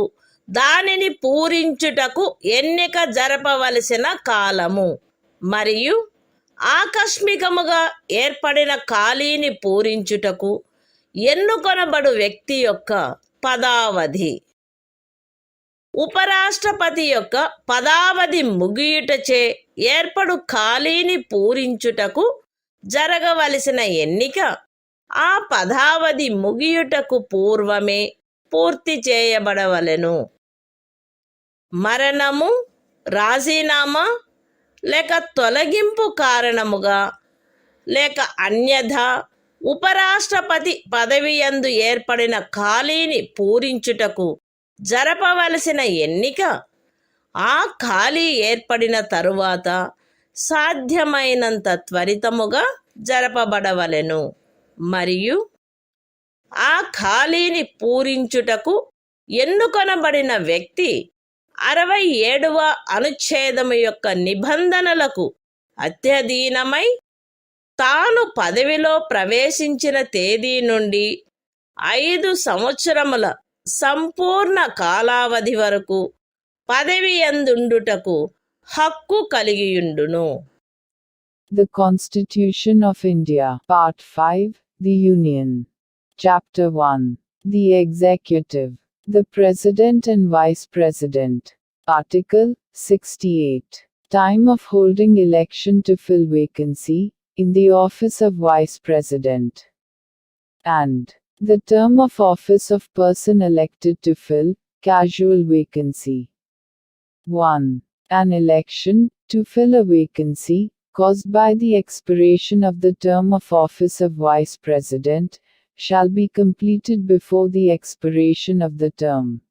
[SPEAKER 1] దానిని పూరించుటకు ఎన్నిక జరపవలసిన కాలము మరియు ఆకస్మికముగా ఏర్పడిన ఖాళీని పూరించుటకు ఎన్నుకొనబడు వ్యక్తి యొక్క పదావధి. ఉపరాష్ట్రపతి యొక్క పదావధి ముగియుటచే ఏర్పడు ఖాళీని పూరించుటకు జరగవలసిన ఎన్నిక ఆ పదావధి ముగియుటకు పూర్వమే పూర్తి చేయబడవలెను. మరణము, రాజీనామా లేక తొలగింపు కారణముగా లేక అన్యథా ఉపరాష్ట్రపతి పదవియందు ఏర్పడిన ఖాళీని పూరించుటకు జరపవలసిన ఎన్నిక ఆ ఖాళీ ఏర్పడిన తరువాత సాధ్యమైనంత త్వరితముగా జరపబడవలెను మరియు ఆ ఖాళీని పూరించుటకు ఎన్నుకొనబడిన వ్యక్తి 67వ అనుచ్ఛేదము యొక్క నిబంధనలకు అత్యధీనమై తాను పదవిలో ప్రవేశించిన తేదీ నుండి 5 సంవత్సరముల సంపూర్ణ కాలావధి వరకు పదవి యందుండుటకు హక్కు కలిగియుండును.
[SPEAKER 2] The Constitution of India, Part 5, The Union. Chapter 1. The Executive. The President and Vice President. Article 68. Time of holding election to fill vacancy, in the office of Vice President. And the term of office of person elected to fill, casual vacancy. 1. An election, to fill a vacancy, caused by the expiration of the term of office of Vice President, shall be completed before the expiration of the term.